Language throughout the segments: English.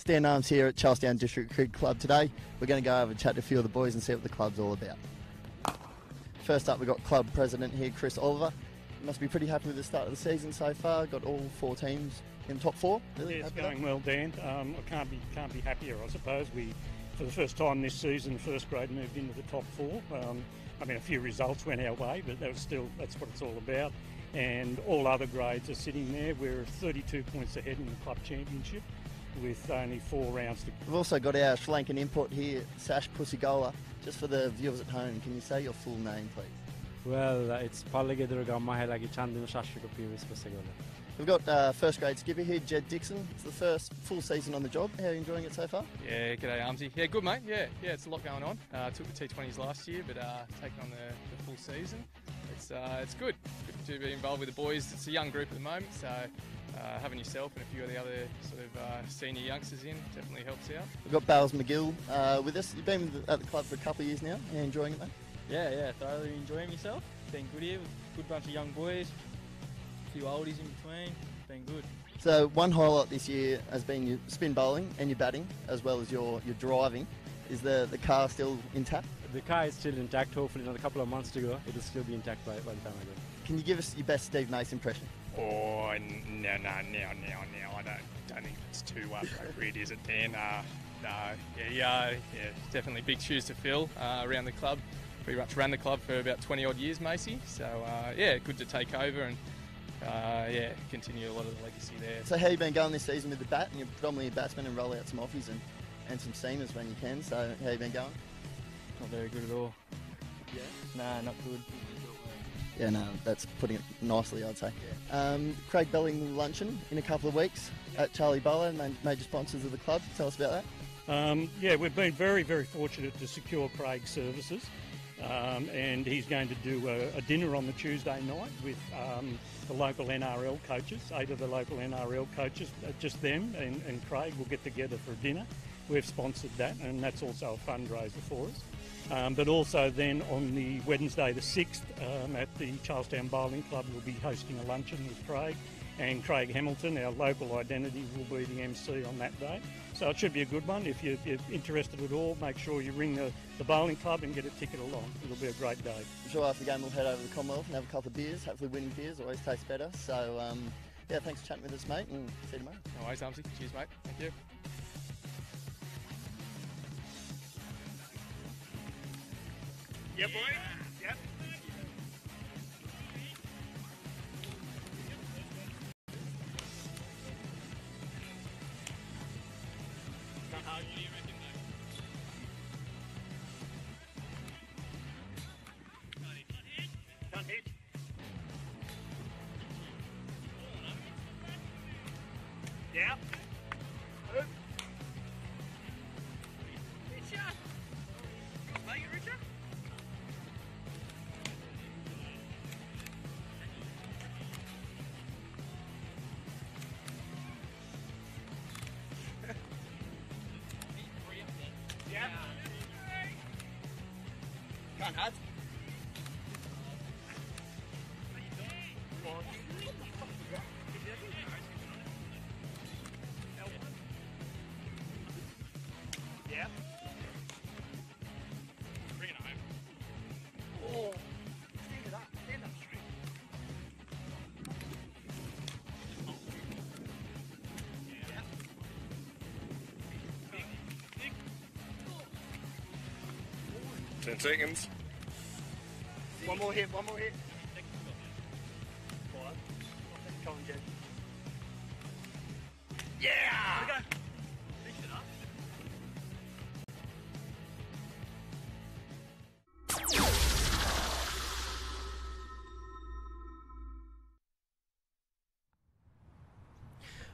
Stan Arms here at Charlestown District Cricket Club today. We're going to go over and chat to a few of the boys and see what the club's all about. First up, we've got club president here, Chris Oliver. You must be pretty happy with the start of the season so far. Got all 4 teams in top 4. Really yeah, it's going well, Dan. I can't be happier, I suppose. We, for the first time this season, first grade moved into the top 4. I mean, a few results went our way, but that's what it's all about. And all other grades are sitting there. We're 32 points ahead in the club championship with only 4 rounds to go. We've also got our Sri Lankan import here, Sash Pusigola. Just for the viewers at home, can you say your full name, please? Well, it's Pallegedurga Mahelagi Chandin Shashikopiris Pusigola. We've got first grade skipper here, Jed Dixon. It's the first full season on the job. How are you enjoying it so far? Yeah, g'day Armsy. Yeah, good mate. Yeah, it's a lot going on. Took the T20s last year, but taking on the full season, it's good. Good to be involved with the boys. It's a young group at the moment, so having yourself and a few of the other sort of senior youngsters in definitely helps out. We've got Bales McGill with us. You've been at the club for a couple of years now. Are you enjoying it, mate? Yeah, thoroughly enjoying myself. Been good here with a good bunch of young boys. A few oldies in between, been good. So one highlight this year has been your spin bowling and your batting, as well as your driving. Is the car still intact? The car is still intact. Hopefully, another couple of months to go, it'll still be intact by the time I go. Can you give us your best Steve Nace impression? Oh, no, I don't think it's too appropriate, is it, Dan? Yeah, definitely big shoes to fill around the club. Pretty much ran the club for about 20 odd years, Macy. So yeah, good to take over and continue a lot of the legacy there. So how you been going this season with the bat? And you're predominantly a batsman and roll out some offies and some seamers when you can. So how you been going? Not very good at all. Yeah? Nah, not good. Yeah, no, that's putting it nicely, I'd say. Craig Belling luncheon in a couple of weeks at Charlie Bowler, major sponsors of the club. Tell us about that. Yeah, we've been very, very fortunate to secure Craig's services. And he's going to do a dinner on the Tuesday night with the local NRL coaches, 8 of the local NRL coaches, just them and Craig will get together for a dinner. We've sponsored that, and that's also a fundraiser for us. But also then on the Wednesday the 6th at the Charlestown Bowling Club, we'll be hosting a luncheon with Craig. And Craig Hamilton, our local identity, will be the MC on that day. So it should be a good one. If you're interested at all, make sure you ring the bowling club and get a ticket along. It'll be a great day. I'm sure after the game we'll head over to the Commonwealth and have a couple of beers. Hopefully winning beers always tastes better. So yeah, thanks for chatting with us, mate, and see you tomorrow. No worries, Armsy. Cheers, mate. Thank you. Yep, boy. Yep. Yeah. Good. Richard. Make it, Richard. Yeah. Can't hurt. Yeah. Bring it home. Oh. Stand it up. Stand up straight. Yeah. Big. 10 seconds. One more hit. Come on, Jed. Yeah! Go. Fix it up.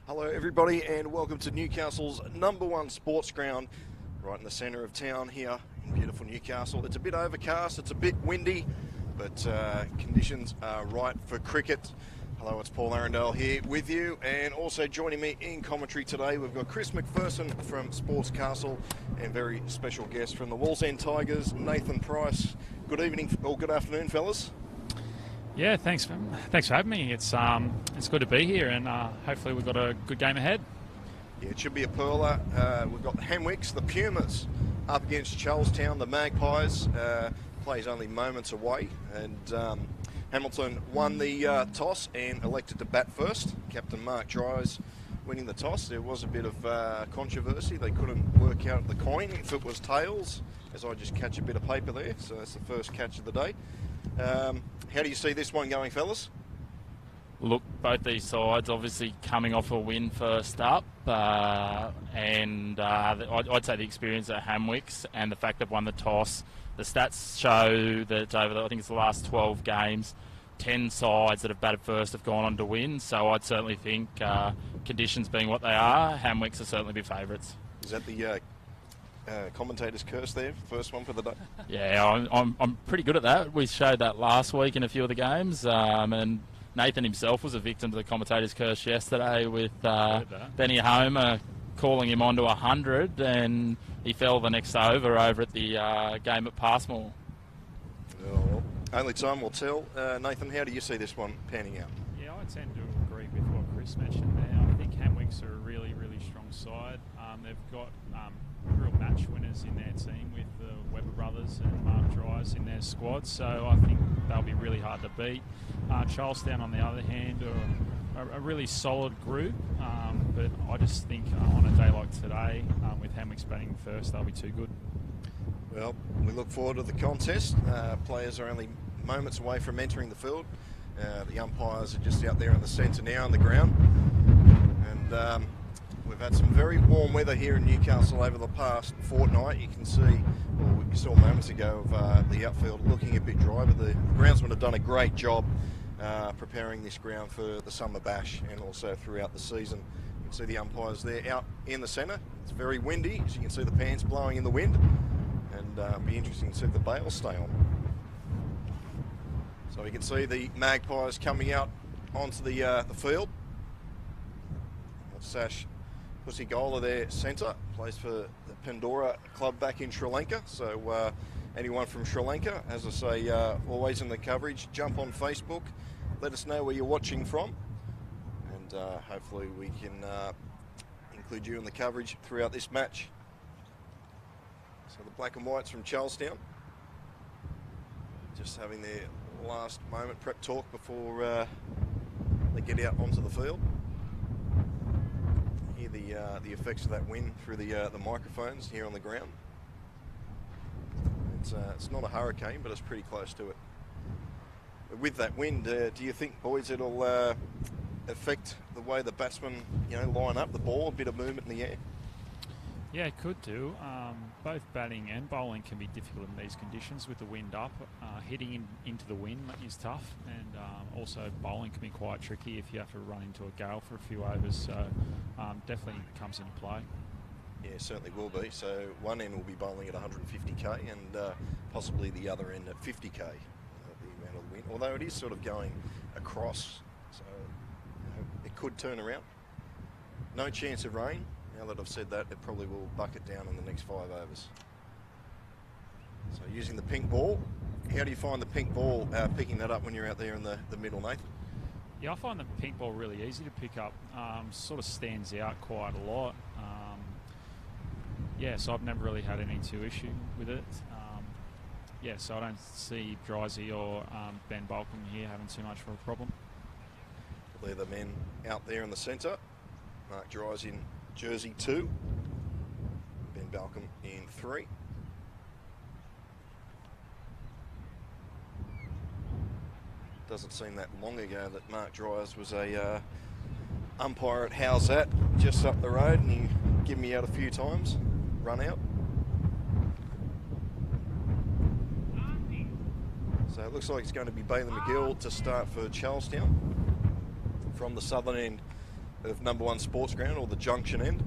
Hello everybody and welcome to Newcastle's #1 sports ground right in the centre of town here in beautiful Newcastle. It's a bit overcast, it's a bit windy, but conditions are right for cricket. Hello, it's Paul Arundel here with you, and also joining me in commentary today we've got Chris McPherson from Sports Castle and very special guest from the Wallsend Tigers, Nathan Price. Good evening or good afternoon, fellas. Yeah, thanks for having me. It's good to be here, and hopefully we've got a good game ahead. Yeah, it should be a pearler. We've got the Hemwicks, the Pumas, up against Charlestown, the Magpies. Plays only moments away, and Hamilton won the toss and elected to bat first. Captain Mark Dryers winning the toss. There was a bit of controversy. They couldn't work out the coin if it was tails, as I just catch a bit of paper there. So that's the first catch of the day. How do you see this one going, fellas? Look, both these sides obviously coming off a win first up, and I'd say the experience at Hamwicks and the fact they've won the toss. The stats show that over I think it's the last 12 games, 10 sides that have batted first have gone on to win. So I'd certainly think, conditions being what they are, Hamwicks will certainly be favourites. Is that the commentator's curse there? First one for the day? Yeah, I'm pretty good at that. We showed that last week in a few of the games, and Nathan himself was a victim to the commentator's curse yesterday with Benny Homer calling him onto 100, and he fell the next over at the game at Passmore. Well, only time will tell. Nathan, how do you see this one panning out? Yeah, I tend to agree with what Chris mentioned there. I think Hamwicks are a really, really strong side. They've got real match winners in their team with the Webber brothers and Mark Dryers in their squad, so I think they'll be really hard to beat. Charlestown, on the other hand, are a really solid group, but I just think on a day like today, with Hamwicks batting first, they'll be too good. Well, we look forward to the contest. Players are only moments away from entering the field. The umpires are just out there in the centre now on the ground. And we've had some very warm weather here in Newcastle over the past fortnight. You can see, well, we saw moments ago of the outfield looking a bit dry, but the groundsmen have done a great job preparing this ground for the summer bash and also throughout the season. You can see the umpires there out in the centre. It's very windy, as you can see the pans blowing in the wind, and it'll be interesting to see if the bails stay on. So you can see the Magpies coming out onto the field. Sash Pussigola there, centre, plays for the Pandora club back in Sri Lanka. So anyone from Sri Lanka, as I say, always in the coverage, jump on Facebook, let us know where you're watching from, and hopefully we can include you in the coverage throughout this match. So the black and whites from Charlestown, just having their last moment prep talk before they get out onto the field. Hear the effects of that wind through the microphones here on the ground. It's not a hurricane, but it's pretty close to it. But with that wind, do you think, boys, it'll affect the way the batsmen, line up the ball, a bit of movement in the air? Yeah, it could do. Both batting and bowling can be difficult in these conditions with the wind up. Hitting into the wind is tough, and also bowling can be quite tricky if you have to run into a gale for a few overs, so definitely comes into play. Yeah, certainly will be. So one end will be bowling at 150k and possibly the other end at 50k, the amount of wind. Although it is sort of going across, so it could turn around. No chance of rain. Now that I've said that, it probably will bucket down in the next 5 overs. So using the pink ball, how do you find the pink ball picking that up when you're out there in the middle, Nathan? Yeah, I find the pink ball really easy to pick up. Sort of stands out quite a lot. Yeah, so I've never really had any issue with it. Yeah, so I don't see Drysy or Ben Balcom here having too much of a problem. They're the men out there in the centre. Mark Dryers in jersey 2. Ben Balcom in 3. Doesn't seem that long ago that Mark Dryers was a umpire at How's That, just up the road, and he give me out a few times, run out. So it looks like it's going to be Bailey McGill to start for Charlestown from the southern end of number 1 sports ground, or the junction end.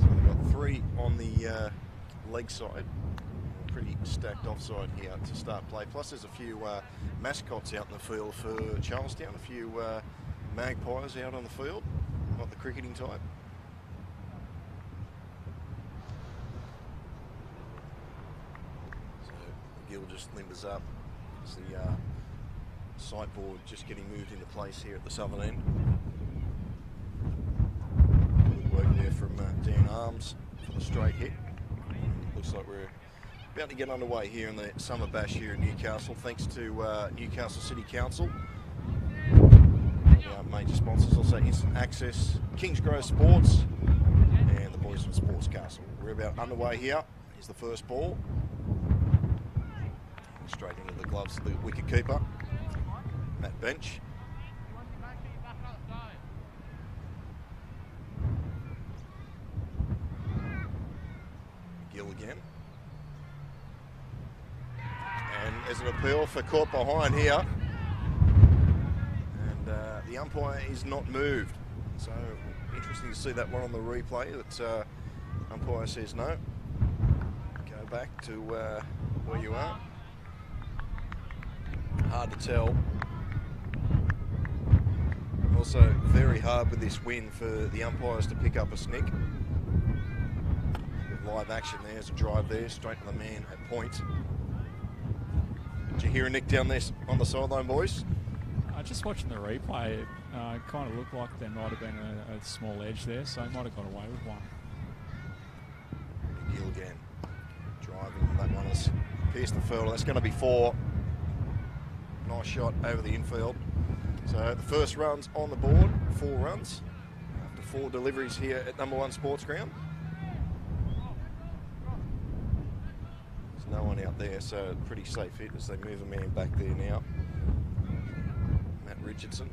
So we've got 3 on the leg side. Pretty stacked offside here to start play. Plus there's a few mascots out in the field for Charlestown, a few magpies out on the field, not the cricketing type. So Gill just limbers up It's the sight board just getting moved into place here at the southern end. Good work there from Dan Arms for the straight hit. Looks like we're about to get underway here in the Summer Bash here in Newcastle, thanks to Newcastle City Council. Our major sponsors also Instant Access, Kingsgrove Sports, and the Boys from Sports Castle. We're about underway here. Here's the first ball. Straight into the gloves of the wicket keeper, Matt Bench. Gill again. And there's an appeal for caught behind here. And the umpire is not moved. So interesting to see that one on the replay. That umpire says no. Go back to where you are. Hard to tell. Also very hard with this win for the umpires to pick up a snick. With live action, there's a drive there, straight to the man at point. Did you hear a nick down there on the sideline, boys? Just watching the replay, it kind of looked like there might have been a small edge there, so he might have got away with one. Gill again. Driving, that one has pierced the field. That's going to be 4. Nice shot over the infield. So the first run's on the board, 4 runs after 4 deliveries here at number 1 Sports Ground. There's no one out there, so pretty safe hit as they move a man back there now. Matt Richardson.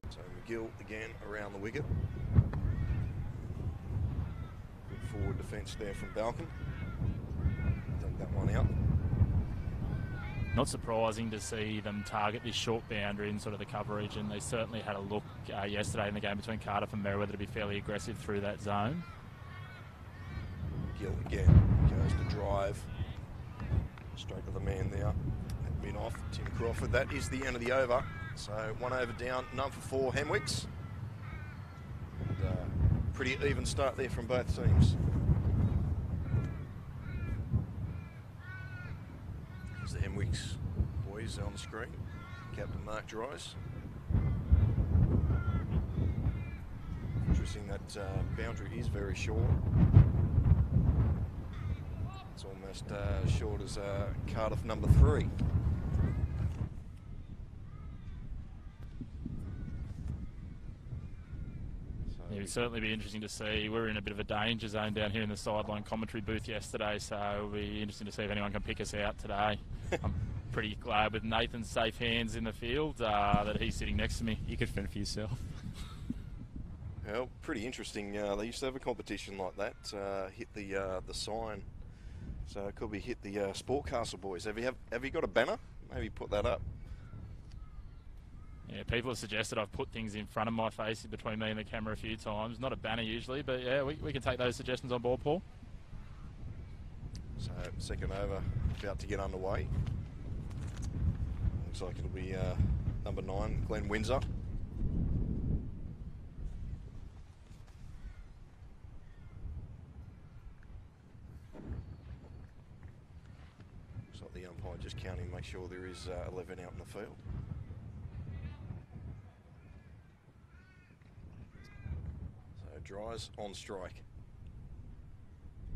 So McGill again around the wicket. Forward defence there from Balcom. Dug that one out. Not surprising to see them target this short boundary in sort of the cover region. They certainly had a look yesterday in the game between Cardiff and Merewether to be fairly aggressive through that zone. Gill again goes to drive. Straight to the man now. That been off. Tim Crawford. That is the end of the over. So 1 over down, none for 4 Hemwicks. And, pretty even start there from both teams. Here's the Hemwicks boys on the screen. Captain Mark Dries. Interesting that boundary is very short. It's almost as short as Cardiff number 3. It would certainly be interesting to see. We're in a bit of a danger zone down here in the sideline commentary booth yesterday, so it'll be interesting to see if anyone can pick us out today. I'm pretty glad with Nathan's safe hands in the field that he's sitting next to me. You could fend for yourself. Well, pretty interesting. They used to have a competition like that. Hit the sign, so it could be hit the Sport Castle boys. Have you got a banner? Maybe put that up. Yeah, people have suggested I've put things in front of my face between me and the camera a few times. Not a banner usually, but yeah, we can take those suggestions on board, Paul. So second over about to get underway. Looks like it'll be number 9, Glenn Windsor. Looks like the umpire just counting, make sure there is 11 out in the field. Dries on strike.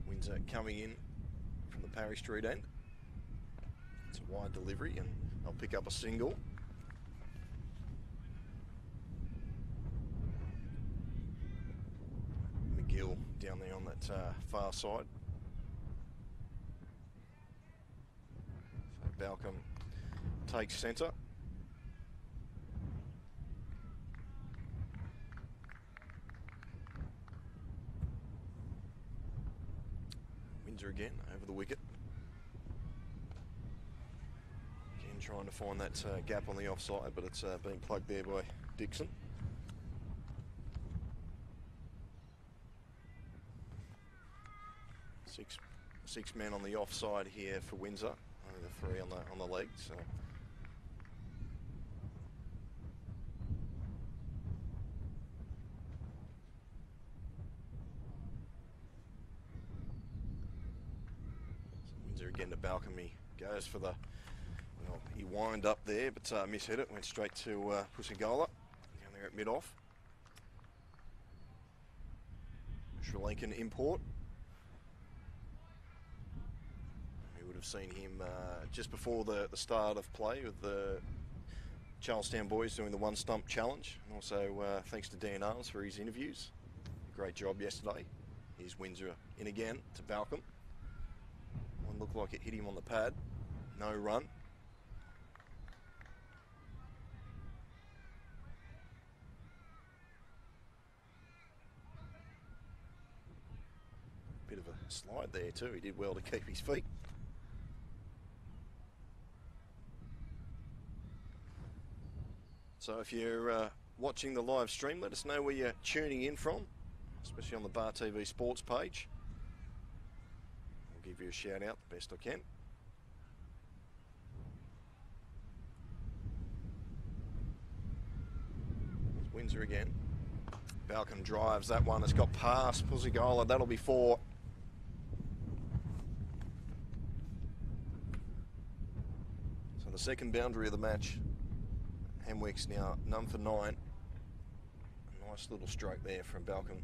Windsor coming in from the Parry Street end. It's a wide delivery and they'll pick up a single. McGill down there on that far side. So Balcom takes centre. Again over the wicket. Again trying to find that gap on the offside, but it's being plugged there by Dixon. Six men on the offside here for Windsor. Only the 3 on the leg. So. again to Balcom. He goes for the, well, he wind up there, but mishit it. Went straight to Pusigola down there at mid-off. Sri Lankan import. We would have seen him just before the start of play with the Charlestown boys doing the one stump challenge, and also thanks to Dan Arms for his interviews. Great job yesterday. Here's Windsor in again to Balcom. One looked like it hit him on the pad. No run. Bit of a slide there too. He did well to keep his feet. So if you're watching the live stream, let us know where you're tuning in from, especially on the Bar TV Sports page. I'll give you a shout out the best I can. There's Windsor again. Balcom drives that one. It's got past Pusigola. That'll be 4. So the second boundary of the match. Hemwicks now none for 9. A nice little stroke there from Balcom.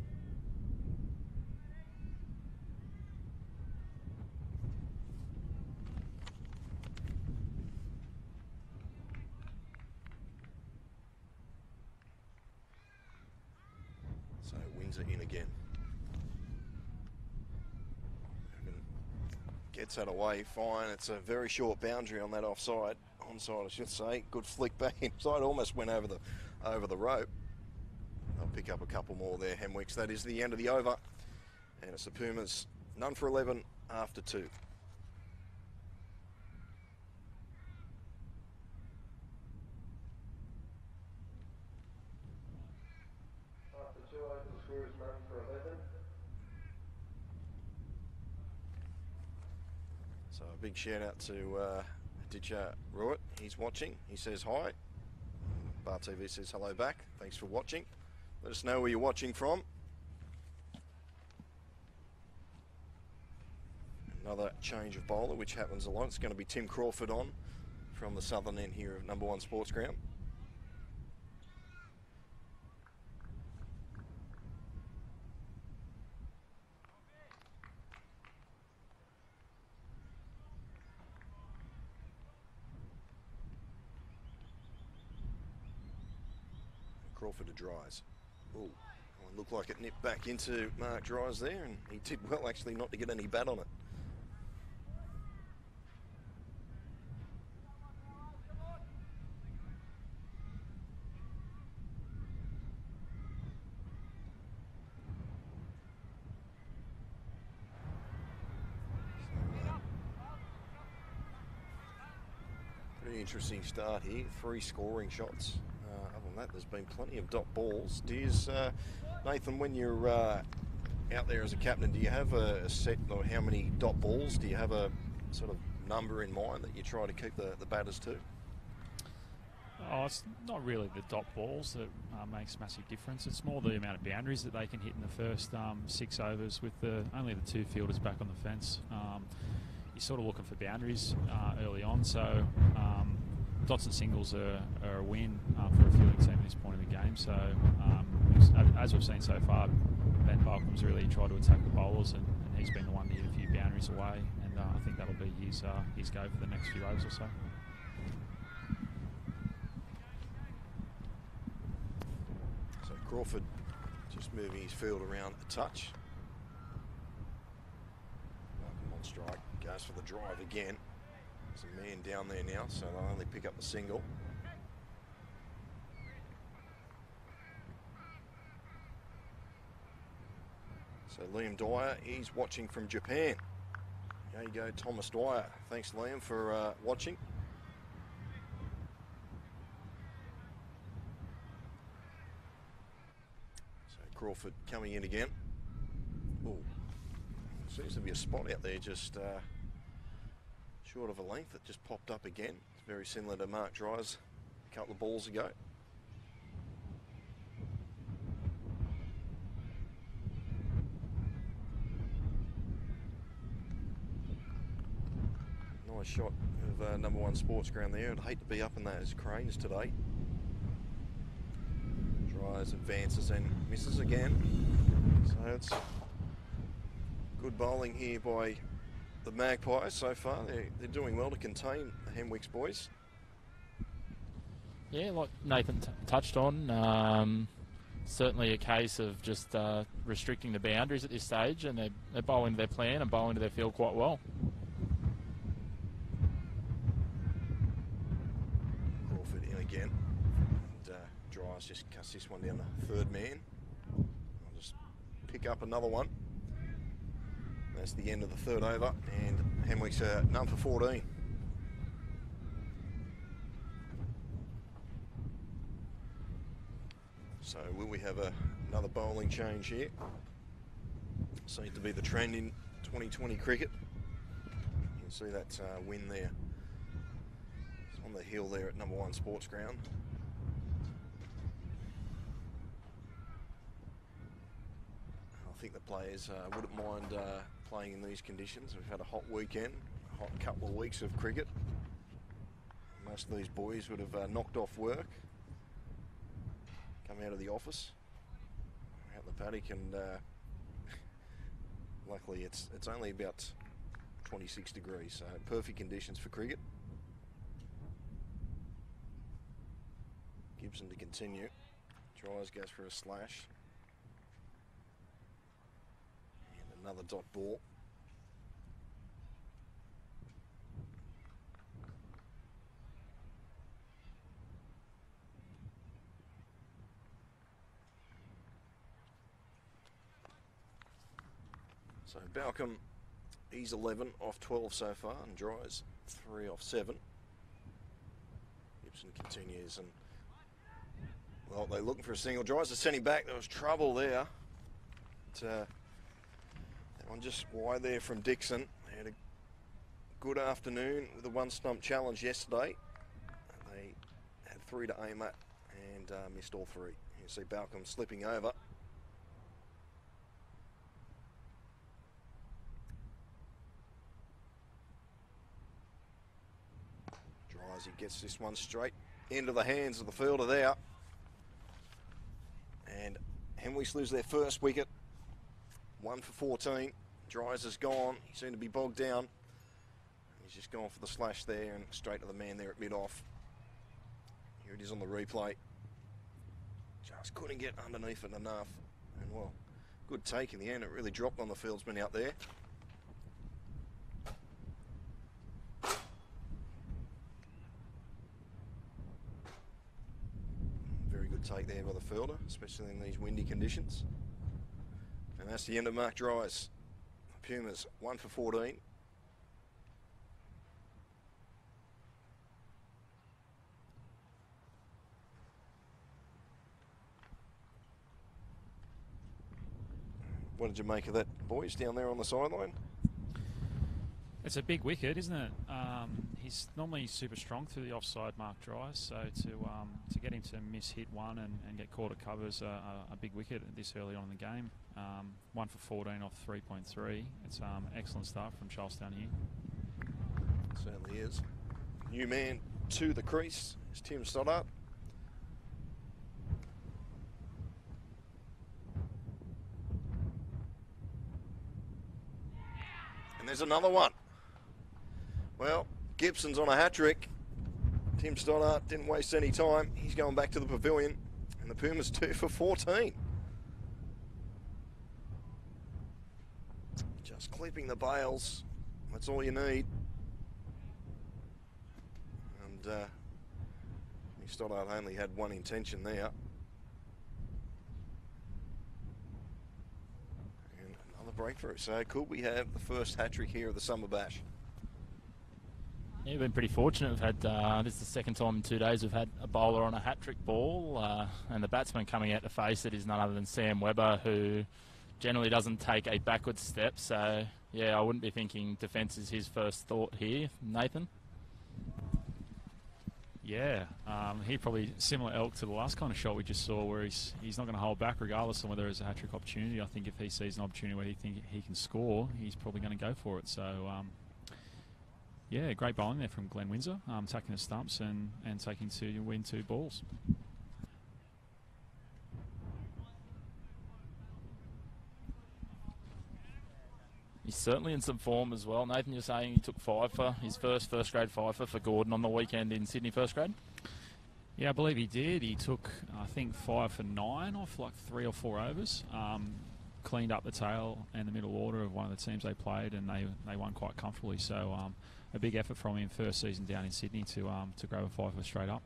So Windsor in again. Gets that away fine. It's a very short boundary on that offside. Onside, I should say. Good flick back inside. Almost went over the rope. They'll pick up a couple more there, Hemwicks. That is the end of the over. And it's the Pumas none for 11 after 2. So a big shout out to Ditcher Ruitt. He's watching. He says hi. Bar TV says hello back. Thanks for watching. Let us know where you're watching from. Another change of bowler, which happens a lot. It's going to be Tim Crawford on from the southern end here of number 1 Sports Ground. Crawford to Dries. Oh, it looked like it nipped back into Mark Dries there, and he did well actually not to get any bat on it. Pretty interesting start here. 3 scoring shots. Other than that, there's been plenty of dot balls. Nathan, when you're out there as a captain, do you have a set or how many dot balls? Do you have a sort of number in mind that you try to keep the batters to? Oh, it's not really the dot balls that makes a massive difference. It's more the amount of boundaries that they can hit in the first 6 overs with only the 2 fielders back on the fence. You're sort of looking for boundaries early on, so dots and singles are a win for a fielding team at this point in the game. So as we've seen so far, Ben Balcom's really tried to attack the bowlers, and he's been the one to hit a few boundaries away, and I think that'll be his go for the next few overs or so. So Crawford just moving his field around a touch. Balcom on strike, goes for the drive again. There's a man down there now, so they'll only pick up the single. So Liam Dwyer, he's watching from Japan. There you go, Thomas Dwyer. Thanks, Liam, for watching. So Crawford coming in again. Oh, seems to be a spot out there just short of a length that just popped up again. It's very similar to Mark Dry's a couple of balls ago. Nice shot of number 1 sports ground there. I'd hate to be up in those cranes today. Tries, advances and misses again. So it's good bowling here by the Magpies so far. They're doing well to contain the Hemwicks boys. Yeah, like Nathan touched on, certainly a case of just restricting the boundaries at this stage, and they're bowling to their plan and bowling to their field quite well. Crawford in again. And Dryers just cuts this one down the 3rd man. I'll just pick up another one. That's the end of the 3rd over, and Hemwicks are none for 14. So will we have another bowling change here? Seems to be the trend in 2020 cricket. You can see that win there. It's on the hill there at number 1 sports ground. I think the players wouldn't mind playing in these conditions. We've had a hot weekend, a hot couple of weeks of cricket. Most of these boys would have knocked off work, come out of the office, out in the paddock, and luckily it's only about 26 degrees, so perfect conditions for cricket. Gibson to continue. Tries, goes for a slash. And another dot ball. So Balcom, he's 11 off 12 so far, and Dryers 3 off 7. Gibson continues, and well, they're looking for a single. Dryers are sending back. There was trouble there. That one just wide there from Dixon. They had a good afternoon with a 1-stump challenge yesterday. They had 3 to aim at and missed all 3. You see Balcom slipping over. He gets this one straight into the hands of the fielder there. And Hemwicks lose their first wicket. 1 for 14. Dryers is gone. He seemed to be bogged down. He's just gone for the slash there and straight to the man there at mid-off. Here it is on the replay. Just couldn't get underneath it enough. And well, good take in the end. It really dropped on the fieldsman out there. Take there by the fielder, especially in these windy conditions. And that's the end of Mark Dryers. Pumas 1 for 14. What did you make of that, boys, down there on the sideline? It's a big wicket, isn't it? He's normally super strong through the offside mark Dryers, so to get him to miss hit one and get caught at cover is a big wicket this early on in the game. 1 for 14 off 3.3. It's excellent start from Charlestown here. It certainly is. New man to the crease is Tim Stoddart. And there's another one. Well, Gibson's on a hat-trick. Tim Stoddart didn't waste any time. He's going back to the pavilion. And the Pumas 2 for 14. Just clipping the bails. That's all you need. And Stoddart only had one intention there. And another breakthrough. So could we have the first hat-trick here of the Summer Bash? Yeah, we've been pretty fortunate. We've had, this is the second time in 2 days we've had a bowler on a hat-trick ball, and the batsman coming out to face it is none other than Sam Webber, who generally doesn't take a backwards step. So, yeah, I wouldn't be thinking defence is his first thought here. Nathan? Yeah, he probably similar elk to the last kind of shot we just saw, where he's not going to hold back regardless of whether it's a hat-trick opportunity. I think if he sees an opportunity where he thinks he can score, he's probably going to go for it. So, Yeah, great bowling there from Glenn Windsor, taking the stumps and taking to win 2 balls. He's certainly in some form as well. Nathan, you're saying he took 5 for his first grade 5 for Gordon on the weekend in Sydney first grade? Yeah, I believe he did. He took, I think, 5 for 9 off like 3 or 4 overs. Cleaned up the tail and the middle order of one of the teams they played, and they won quite comfortably. So a big effort from him first season down in Sydney to grab a 5 for straight up.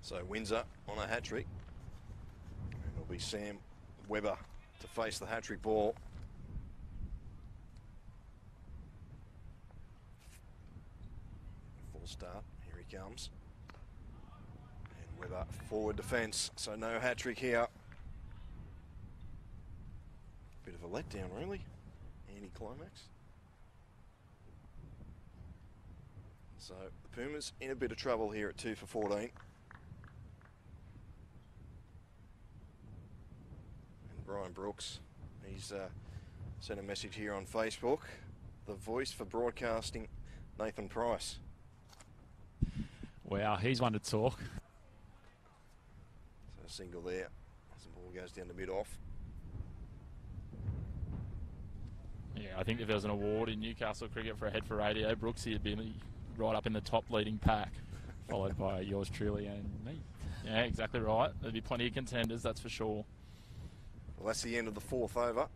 So Windsor on a hat-trick. And it'll be Sam Webber to face the hat-trick ball. Full start, here he comes. And Webber forward defence, so no hat-trick here. Bit of a letdown really, anti-climax. So the Pumas in a bit of trouble here at 2 for 14. And Brian Brooks, he's sent a message here on Facebook. The voice for broadcasting, Nathan Price. Wow, he's one to talk. So a single there, as the ball goes down to mid-off. Yeah, I think if there was an award in Newcastle cricket for a head for radio, Brooksy would be right up in the top leading pack, followed by yours truly and me. Yeah, exactly right. There'd be plenty of contenders, that's for sure. Well, that's the end of the 4th over.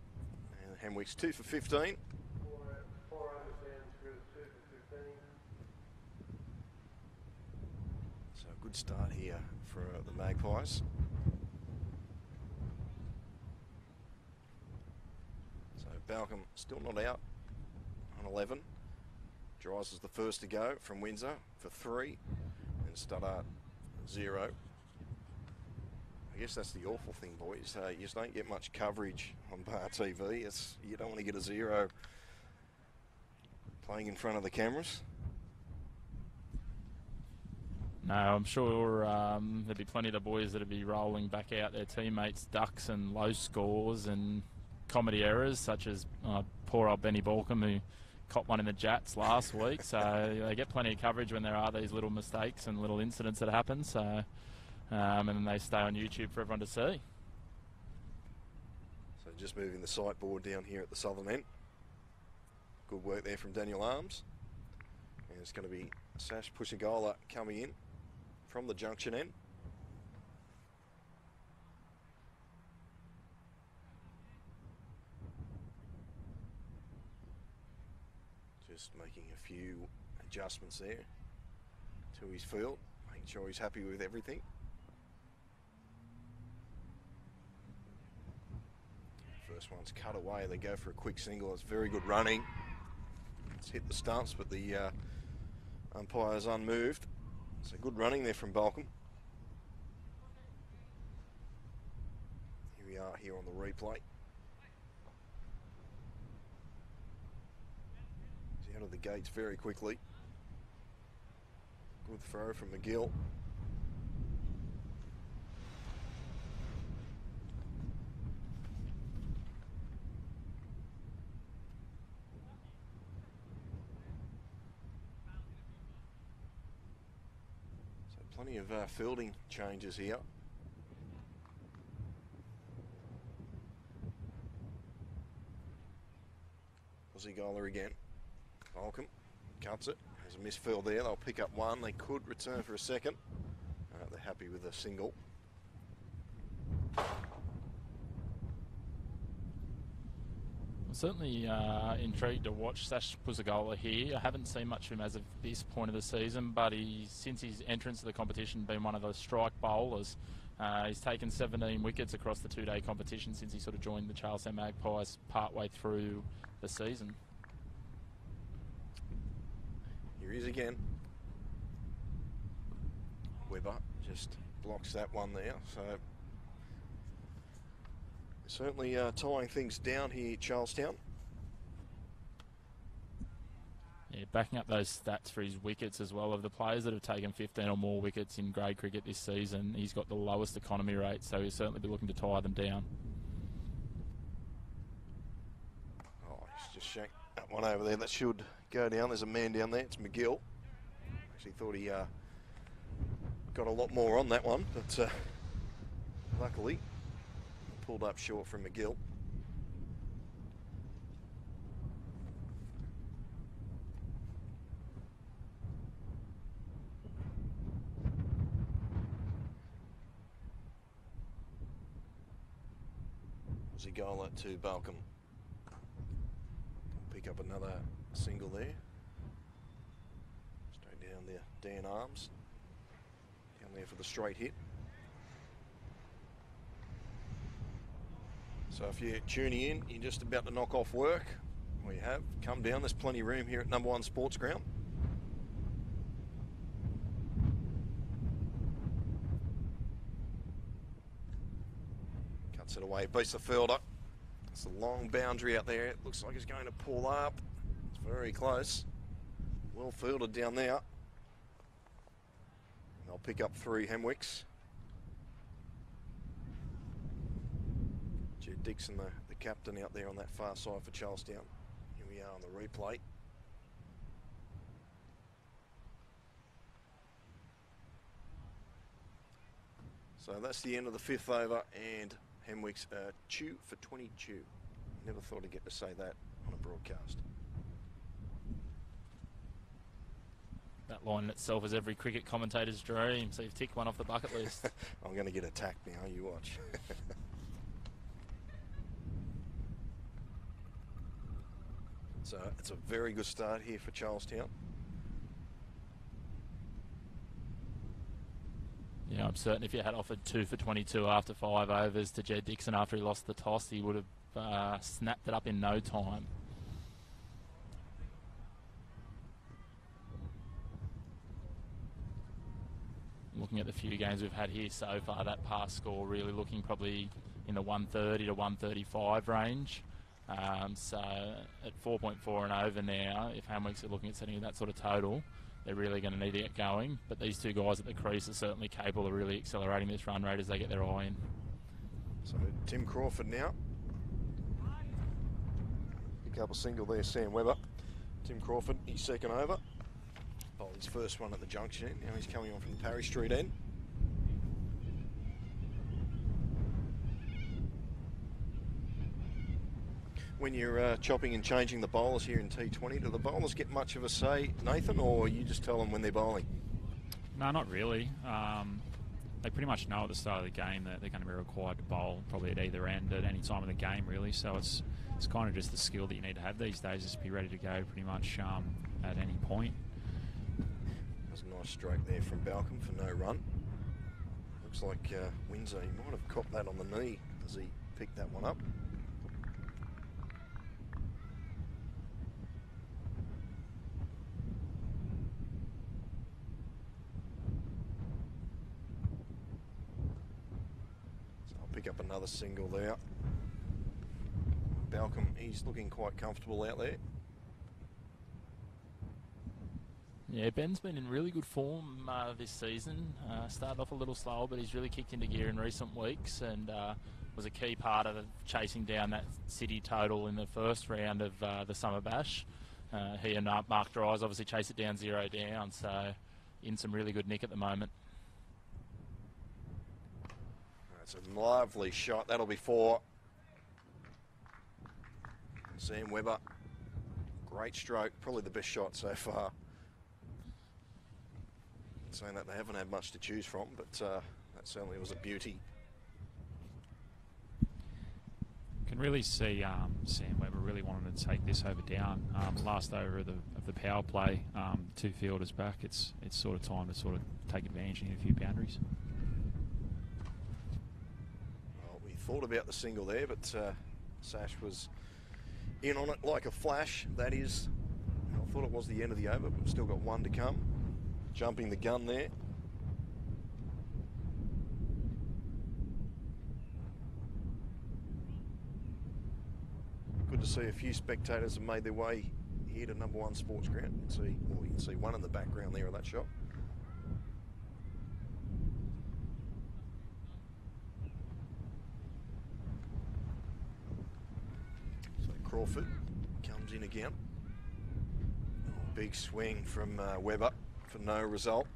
And Hemwicks 2 for 15. So a good start here for the Magpies. So Balcom still not out on 11. Dries is the first to go from Windsor for 3. And Studdart 0. I guess that's the awful thing, boys. You just don't get much coverage on bar TV. You don't want to get a 0 playing in front of the cameras. No, I'm sure there'd be plenty of the boys that'd be rolling back out their teammates' ducks and low scores and comedy errors, such as poor old Benny Balcom, who copped one in the Jats last week. So they get plenty of coverage when there are these little mistakes and little incidents that happen. So. And then they stay on YouTube for everyone to see. So just moving the sight board down here at the southern end. Good work there from Daniel Arms. And it's going to be Sash Pushagola coming in from the junction end. Just making a few adjustments there to his field, making sure he's happy with everything. First one's cut away, they go for a quick single. It's very good running. It's hit the stumps, but the umpire's unmoved. So good running there from Balcom. Here we are here on the replay. He's out of the gates very quickly. Good throw from McGill. Plenty of fielding changes here. Pushagola again. Balcom cuts it. There's a misfield there. They'll pick up one. They could return for a second. They're happy with a single. I'm certainly intrigued to watch Sash Pushagola here. I haven't seen much of him as of this point of the season, but since his entrance to the competition, been one of those strike bowlers. He's taken 17 wickets across the 2-day competition since he sort of joined the Charlestown Magpies partway through the season. Here he is again. Webber just blocks that one there. So certainly tying things down here at Charlestown. Yeah, backing up those stats for his wickets as well. Of the players that have taken 15 or more wickets in grade cricket this season, he's got the lowest economy rate, so he'll certainly be looking to tie them down. Oh, he's just shanked that one over there. That should go down. There's a man down there. It's McGill. Actually thought he got a lot more on that one, but luckily pulled up short from McGill. Zigola to Balcom. Pick up another single there. Straight down there, Dan Arms. Down there for the straight hit. So if you're tuning in, you're just about to knock off work, well, you have, come down. There's plenty of room here at number 1 Sports Ground. Cuts it away, beats the fielder. It's a long boundary out there. It looks like it's going to pull up. It's very close. Well fielded down there. And I'll pick up 3 Hemwicks. Jed Dixon, the captain out there on that far side for Charlestown. Here we are on the replay. So that's the end of the 5th over, and Hemwicks 2 for 22. Never thought I'd get to say that on a broadcast. That line in itself is every cricket commentator's dream, so you've ticked one off the bucket list. I'm going to get attacked now, you watch. So it's a very good start here for Charlestown. Yeah, I'm certain if you had offered 2 for 22 after 5 overs to Jed Dixon after he lost the toss, he would have snapped it up in no time. Looking at the few games we've had here so far, that pass score really looking probably in the 130 to 135 range. So at 4.4 and over now, if Hamwicks are looking at setting that sort of total, they're really going to need to get going. But these 2 guys at the crease are certainly capable of really accelerating this run rate as they get their eye in. So Tim Crawford now. Pick up a single there, Sam Webber. Tim Crawford, his second over. Bowled his first one at the junction end. Now he's coming on from the Parry Street end. When you're chopping and changing the bowlers here in T20, do the bowlers get much of a say, Nathan, or you just tell them when they're bowling? No, not really. They pretty much know at the start of the game that they're going to be required to bowl probably at either end at any time of the game, really. So it's kind of just the skill that you need to have these days, is to be ready to go pretty much at any point. There's a nice stroke there from Balcom for no run. Looks like Windsor, he might have copped that on the knee as he picked that one up. Pick up another single there. Balcom, he's looking quite comfortable out there. Yeah, Ben's been in really good form this season. Started off a little slower, but he's really kicked into gear in recent weeks and was a key part of chasing down that City total in the first round of the Summer Bash. He and Mark Dries obviously chased it down 0 down, so in some really good nick at the moment. That's a lovely shot. That'll be 4. Sam Webber, great stroke. Probably the best shot so far. Saying that they haven't had much to choose from, but that certainly was a beauty. Can really see Sam Webber really wanting to take this over down. Last over of the power play, 2 fielders back. It's sort of time to sort of take advantage and hit a few boundaries. Thought about the single there, but Sash was in on it like a flash. That is, I thought it was the end of the over, but we've still got 1 to come. Jumping the gun there. Good to see a few spectators have made their way here to number 1 Sports Ground. You can see one in the background there of that shot. Crawford comes in again. Big swing from Webber for no result.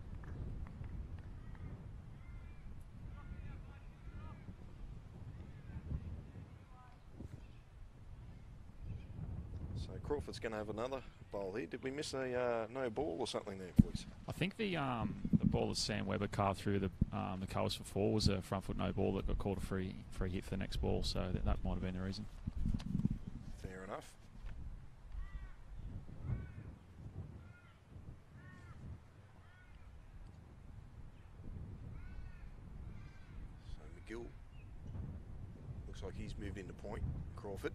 So Crawford's going to have another bowl here. Did we miss a no ball or something there, boys? I think the ball that Sam Webber carved through the covers for 4 was a front foot no ball that got called a free hit for the next ball, so that might have been the reason. Fair enough. So McGill looks like he's moved into point. Crawford.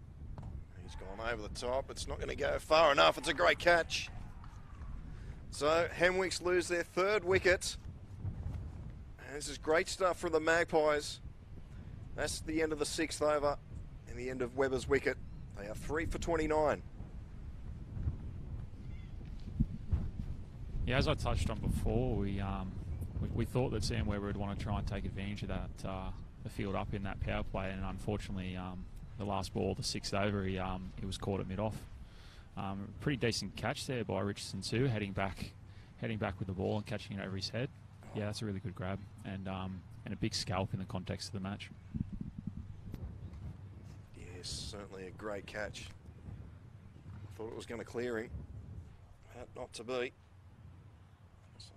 He's gone over the top. It's not going to go far enough. It's a great catch. So Hemwicks lose their 3rd wicket. And this is great stuff from the Magpies. That's the end of the 6th over and the end of Webber's wicket. They are 3 for 29. Yeah, as I touched on before, we thought that Sam Webber would want to try and take advantage of that the field up in that power play, and unfortunately, the last ball, the 6th over, he was caught at mid-off. Pretty decent catch there by Richardson too, heading back with the ball and catching it over his head. Yeah, that's a really good grab, and a big scalp in the context of the match. Yes, certainly a great catch. Thought it was going to clear him. Had not to be. So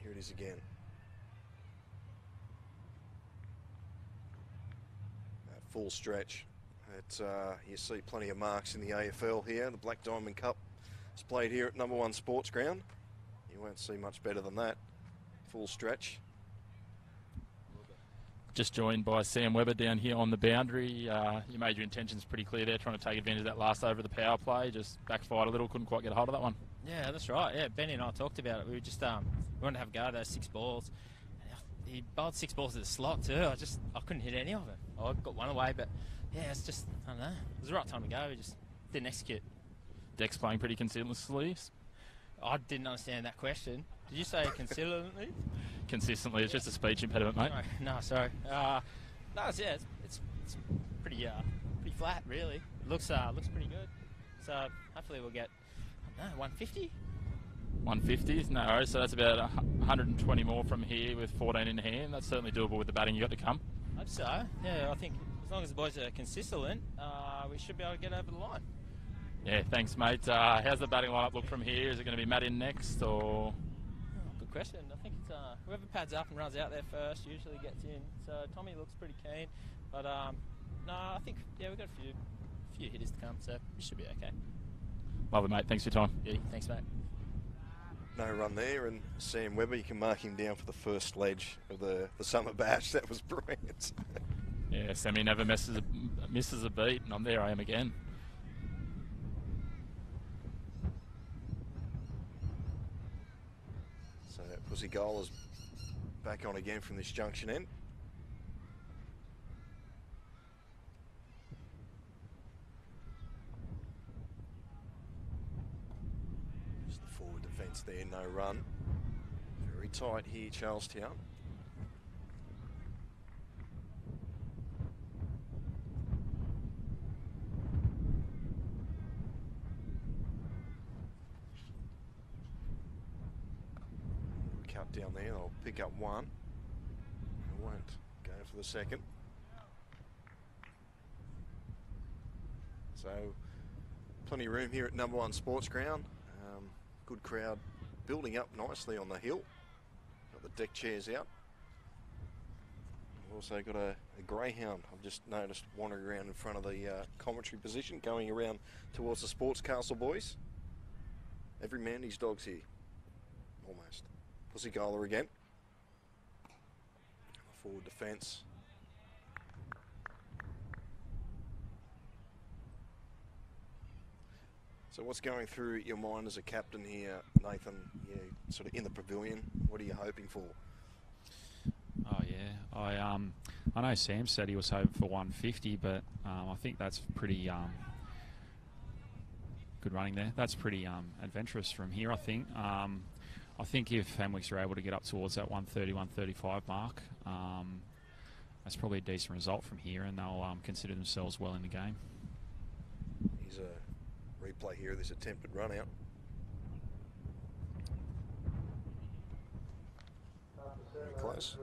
here it is again. Full stretch. You see plenty of marks in the AFL here. The Black Diamond Cup is played here at number 1 Sports Ground. You won't see much better than that. Full stretch. Just joined by Sam Webber down here on the boundary. You made your intentions pretty clear there, trying to take advantage of that last over of the power play. Just backfired a little, couldn't quite get a hold of that one. Yeah, that's right. Yeah, Benny and I talked about it. We were just we wanted to have a go at those 6 balls. He bowled 6 balls at the slot too. I couldn't hit any of them. I got one away, but yeah, it's just, I don't know. It was the right time to go. We just didn't execute. Deck's playing pretty consistently. I didn't understand that question. Did you say consistently? Consistently. It's just a speech impediment, mate. No, sorry. It's pretty flat, really. It looks pretty good. So hopefully we'll get, I don't know, 150. 150s, no, so that's about 120 more from here with 14 in hand. That's certainly doable with the batting you got to come. I hope so. Yeah, I think as long as the boys are consistent, we should be able to get over the line. Yeah, thanks, mate. How's the batting lineup look from here? Is it going to be Matt in next, or? Good question. I think it's whoever pads up and runs out there first usually gets in. So Tommy looks pretty keen, but no, I think we've got a few hitters to come, so we should be okay. Lovely, mate. Thanks for your time. Yeah, thanks, mate. No run there, and Sam Webber, you can mark him down for the first sledge of the summer bash. That was brilliant. Yeah, Sammy never misses a beat, and there I am again. So Pussy Goal is back on again from this junction end. Defence there, no run. Very tight here, Charlestown. Cut down there, they'll pick up 1. They won't go for the second. So, plenty of room here at number 1 Sports Ground. Good crowd building up nicely on the hill. Got the deck chairs out. We've also got a greyhound, I've just noticed, wandering around in front of the commentary position, going around towards the Sports Castle boys. Every man his dog's here. Almost. Pussy Goaler again. Forward defence. So what's going through your mind as a captain here, Nathan, sort of in the pavilion? What are you hoping for? Oh, yeah. I know Sam said he was hoping for 150, but I think that's pretty good running there. That's pretty adventurous from here, I think. I think if Hemwicks are able to get up towards that 130, 135 mark, that's probably a decent result from here, and they'll consider themselves well in the game. Here's a replay here of this attempted run out. Very close.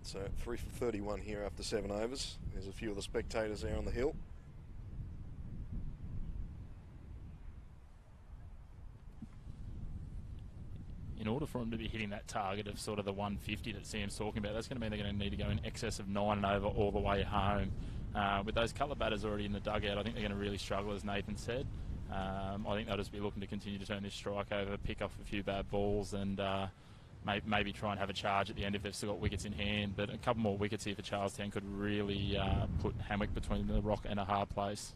So 3 for 31 here after 7 overs. There's a few of the spectators there on the hill. In order for them to be hitting that target of sort of the 150 that Sam's talking about, that's going to mean they're going to need to go in excess of 9 and over all the way home. With those couple of batters already in the dugout, I think they're going to really struggle, as Nathan said. I think they'll just be looking to continue to turn this strike over, pick off a few bad balls, and maybe try and have a charge at the end if they've still got wickets in hand. But a couple more wickets here for Charlestown could really put Hamwick between the rock and a hard place.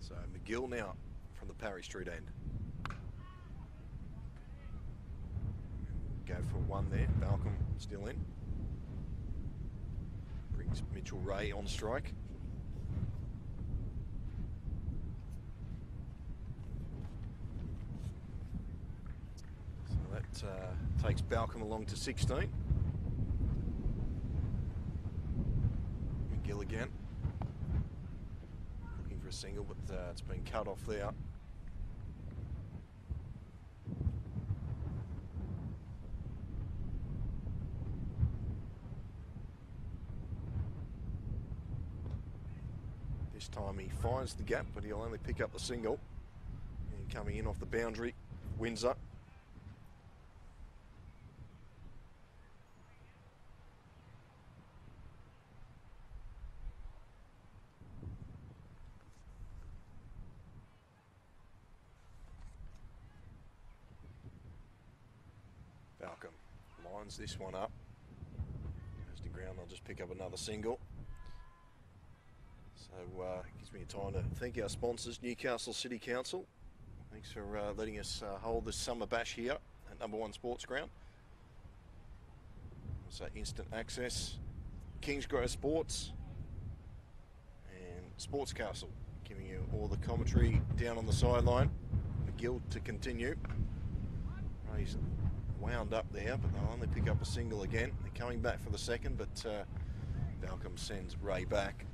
So McGill now from the Parry Street end. Go for one there. Balcom still in. Brings Mitchell Ray on strike. So that takes Balcom along to 16. McGill again. Looking for a single, but it's been cut off there. This time he finds the gap, but he'll only pick up the single. And coming in off the boundary, Windsor. Balcom lines this one up. Goes to ground, they'll just pick up another single. So it gives me time to thank our sponsors, Newcastle City Council. Thanks for letting us hold this summer bash here at Number 1 Sports Ground. Also instant access, Kingsgrove Sports and Sports Castle, giving you all the commentary down on the sideline. McGill to continue. He's wound up there, but they'll only pick up a single again. They're coming back for the second, but Balcom sends Ray back.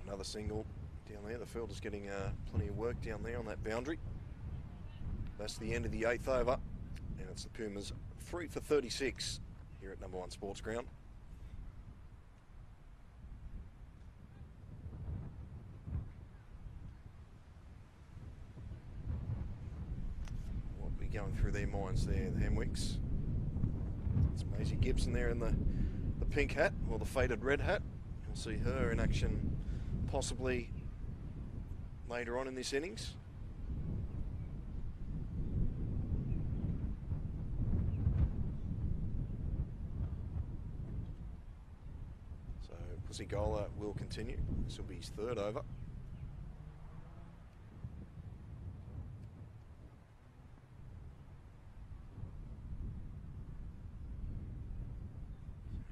Another single down there. The fielder's getting plenty of work down there on that boundary. That's the end of the 8th over, and it's the Pumas 3 for 36 here at Number 1 Sports Ground. What will be going through their minds there, the Hemwicks? It's Maisie Gibson there in the pink hat, or the faded red hat. You'll see her in action possibly later on in this innings. So Pusigola will continue. This will be his 3rd over.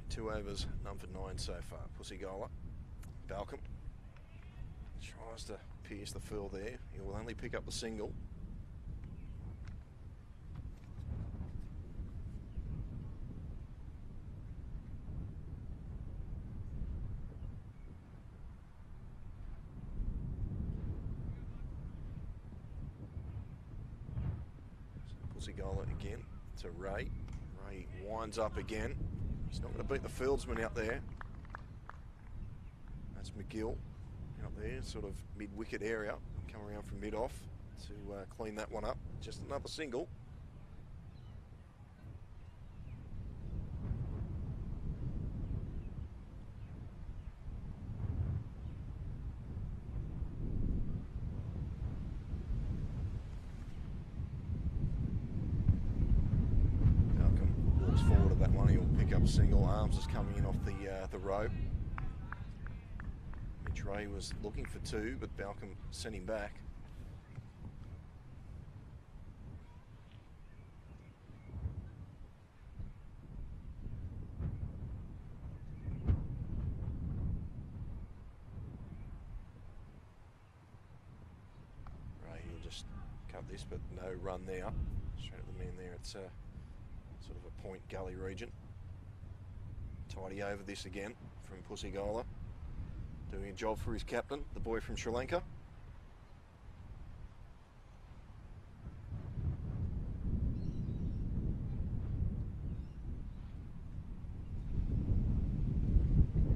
Two overs, none for 9 so far. Pusigola. Balcom tries to pierce the field there. He will only pick up the single. So Pusigola again to Ray. Ray winds up again. He's not going to beat the fieldsman out there. That's McGill out there, sort of mid-wicket area. Come around from mid-off to clean that one up. Just another single. Balcom walks forward at that one. He'll pick up a single. Arms is coming in off the rope. Ray was looking for 2, but Balcom sent him back. this, but no run there. Straight at the man there. It's sort of a point gully region. Tidy over this again from Pussigola. Doing a job for his captain, the boy from Sri Lanka.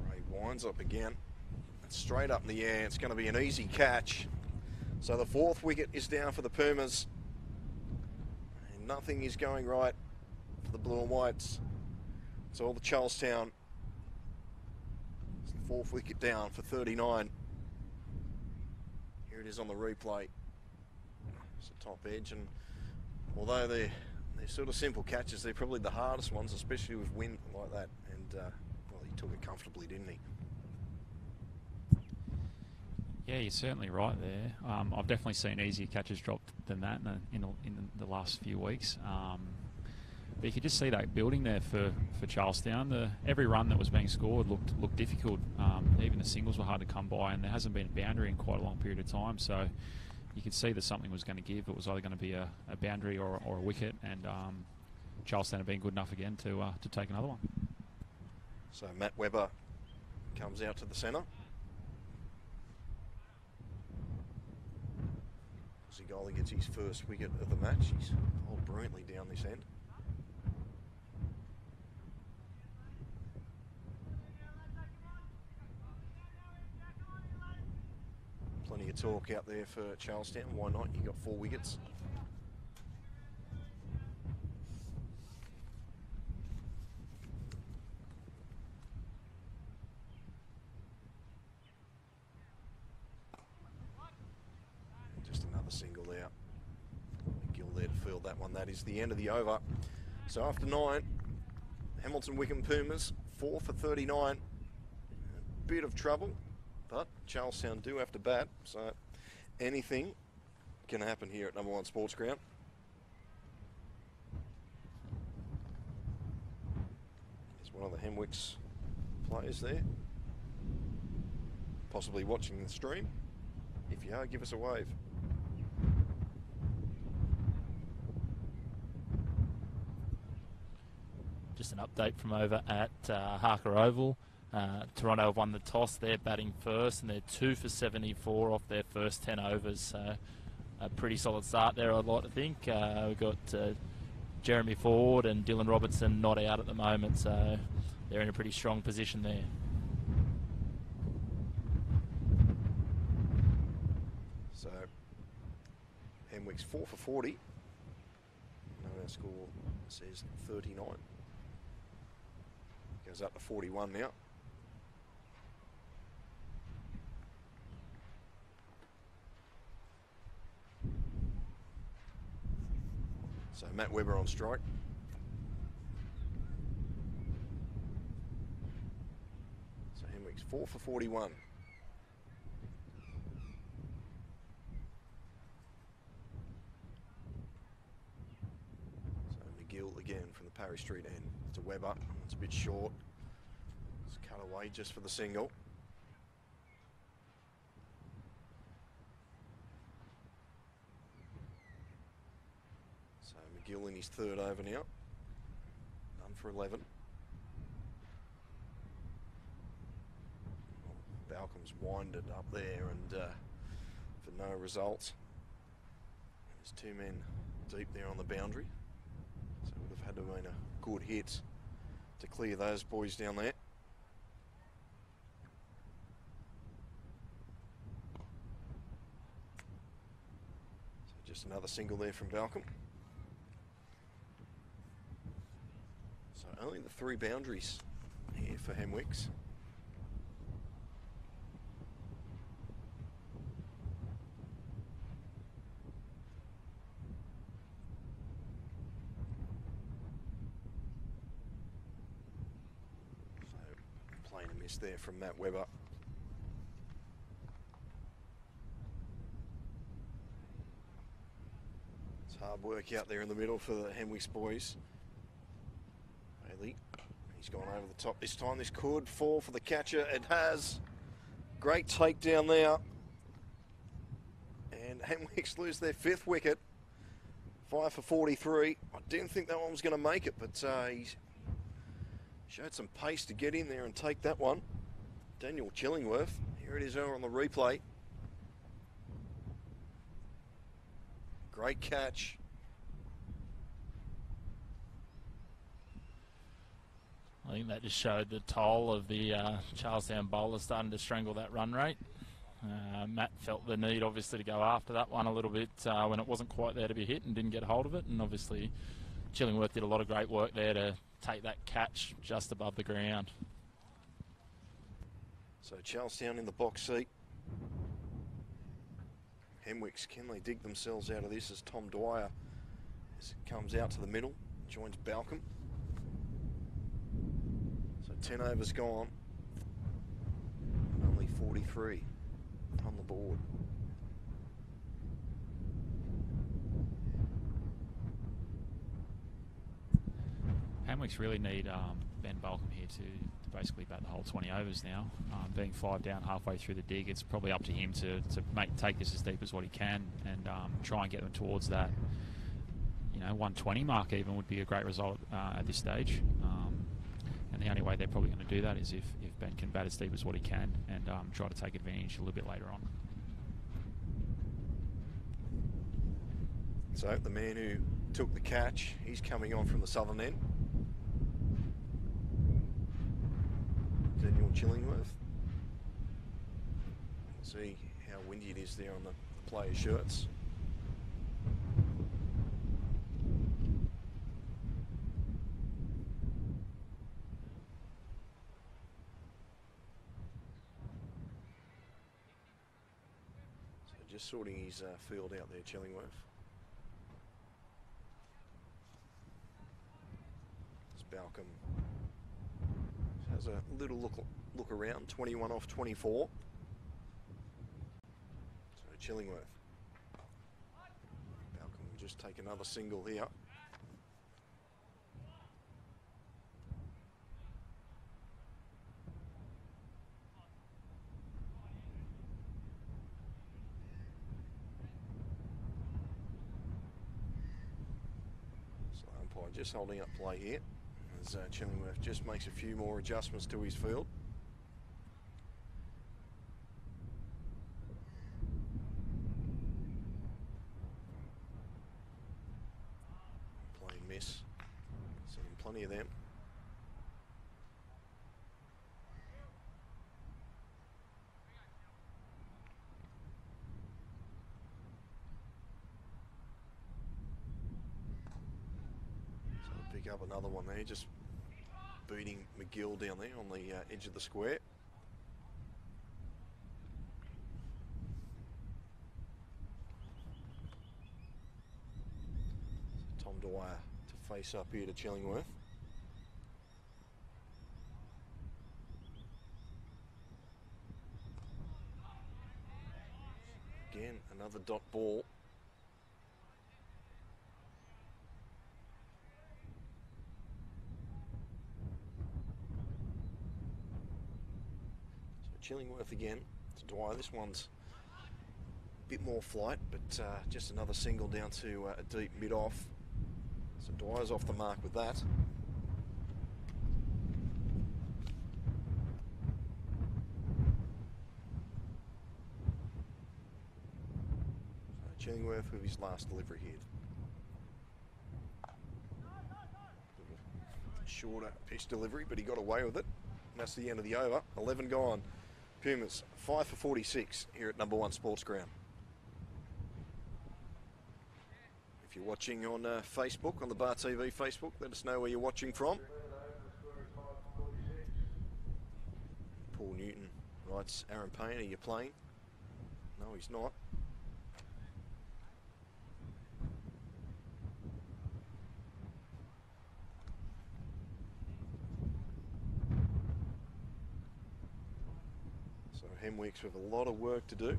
Ray winds up again. It's straight up in the air. It's going to be an easy catch. So the 4th wicket is down for the Pumas. And nothing is going right for the Blue and Whites. It's all the Charlestown. It's the 4th wicket down for 39. Here it is on the replay. It's the top edge, and although they're sort of simple catches, they're probably the hardest ones, especially with wind like that. And well, he took it comfortably, didn't he? Yeah, you're certainly right there. I've definitely seen easier catches dropped than that in the last few weeks. But you could just see that building there for Charlestown. Every run that was being scored looked difficult. Even the singles were hard to come by, and there hasn't been a boundary in quite a long period of time. So you could see that something was going to give. It was either going to be a boundary or a wicket, and Charlestown have been good enough again to take another one. So Matt Webber comes out to the centre. Zigola gets his first wicket of the match. He's bowled brilliantly down this end. Plenty of talk out there for Charlestown. Why not? You got 4 wickets. Just another single there. Gill there to field that one. That is the end of the over. So after 9, Hamilton Wickham Pumas 4 for 39. A bit of trouble, but Charlestown do have to bat, so anything can happen here at #1 Sports Ground. There's one of the Hemwicks players there, possibly watching the stream. If you are, give us a wave. Just an update from over at Harker Oval. Toronto have won the toss. They're batting first, and they're 2 for 74 off their first 10 overs. So a pretty solid start there, I'd like to think. We've got Jeremy Ford and Dylan Robertson not out at the moment, so they're in a pretty strong position there. So Hemwicks 4 for 40. No, our score says 39. Goes up to 41 now. So Matt Webber on strike. So Hemwicks 4 for 41. So McGill again from the Parry Street end to Webber. It's a bit short. It's cut away just for the single. Gill in his 3rd over now. None for 11. Balcom's winded up there and for no results. There's 2 men deep there on the boundary. So it would have had to have been a good hit to clear those boys down there. So just another single there from Balcom. Only the 3 boundaries here for Hemwicks. So plain a miss there from Matt Webber. It's hard work out there in the middle for the Hemwicks boys. He's gone over the top this time. This could fall for the catcher. It has. Great takedown there. And Hemwicks lose their 5th wicket. 5 for 43. I didn't think that one was going to make it, but he showed some pace to get in there and take that one. Daniel Chillingworth. Here it is over on the replay. Great catch. I think that just showed the toll of the Charlestown bowler starting to strangle that run rate. Matt felt the need, obviously, to go after that one a little bit when it wasn't quite there to be hit and didn't get hold of it. And obviously, Chillingworth did a lot of great work there to take that catch just above the ground. So Charlestown in the box seat. Hemwicks, can they dig themselves out of this as Tom Dwyer comes out to the middle, joins Balcombe. So 10 overs gone, and only 43 on the board. Hamwicks really need Ben Balcombe here to basically bat the whole 20 overs now. Being 5 down halfway through the dig, it's probably up to him to take this as deep as what he can and try and get them towards that, 120 mark even would be a great result at this stage. And the only way they're probably going to do that is if Ben can bat as deep as what he can and try to take advantage a little bit later on. So the man who took the catch, he's coming on from the southern end. Daniel Chillingworth. See how windy it is there on the players' shirts. So just sorting his field out there, Chillingworth. Balcombe has a little look around, 21 off 24. So Chillingworth. Balcombe will just take another single here. So umpire just holding up play here. As Chillingworth just makes a few more adjustments to his field. Playing miss. Seeing plenty of them. So pick up another one there, just beating McGill down there on the edge of the square. So Tom Dwyer to face up here to Chillingworth. Again, another dot ball. Chillingworth again to Dwyer. This one's a bit more flight, but just another single down to a deep mid-off. So Dwyer's off the mark with that. So Chillingworth with his last delivery here. Shorter pitch delivery, but he got away with it. And that's the end of the over. 11 gone. Pumas 5 for 46 here at number 1 Sports Ground. If you're watching on Facebook, on the Bar TV Facebook, let us know where you're watching from. Paul Newton writes, Aaron Payne, are you playing? No, he's not. Hemwicks with a lot of work to do.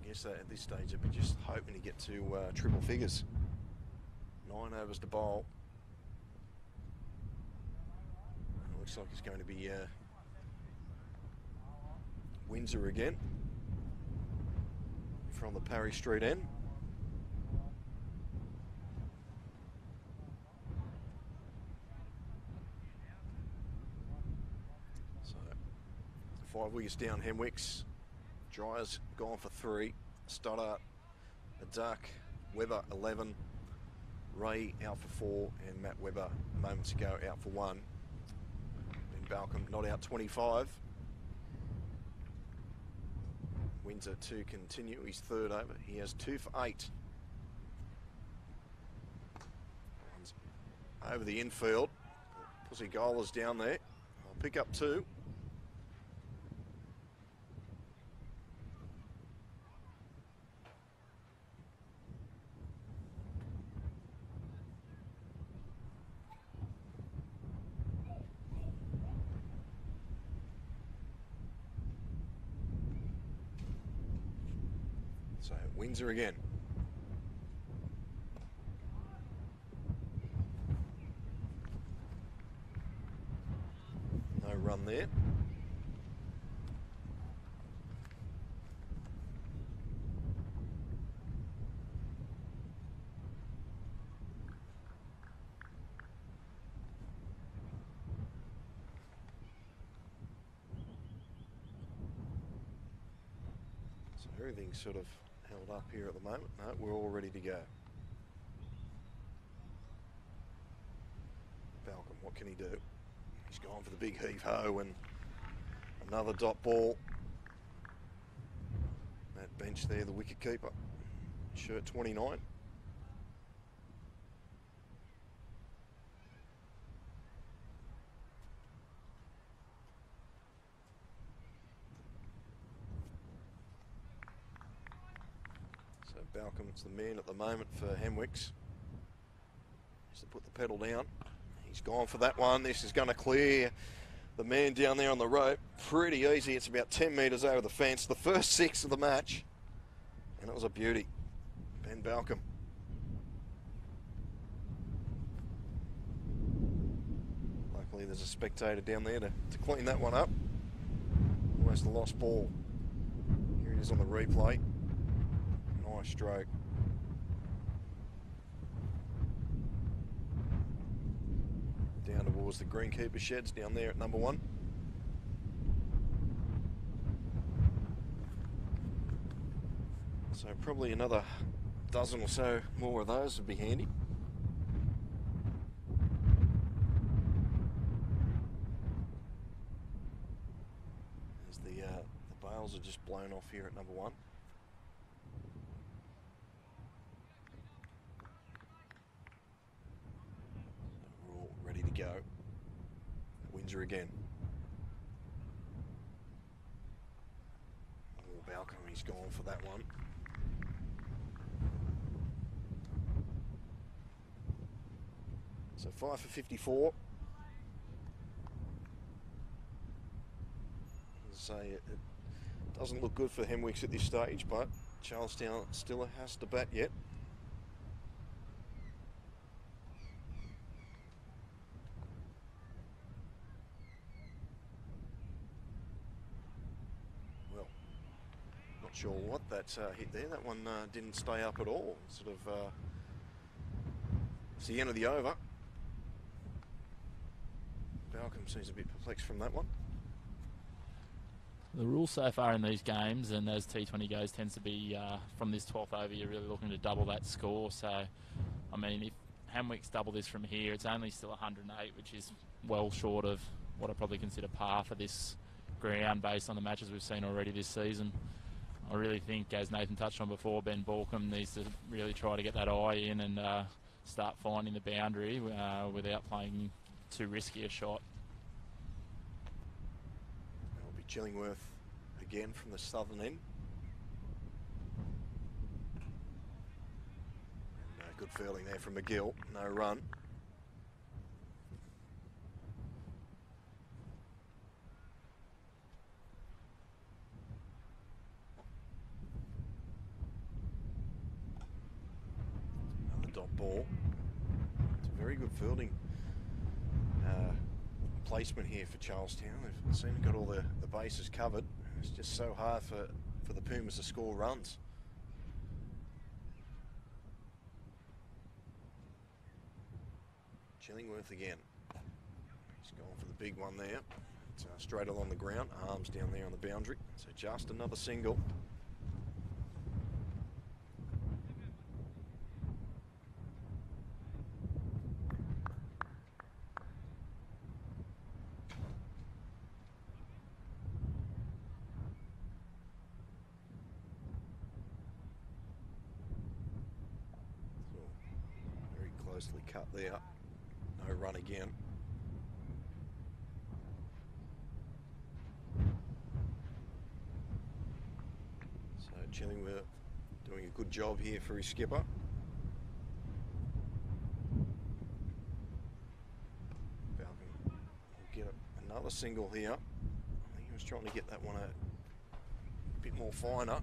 I guess at this stage they'd be just hoping to get to triple figures. 9 overs to bowl. It looks like it's going to be Windsor again. from the Parry Street end. So 5 wickets down Hemwicks. Dryers gone for 3. Stoddart a duck. Webber 11. Ray out for 4, and Matt Webber moments ago out for 1. Ben Balcombe not out 25. Windsor to continue his third over. He has 2 for 8. One's over the infield. Pussy Goal is down there. I'll pick up 2. So Windsor again. No run there. So everything's sort of held up here at the moment. No, we're all ready to go. Balcombe, what can he do? He's gone for the big heave-ho and another dot ball. That bench there, the wicket keeper, shirt 29. Balcombe's the man at the moment for Hemwicks. Has to put the pedal down. He's gone for that one. This is going to clear the man down there on the rope. Pretty easy. It's about 10 metres over the fence. The first 6 of the match. And it was a beauty. Ben Balcombe. Luckily there's a spectator down there to clean that one up. Almost a lost ball. Here it is on the replay. Nice stroke. Down towards the greenkeeper sheds down there at number 1. So probably another dozen or so more of those would be handy. As the bales are just blown off here at number 1. Ready to go. Windsor again. Oh, Balcombe, he's gone for that one. So 5 for 54. As I say, it doesn't look good for Hemwicks at this stage, but Charlestown still has to bat yet. Sure what that hit there. That one didn't stay up at all. Sort of it's the end of the over. Balcombe seems a bit perplexed from that one. The rule so far in these games, and as T20 goes, tends to be from this 12th over, you're really looking to double that score. So, I mean, if Hamwicks double this from here, it's only still 108, which is well short of what I probably consider par for this ground based on the matches we've seen already this season. I really think, as Nathan touched on before, Ben Balcombe needs to really try to get that eye in and start finding the boundary without playing too risky a shot. It'll be Chillingworth again from the southern end. And, good fielding there from McGill. No run. Dot ball. It's a very good fielding placement here for Charlestown. They've seemed to got all the bases covered. It's just so hard for the Pumas to score runs. Chillingworth again. He's gone for the big one there. It's straight along the ground, arms down there on the boundary. So just another single. Very closely cut there. No run again. Chillingworth doing a good job here for his skipper. Falcon will get another single here. I think he was trying to get that one a bit more finer.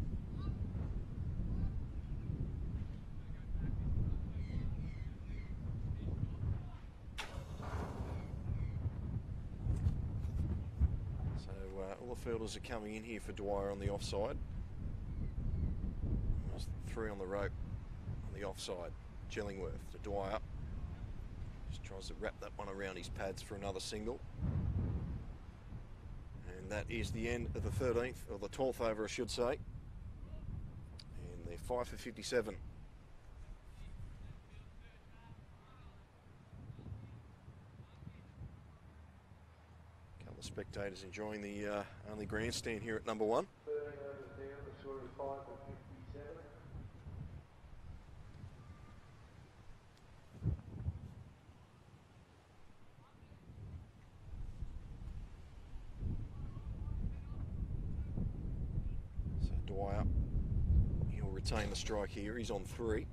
So all the fielders are coming in here for Dwyer on the offside. 3 on the rope on the offside. Chillingworth to Dwyer. Just tries to wrap that one around his pads for another single. And that is the end of the 13th, or the 12th over I should say. And they're 5 for 57. A couple of spectators enjoying the only grandstand here at number 1. 13 overs down, the score is 5 for 57. Dwyer, he'll retain the strike here. He's on 3.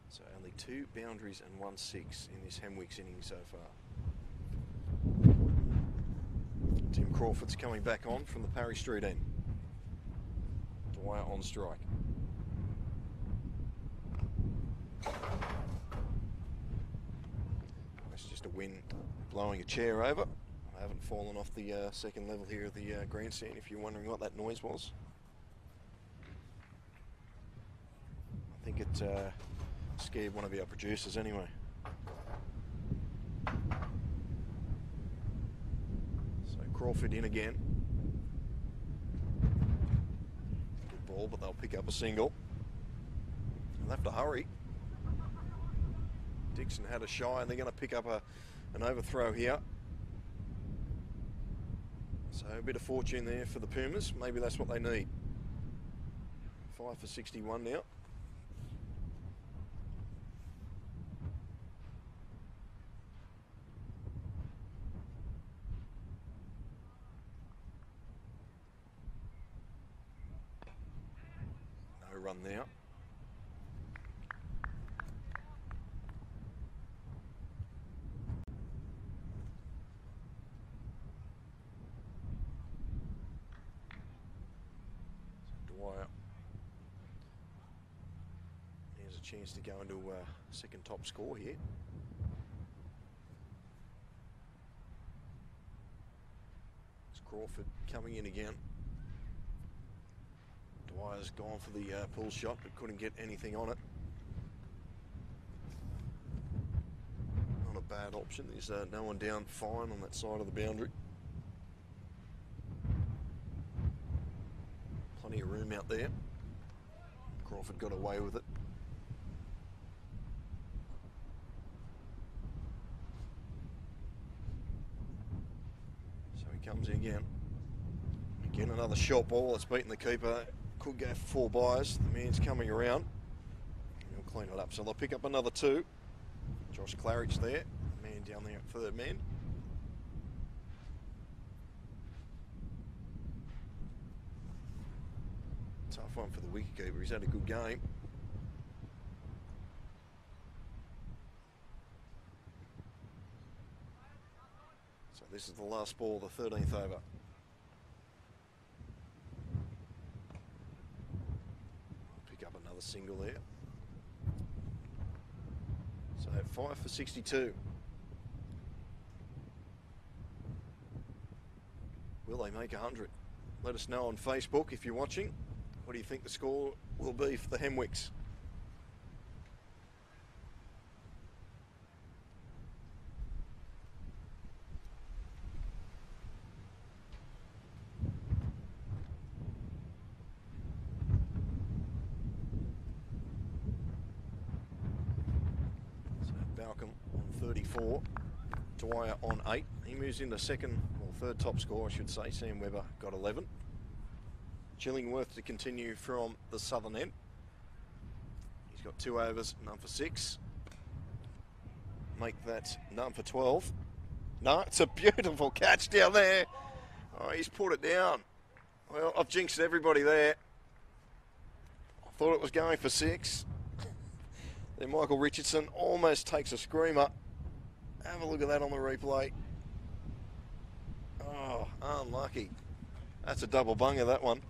So only 2 boundaries and 1 6 in this Hemwicks inning so far. Tim Crawford's coming back on from the Parry Street end. Dwyer on strike. That's just a wind blowing a chair over. I haven't fallen off the second level here of the grandstand, if you're wondering what that noise was. I think it scared one of our producers anyway. So Crawford in again. Good ball, but they'll pick up a single. They'll have to hurry. Dixon had a shy, and they're going to pick up an overthrow here. So a bit of fortune there for the Pumas. Maybe that's what they need. 5 for 61 now. No run now. Here's a chance to go into second top score here. It's Crawford coming in again. Dwyer's gone for the pull shot but couldn't get anything on it. Not a bad option. There's no one down fine on that side of the boundary. Plenty of room out there. Crawford got away with it. So he comes in again. Again, another short ball that's beaten the keeper. Could go for 4 byes. The man's coming around. He'll clean it up. So they'll pick up another 2. Josh Claridge there. Man down there at third man. Tough one for the wicketkeeper. He's had a good game. So this is the last ball, the 13th over. Pick up another single there. So 5 for 62. Will they make 100? Let us know on Facebook if you're watching. What do you think the score will be for the Hemwicks? 34. Dwyer on 8. He moves into second, or third top score, I should say. Sam Webber got 11. Chillingworth to continue from the southern end. He's got 2 overs, none for 6. Make that none for 12. No, it's a beautiful catch down there. Oh, he's put it down. Well, I've jinxed everybody there. I thought it was going for 6. Then Michael Richardson almost takes a screamer. Have a look at that on the replay. Oh, unlucky. That's a double bunger, that one.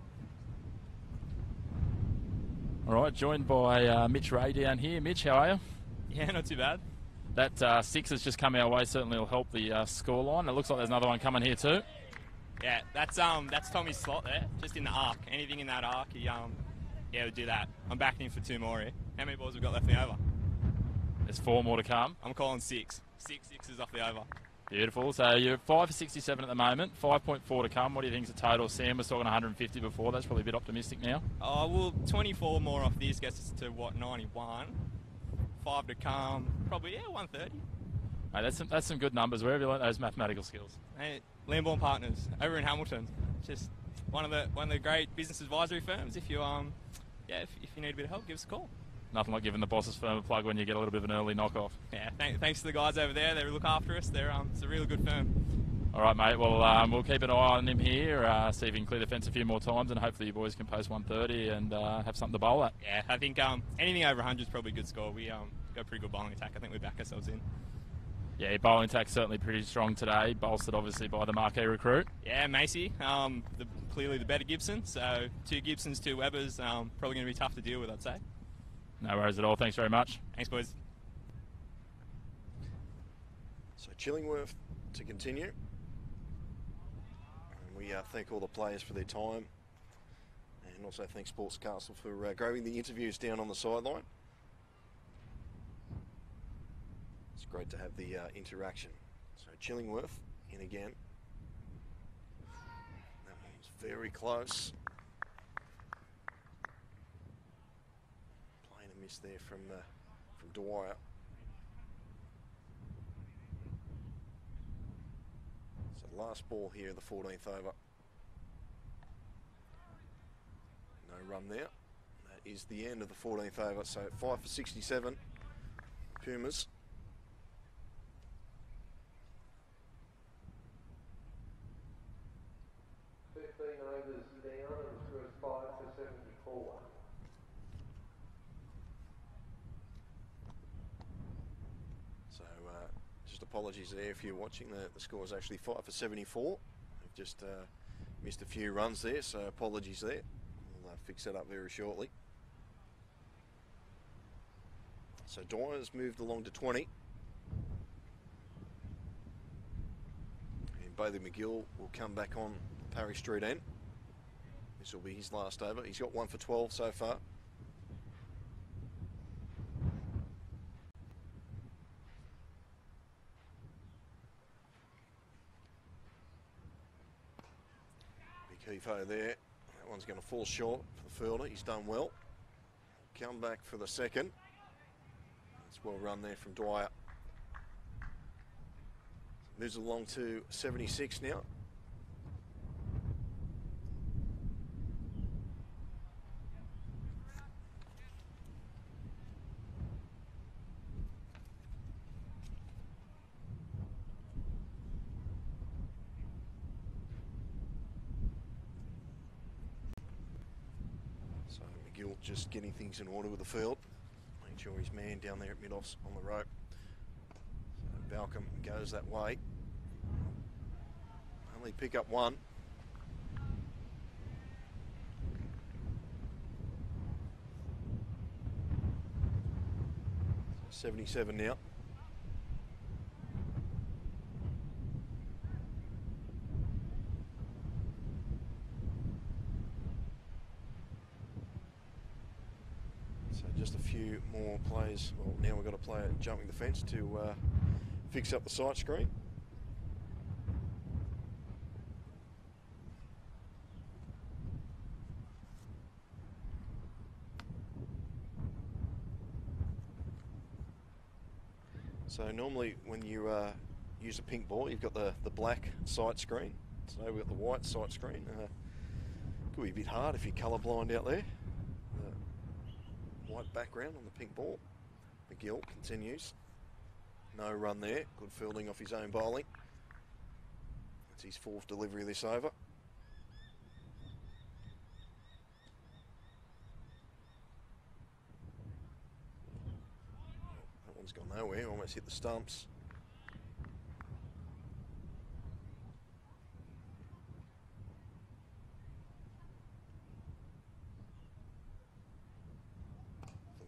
All right, joined by Mitch Ray down here. Mitch, how are you? Yeah, not too bad. That 6 has just come our way. Certainly will help the scoreline. It looks like there's another one coming here too. Yeah, that's Tommy's slot there, just in the arc. Anything in that arc, he we'll do that. I'm backing him for 2 more here. How many balls have we got left in the over? There's 4 more to come. I'm calling 6. 6 sixes off the over. Beautiful. So you're 5 for 67 at the moment. 5.4 to come. What do you think is the total? Sam was talking 150 before. That's probably a bit optimistic now. Oh, well, 24 more off this gets us to, what, 91? 5 to come. Probably, 130. Hey, that's some good numbers. Where have you learnt those mathematical skills? Hey, Lambourne Partners over in Hamilton. Just one of the great business advisory firms. If you if you need a bit of help, give us a call. Nothing like giving the boss's firm a plug when you get a little bit of an early knockoff. Yeah, thanks to the guys over there. They look after us. It's a really good firm. All right, mate. Well, we'll keep an eye on him here, see if he can clear the fence a few more times, and hopefully you boys can post 130 and have something to bowl at. Yeah, I think anything over 100 is probably a good score. We got a pretty good bowling attack. I think we back ourselves in. Yeah, bowling attack's certainly pretty strong today, bolstered obviously by the marquee recruit. Yeah, Macy, clearly the better Gibson. So 2 Gibsons, 2 Webbers, probably going to be tough to deal with, I'd say. No worries at all. Thanks very much. Thanks, boys. So Chillingworth to continue. And we thank all the players for their time. And also thank Sports Castle for grabbing the interviews down on the sideline. It's great to have the interaction. So Chillingworth in again. That one's very close. Playing a miss there from Dwyer. So last ball here, the 14th over. No run there. That is the end of the 14th over. So 5 for 67. Pumas. Overs down, and through 5 for 74. So just apologies there if you're watching. The score is actually 5 for 74. We've just missed a few runs there, so apologies there. We'll fix that up very shortly. So Dwyer's moved along to 20. And Bailey McGill will come back on Parry Street end. This will be his last over. He's got 1 for 12 so far. Big heave-ho there. That one's going to fall short for the fielder. He's done well. Come back for the second. That's well run there from Dwyer. Moves along to 76 now. So McGill just getting things in order with the field. Making sure his man down there at mid-offs on the rope. So Balcom goes that way. Only pick up 1. 77 now. So just a few more plays. Well, now we've got a player jumping the fence to fix up the sight screen. So normally when you use a pink ball, you've got the black sight screen. So we've got the white sight screen. Could be a bit hard if you're colourblind out there. White background on the pink ball. McGill continues. No run there. Good fielding off his own bowling. That's his 4th delivery of this over. That one's gone nowhere. Almost hit the stumps.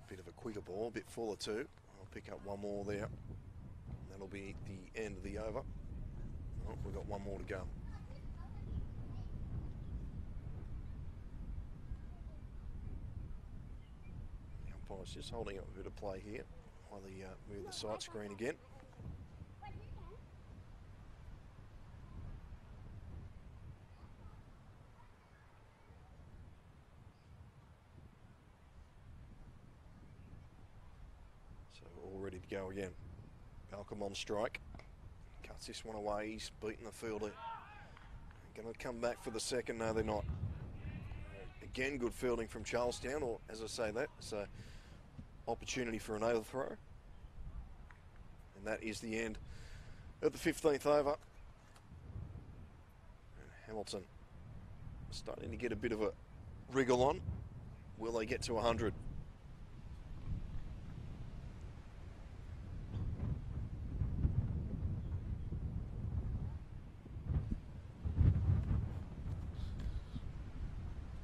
Bit of a quicker ball, a bit fuller too. I'll pick up one more there. That'll be the end of the over. Oh, we've got one more to go. The umpire's just holding up a bit of play here while they move the sight screen again. All ready to go again. Malcolm on strike. Cuts this one away. He's beaten the fielder. Going to come back for the second. No, they're not. Again, good fielding from Charlestown, or as I say that, it's an opportunity for an overthrow. And that is the end of the 15th over. And Hamilton starting to get a bit of a wriggle on. Will they get to 100?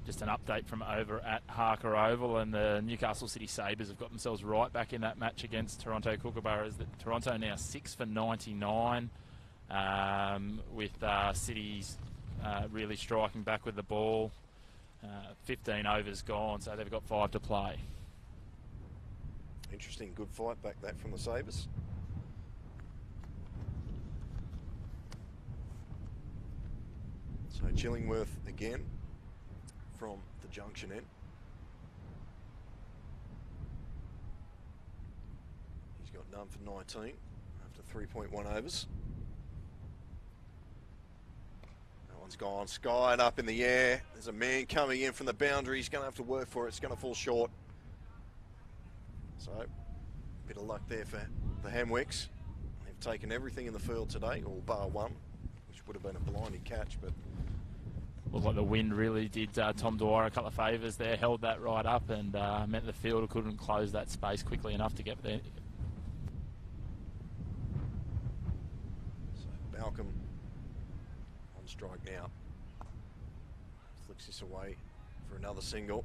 Just an update from over at Harker Oval, and the Newcastle City Sabres have got themselves right back in that match against Toronto Kookaburras. Toronto now 6 for 99, with City's really striking back with the ball. 15 overs gone, so they've got 5 to play. Interesting, good fight back that from the Sabres. So Chillingworth again from the junction end. He's got none for 19 after 3.1 overs. That one's gone, skied up in the air. There's a man coming in from the boundary. He's going to have to work for it. It's going to fall short. So, a bit of luck there for the Hemwicks. They've taken everything in the field today, all bar one, which would have been a blinding catch, but Looked like the wind really did Tom Dwyer a couple of favours there, held that right up, and meant the fielder couldn't close that space quickly enough to get there. So Malcolm on strike now. Flicks this away for another single.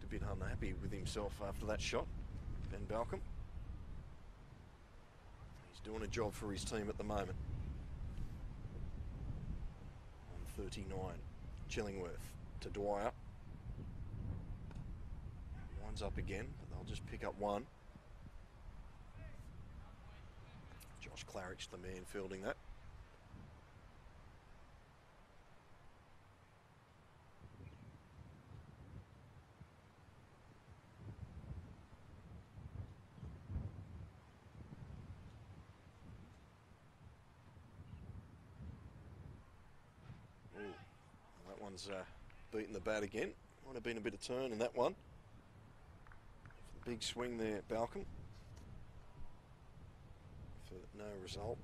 Looked a bit unhappy with himself after that shot, Ben Malcolm. Doing a job for his team at the moment. On 39, Chillingworth to Dwyer. One's up again, but they'll just pick up one. Josh Claridge, the man fielding that. One's beaten the bat again. Might have been a bit of turn in that one. Big swing there, Balcom. For no result.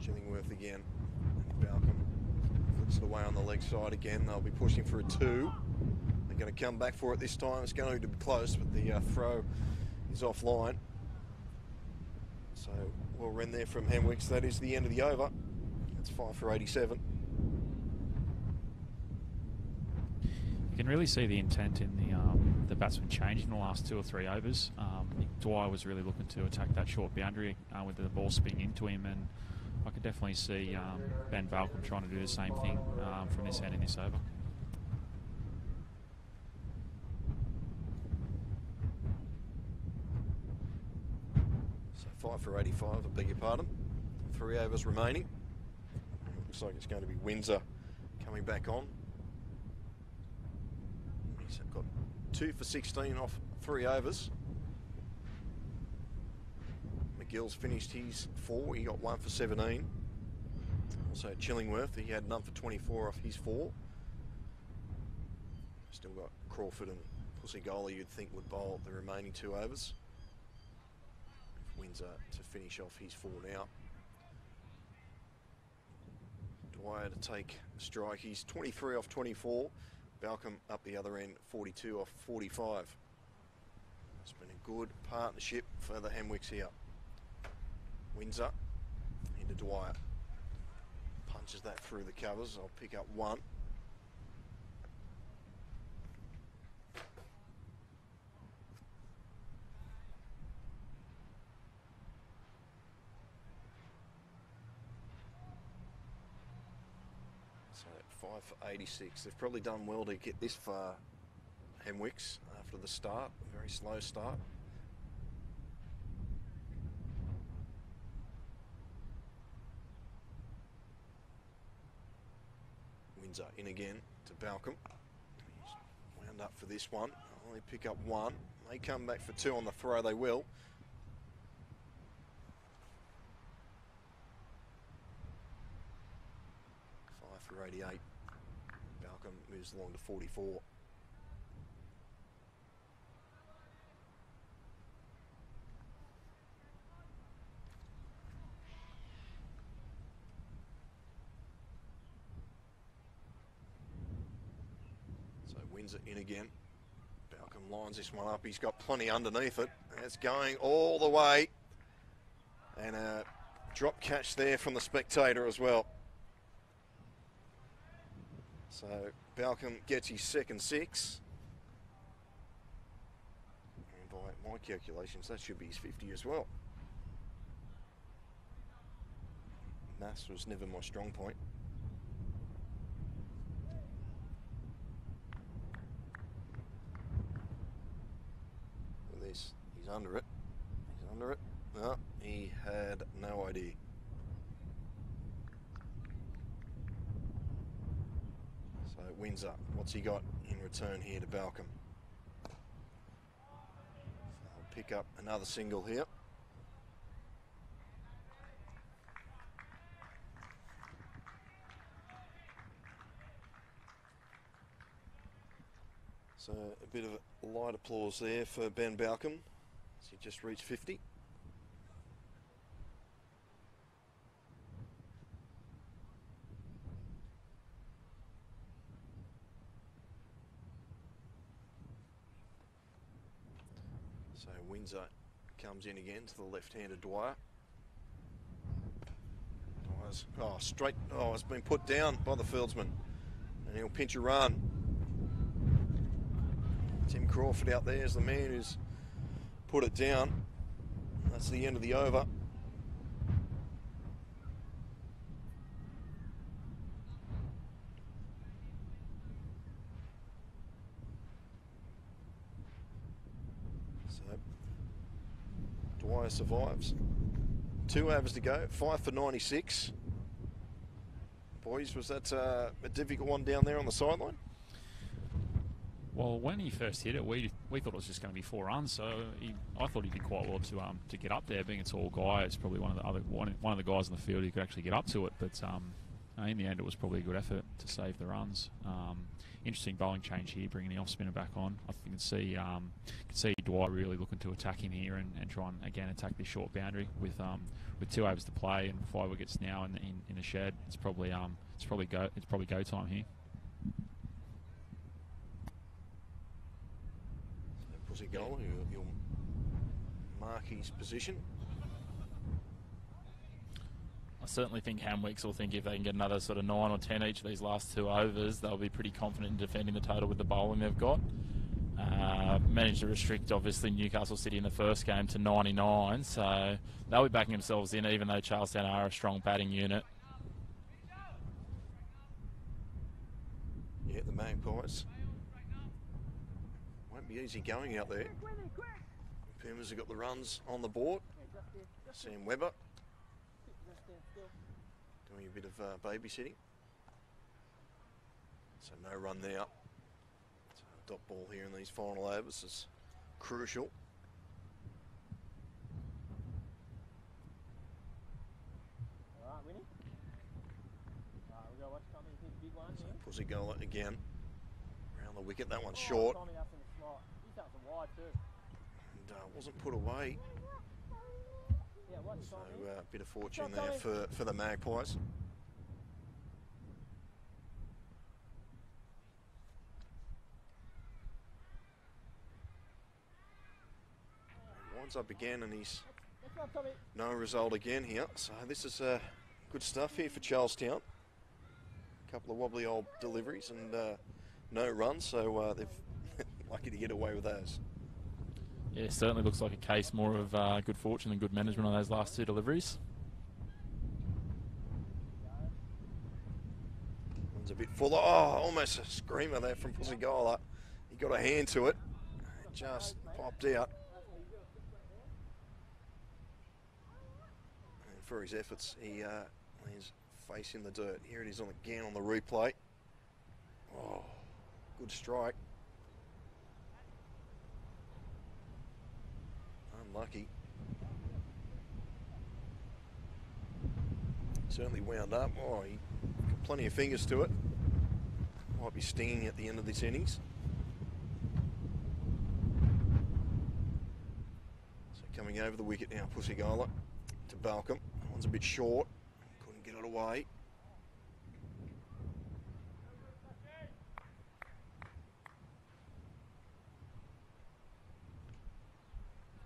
Chillingworth again. And Balcom flicks it away on the leg side again. They'll be pushing for a 2. They're going to come back for it this time. It's going to be close, but the throw is offline. So well run there from Hemwicks. That is the end of the over. That's 5 for 87. You can really see the intent in the batsman change in the last 2 or 3 overs. Dwyer was really looking to attack that short boundary with the ball spinning into him, and I could definitely see Ben Balcom trying to do the same thing from this end in this over. So 5 for 85, I beg your pardon. 3 overs remaining. looks like it's going to be Windsor coming back on. He's got 2 for 16 off 3 overs. McGill's finished his 4. He got 1 for 17. Also Chillingworth, he had none for 24 off his 4. Still got Crawford and Pussy-Gola you'd think would bowl the remaining 2 overs. Windsor to finish off his 4 now. Dwyer to take a strike. He's 23 off 24. Balcombe up the other end, 42 off 45. It's been a good partnership for the Hemwicks here. Windsor into Dwyer. Punches that through the covers. I'll pick up 1. So 5 for 86. They've probably done well to get this far, Hemwicks, after the start. A very slow start. Windsor in again to Balcombe. He's wound up for this one. Only pick up 1. They come back for 2 on the throw, they will. For 88. Balcombe moves along to 44. So Windsor in again. Balcombe lines this one up. He's got plenty underneath it. It's going all the way. And a drop catch there from the spectator as well. So Balcombe gets his second 6. And by my calculations, that should be his 50 as well. Maths was never my strong point. Look at this. He's under it. He's under it. No, he had no idea. So Windsor, what's he got in return here to Balcombe? I'll pick up another single here. So a bit of a light applause there for Ben Balcombe as he just reached 50. So Windsor comes in again to the left-handed Dwyer. Dwyer's, straight, it's been put down by the fieldsman. And he'll pinch a run. Tim Crawford out there is the man who's put it down. That's the end of the over. Dwyer survives. 2 overs to go, 5 for 96. Boys, was that a difficult one down there on the sideline? Well, when he first hit it, we thought it was just going to be 4 runs. So I thought he did quite well to get up there. Being a tall guy, it's probably one of the guys in the field who could actually get up to it. But in the end, it was probably a good effort to save the runs. Interesting bowling change here, bringing the off spinner back on. I think you can see Dwyer really looking to attack him here and try and again attack this short boundary with 2 overs to play and 5 wickets now in the shed. It's probably go time here. Pussy goal, he'll mark his position. I certainly think Hamwicks will think if they can get another sort of 9 or 10 each of these last 2 overs, they'll be pretty confident in defending the total with the bowling they've got. Managed to restrict, obviously, Newcastle City in the first game to 99, so they'll be backing themselves in, even though Charlestown are a strong batting unit. Yeah, the Magpies. Won't be easy going out there. Pumas have got the runs on the board. Sam Webber. doing a bit of babysitting. So no run now. So a dot ball here in these final overs is crucial. Alright, Winnie. Alright, we've got to watch Tommy hit a big one here. Pussy goal again. Around the wicket, that one's short. Tommy, that's in the slot. He's out the wide too. And wasn't put away. Yeah, watch So Tommy. a bit of fortune there for the Magpies. He winds up again and he's no result again here. So this is good stuff here for Charlestown. A couple of wobbly old deliveries and no runs, so they've lucky to get away with those. Yeah, certainly looks like a case more of good fortune than good management on those last two deliveries. One's a bit fuller. Oh, almost a screamer there from Pussy Gola. He got a hand to it. It just popped out. And for his efforts, he his face in the dirt. Here it is again on the replay. Oh, good strike. Unlucky. Certainly wound up. Oh, he got plenty of fingers to it. Might be stinging at the end of this innings. So coming over the wicket now, Pussy Gola to Balcom. That one's a bit short. Couldn't get it away.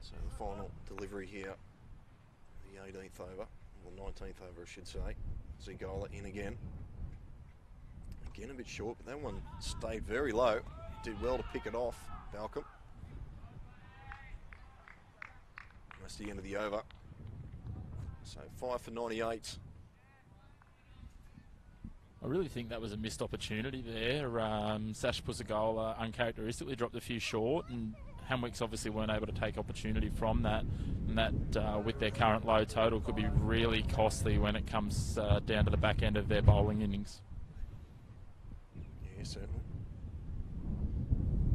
So the final delivery here, the 18th over, or 19th over I should say. Zigola in again. Again a bit short, but that one stayed very low. Did well to pick it off, Balcom. That's the end of the over. So 5 for 98. I really think that was a missed opportunity there. Sash Pusagola uncharacteristically dropped a few short, and Hemwicks obviously weren't able to take opportunity from that. And that, with their current low total, could be really costly when it comes down to the back end of their bowling innings. Yeah, certainly.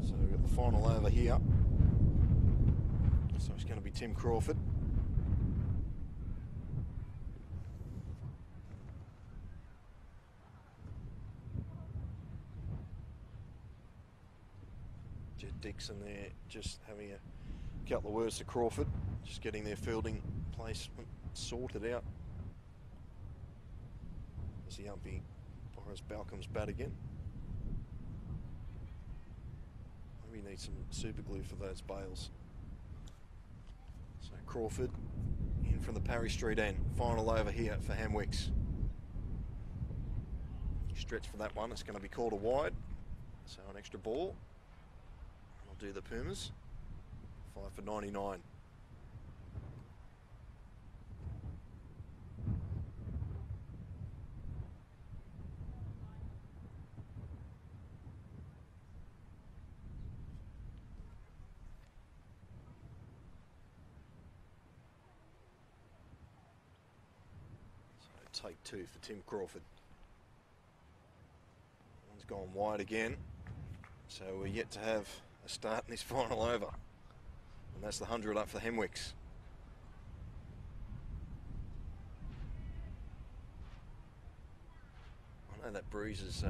So we've got the final over here. So it's going to be Tim Crawford. Dixon there just having a couple of words to Crawford, just getting their fielding placement sorted out. As the umpy borrows Balcom's bat again. Maybe need some super glue for those bails. So Crawford in from the Parry Street end. Final over here for Hamwicks. Stretch for that one. It's going to be called a wide. So an extra ball. Do the Pumas. 5 for 99. So take 2 for Tim Crawford. One's gone wide again. So we're yet to have a start in this final over, and that's the 100 up for Hemwicks. I know that breeze is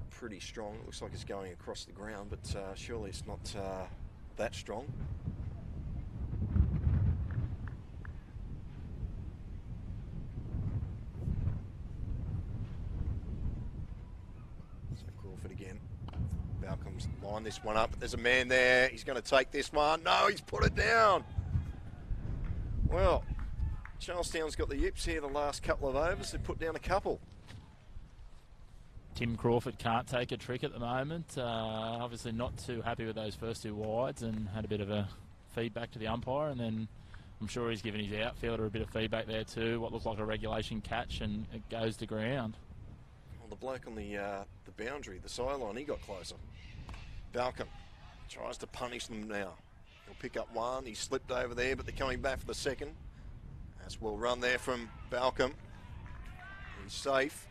pretty strong. It looks like it's going across the ground, but surely it's not that strong. So Crawford again. Balcom's lined this one up, but there's a man there. He's going to take this one. No, he's put it down. Well, Charlestown's got the yips here the last couple of overs. They've put down a couple. Tim Crawford can't take a trick at the moment. Obviously not too happy with those first two wides and had a bit of a feedback to the umpire, and then I'm sure he's given his outfielder a bit of feedback there too. What looked like a regulation catch, and it goes to ground. Well, the bloke on the boundary, the sideline, he got closer. Balcom tries to punish them now. He'll pick up one. He slipped over there, but they're coming back for the second. That's well run there from Balcom. He's safe.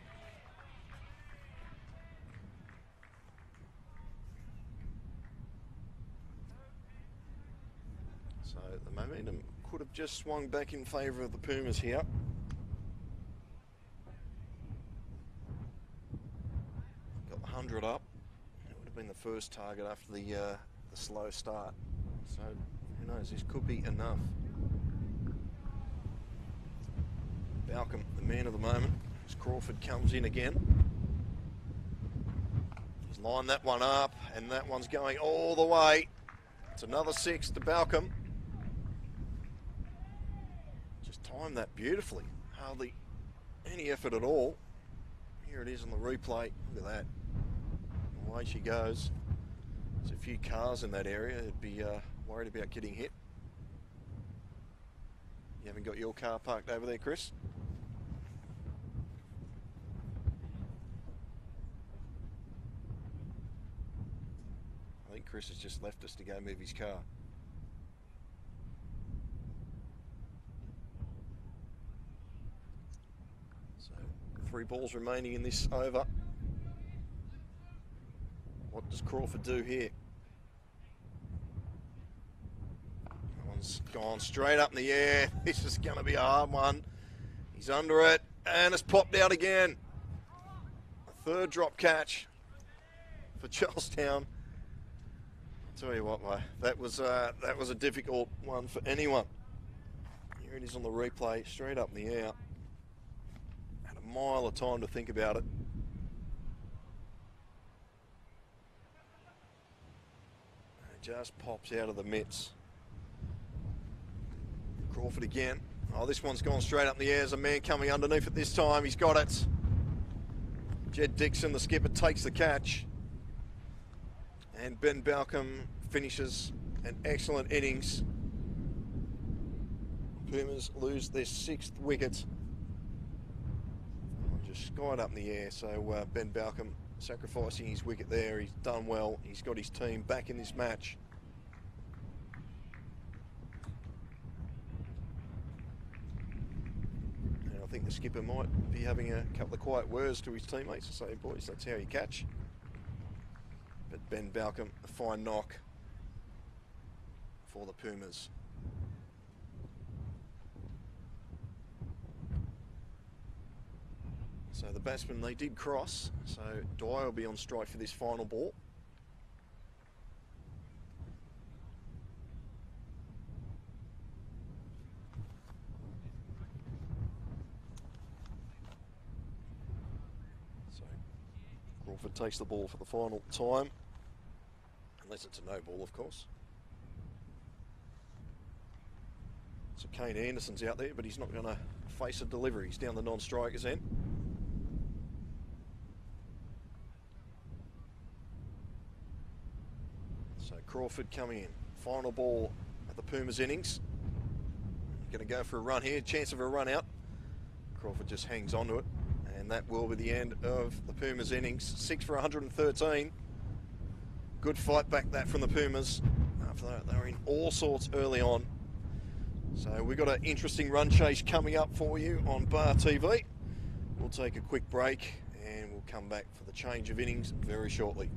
So the momentum could have just swung back in favour of the Pumas here. Got 100 up. It would have been the first target after the slow start. So who knows, this could be enough. Balcom, the man of the moment, as Crawford comes in again. He's lined that one up, and that one's going all the way. It's another 6 to Balcom. Just timed that beautifully. Hardly any effort at all. Here it is on the replay. Look at that. Away she goes. There's a few cars in that area. It'd be worried about getting hit. You haven't got your car parked over there, Chris? I think Chris has just left us to go move his car. So 3 balls remaining in this over. What does Crawford do here? That one's gone straight up in the air. This is going to be a hard one. He's under it, and it's popped out again. A 3rd drop catch for Charlestown. I'll tell you what, mate, that was a difficult one for anyone. Here it is on the replay, straight up in the air. Had a mile of time to think about it. Just pops out of the mitts. Crawford again. Oh, this one's gone straight up in the air. There's a man coming underneath it this time. He's got it. Jed Dixon, the skipper, takes the catch. And Ben Balcom finishes an excellent innings. Pumas lose their 6th wicket. Just skied up in the air. So Ben Balcom sacrificing his wicket there. He's done well. He's got his team back in this match. And I think the skipper might be having a couple of quiet words to his teammates to say, boys, that's how you catch. But Ben Balcom, a fine knock for the Pumas. So the batsmen, they did cross, so Dwyer will be on strike for this final ball. So Crawford takes the ball for the final time, unless it's a no ball, of course. So Kane Anderson's out there, but he's not going to face a delivery. He's down the non-strikers end. So Crawford coming in. Final ball at the Pumas innings. Going to go for a run here. Chance of a run out. Crawford just hangs on to it. And that will be the end of the Pumas innings. 6 for 113. Good fight back that from the Pumas. After that, they were in all sorts early on. So we've got an interesting run chase coming up for you on Bar TV. We'll take a quick break and we'll come back for the change of innings very shortly.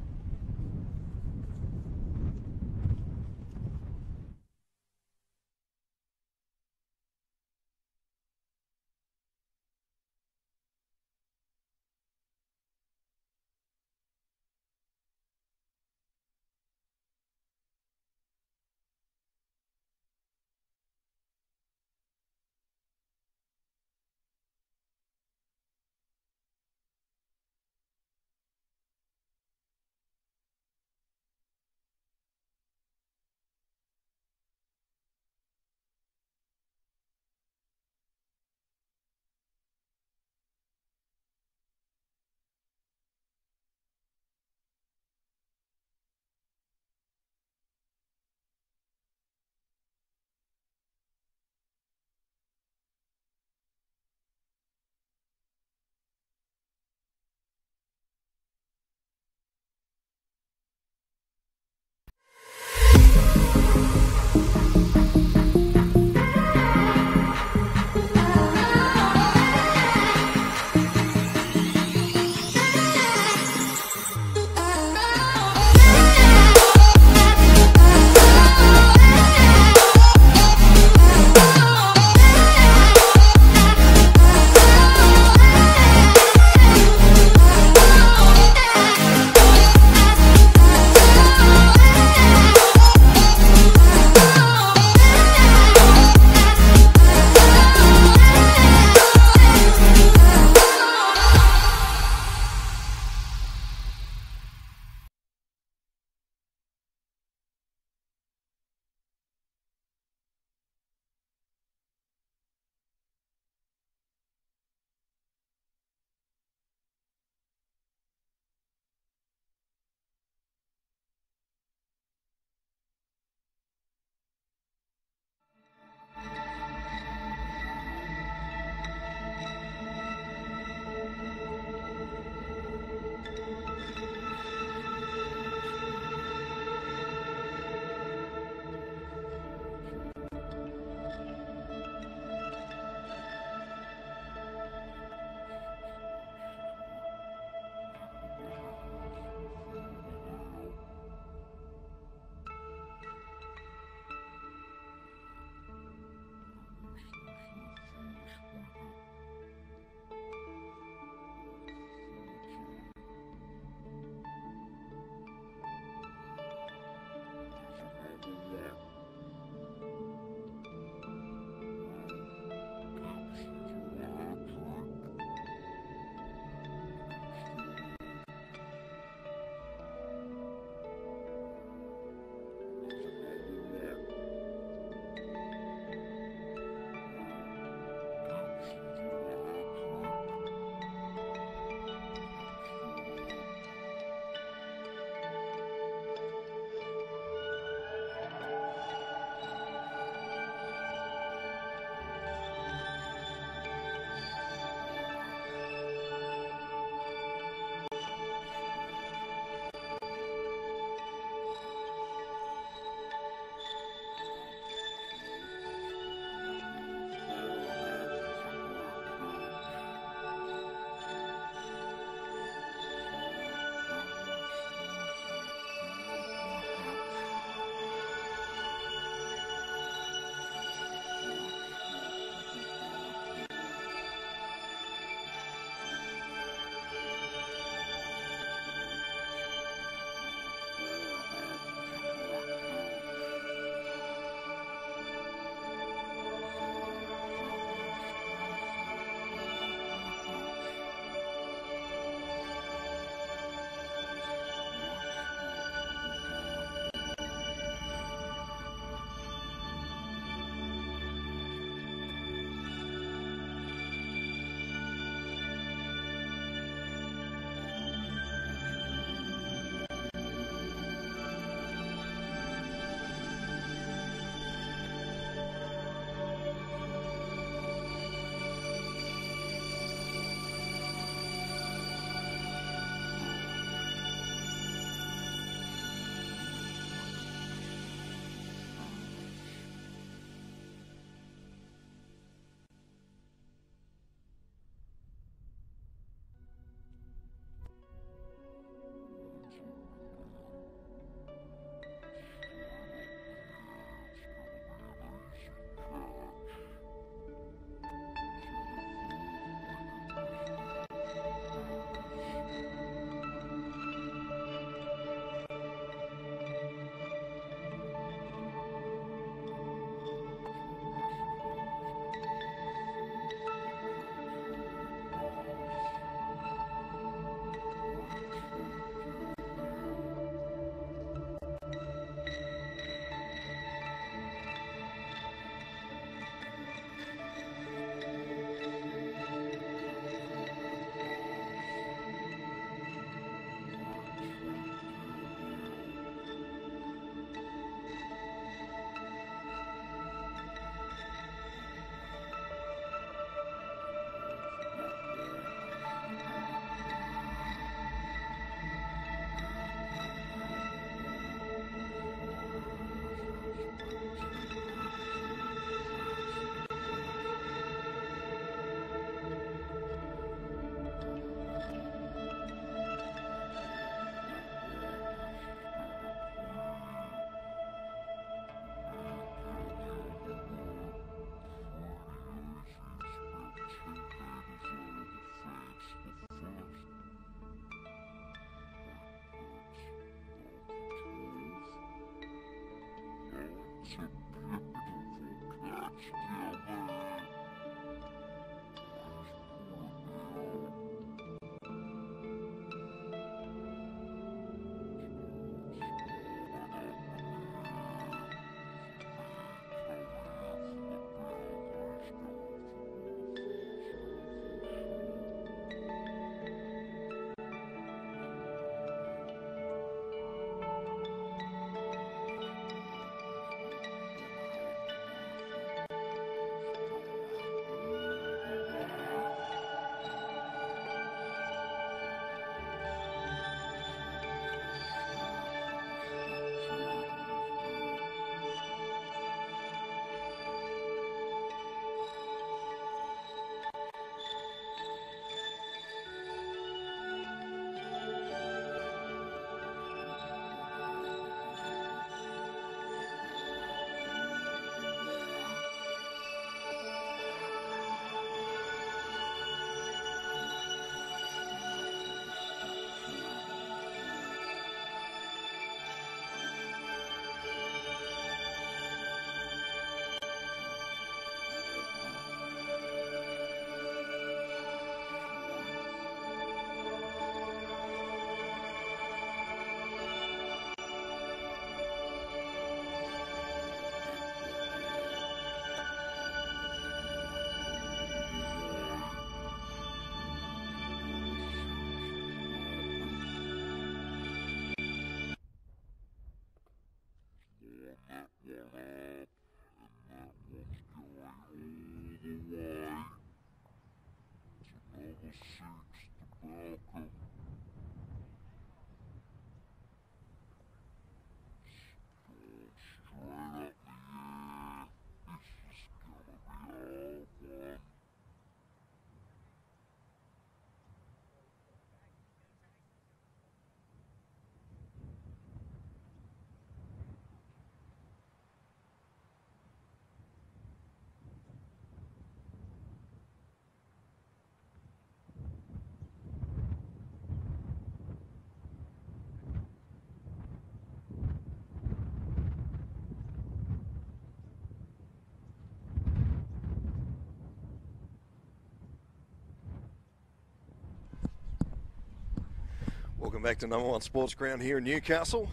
Welcome back to number one sports ground here in Newcastle.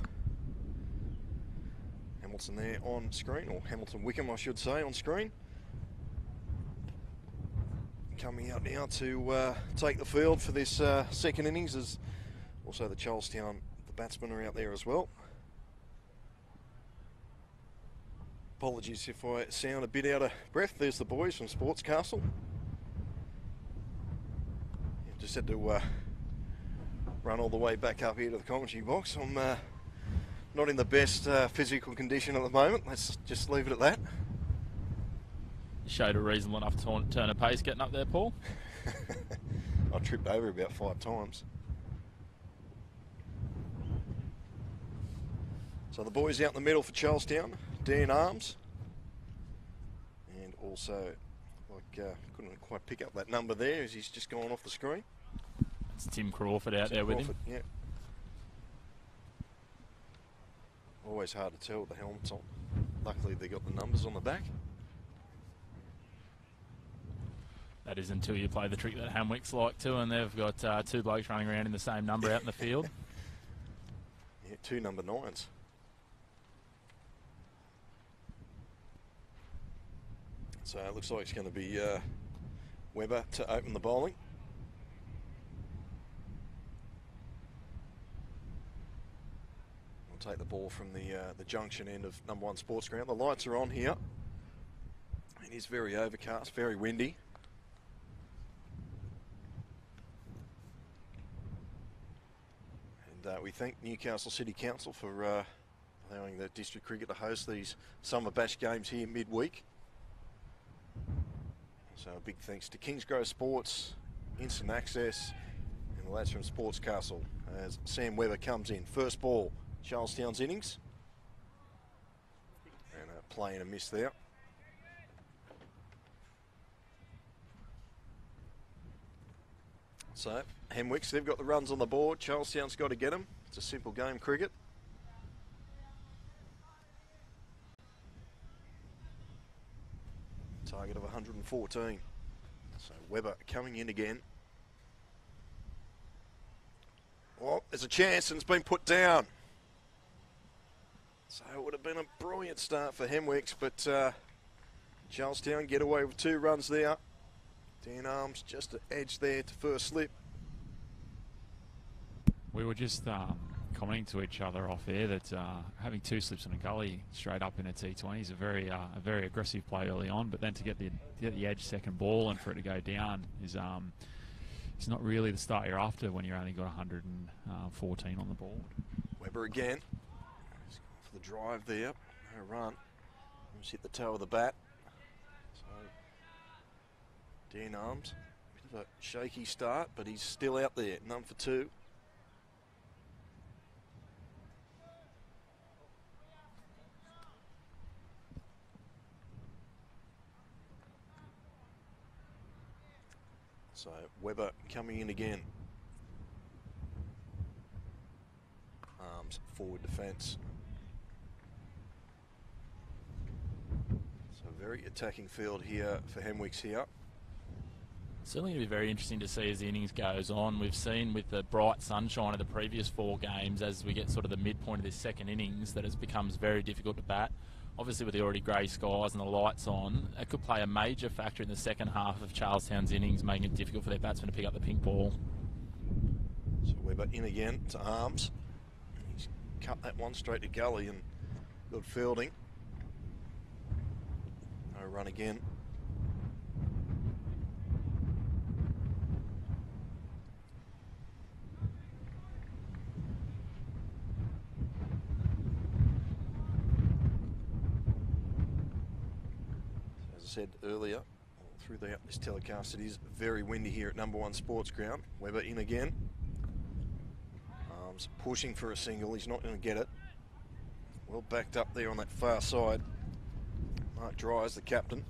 Hamilton there on screen, or Hamilton Wickham I should say, on screen. Coming out now to take the field for this second innings is also the Charlestown, the batsmen are out there as well. Apologies if I sound a bit out of breath. There's the boys from Sports Castle. Just had to run all the way back up here to the commentary box. I'm not in the best physical condition at the moment. Let's just leave it at that. You showed a reasonable enough turn of pace getting up there, Paul. I tripped over about 5 times. So the boys out in the middle for Charlestown, Dan Arms. And also, couldn't quite pick up that number there as he's just gone off the screen. It's Tim Crawford out there with him. Yeah. Always hard to tell with the helmets on. Luckily they got the numbers on the back. That is until you play the trick that Hamwicks like to, and they've got 2 blokes running around in the same number out in the field. Yeah, 2 number 9s. So it looks like it's going to be Webber to open the bowling. We'll take the ball from the junction end of number one sports ground. The lights are on here. It is very overcast, very windy. And we thank Newcastle City Council for allowing the district cricket to host these summer bash games here midweek. So a big thanks to Kingsgrove Sports, Instant Access, and the lads from Sports Castle as Sam Webber comes in. First ball, Charlestown's innings. And a play and a miss there. So Hemwicks, they've got the runs on the board. Charlestown's got to get them. It's a simple game, cricket. 114. So Webber coming in again. Well, there's a chance and it's been put down. So it would have been a brilliant start for Hemwicks, but Charlestown get away with 2 runs there. Dan Arms just an edge there to first slip. We were just commenting to each other off air that having 2 slips in a gully straight up in a T20 is a very aggressive play early on, but then to get the edge second ball and for it to go down is it's not really the start you're after when you've only got 114 on the board. Webber again. He's going for the drive there. No run. Just hit the toe of the bat. So Dan Arms, bit of a shaky start, but he's still out there. None for 2. So Webber coming in again. Arms forward defence. So very attacking field here for Hemwicks here. Certainly going to be very interesting to see as the innings goes on. We've seen with the bright sunshine of the previous 4 games, as we get sort of the midpoint of this second innings, that it becomes very difficult to bat. Obviously with the already grey skies and the lights on, it could play a major factor in the second half of Charlestown's innings, making it difficult for their batsmen to pick up the pink ball. So Webber in again to Arms. He's cut that one straight to gully and good fielding. No run again. Said earlier through this telecast, it is very windy here at number 1 Sports Ground. Webber in again. Arms pushing for a single. He's not going to get it. Well backed up there on that far side. Mark Dryers, the captain.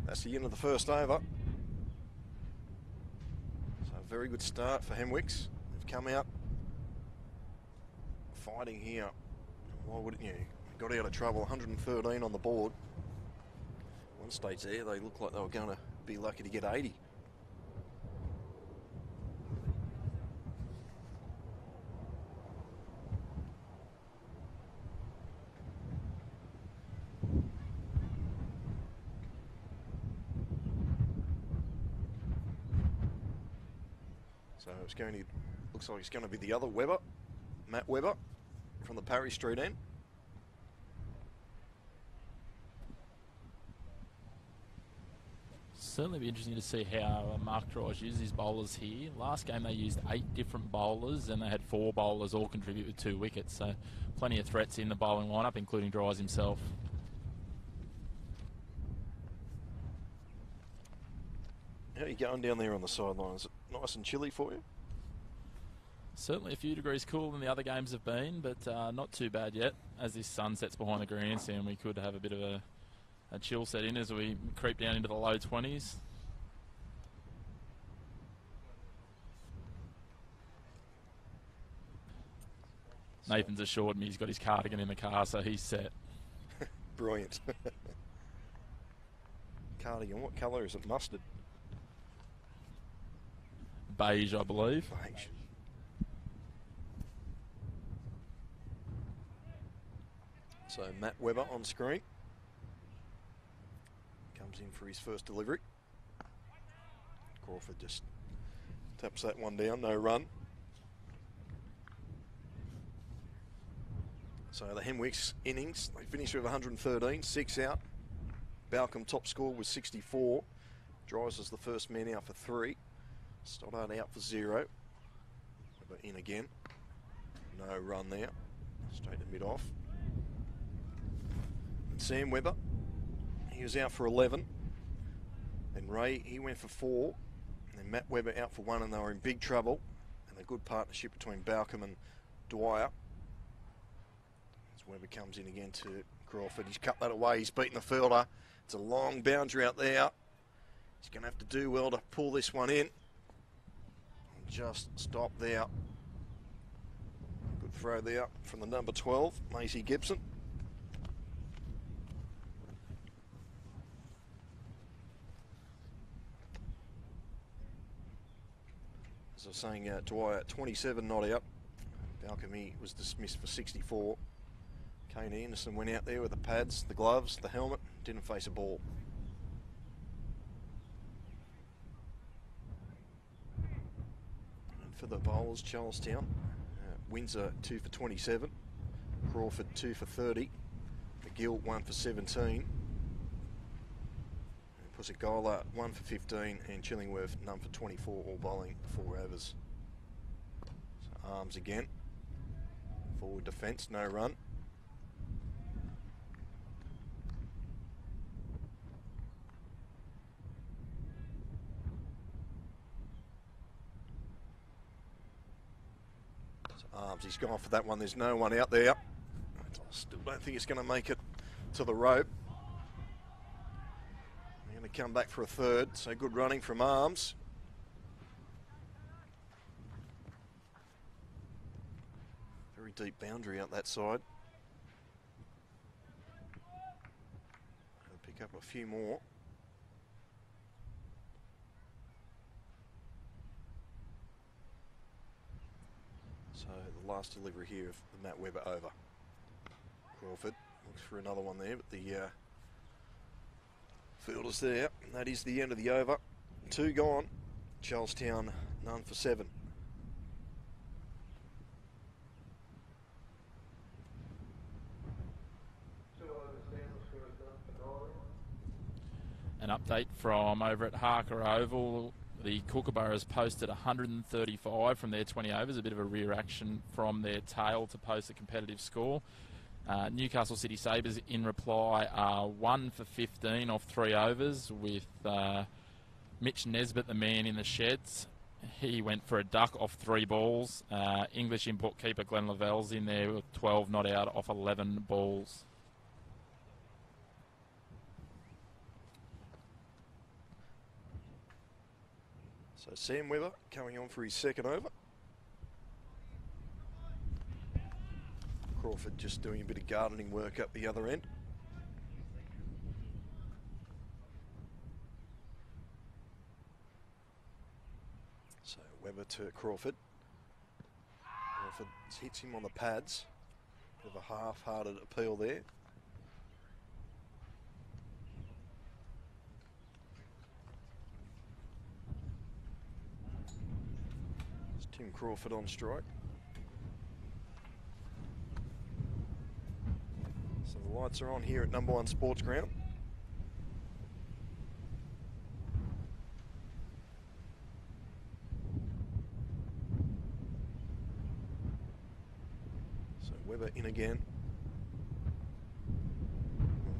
That's the end of the first over. So a very good start for Hemwicks. They've come out fighting here. Why wouldn't you? Got out of trouble. 113 on the board. One stage there, they looked like they were going to be lucky to get 80. So it's going to, looks like it's going to be the other Webber, Matt Webber, from the Parry Street end. Certainly be interesting to see how Mark Dryers uses his bowlers here. Last game they used 8 different bowlers and they had 4 bowlers all contribute with 2 wickets, so plenty of threats in the bowling lineup, including Dryers himself. How are you going down there on the sideline? Is it nice and chilly for you? Certainly a few degrees cooler than the other games have been, but not too bad yet. As this sun sets behind the grandstand, we could have a bit of a chill set in as we creep down into the low 20s. Nathan's assured me he's got his cardigan in the car, so he's set. Brilliant. Cardigan, what colour is it? Mustard? Beige, I believe. Beige. So Matt Webber on screen. Comes in for his first delivery. Crawford just taps that one down, no run. So the Hemwicks innings, they finished with 113, 6 out. Balcombe top score was 64. Dryers is the first man out for 3. Stoddart out for 0. Webber in again. No run there. Straight to mid-off. And Sam Webber, he was out for 11. And Ray, he went for 4. And then Matt Webber out for 1, and they were in big trouble. And a good partnership between Balcombe and Dwyer. As Webber comes in again to Crawford. He's cut that away. He's beaten the fielder. It's a long boundary out there. He's going to have to do well to pull this one in. And just stop there. Good throw there from the number 12, Maisie Gibson. As I was saying, Dwyer 27 not out. Alchemy was dismissed for 64. Kane Anderson went out there with the pads, the gloves, the helmet, didn't face a ball. And for the bowlers, Charlestown, Windsor 2 for 27, Crawford 2 for 30, McGill 1 for 17, Pusagola 1 for 15, and Chillingworth none for 24, all bowling 4 overs. So Arms again, forward defence, no run. Arms, he's gone for that one. There's no one out there. I still don't think it's going to make it to the rope. They're going to come back for a third. So good running from Arms. Very deep boundary out that side. They'll pick up a few more. So the last delivery here of the Matt Webber over. Crawford looks for another one there, but the fielder's there. And that is the end of the over. 2 gone. Charlestown none for 7. An update from over at Harker Oval. The Kookaburras posted 135 from their 20 overs, a bit of a reaction from their tail to post a competitive score. Newcastle City Sabres in reply are 1 for 15 off 3 overs with Mitch Nesbitt, the man in the sheds. He went for a duck off 3 balls. English import keeper Glenn Lavelle's in there with 12 not out off 11 balls. So Sam Webber coming on for his second over. Crawford just doing a bit of gardening work up the other end. So Webber to Crawford. Crawford hits him on the pads. Bit of a half-hearted appeal there. Tim Crawford on strike. So the lights are on here at number 1 Sports Ground. So Webber in again.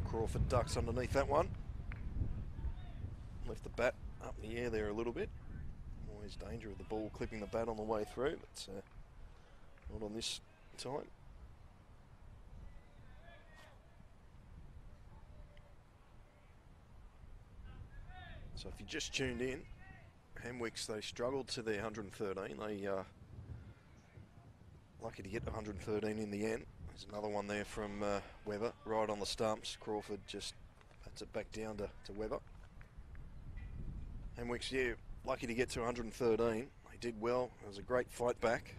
Crawford ducks underneath that one. Left the bat up in the air there a little bit. Always danger of the ball clipping the bat on the way through, but not on this time. So if you just tuned in, Hemwicks, they struggled to their 113. They lucky to get to 113 in the end. There's another one there from Webber, right on the stumps. Crawford just puts it back down to Webber. Hemwicks, yeah, lucky to get to 113. They did well. It was a great fight back.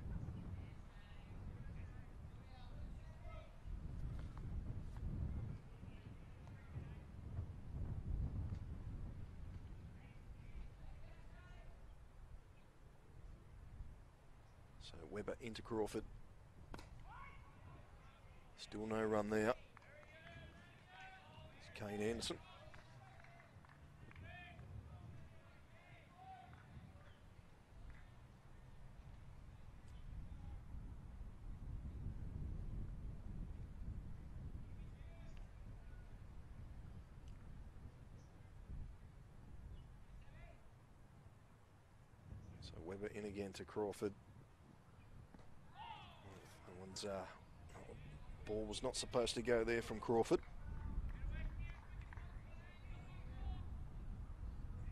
So Webber into Crawford. Still no run there. It's Kane Anderson. So Webber in again to Crawford. That one's ball was not supposed to go there from Crawford.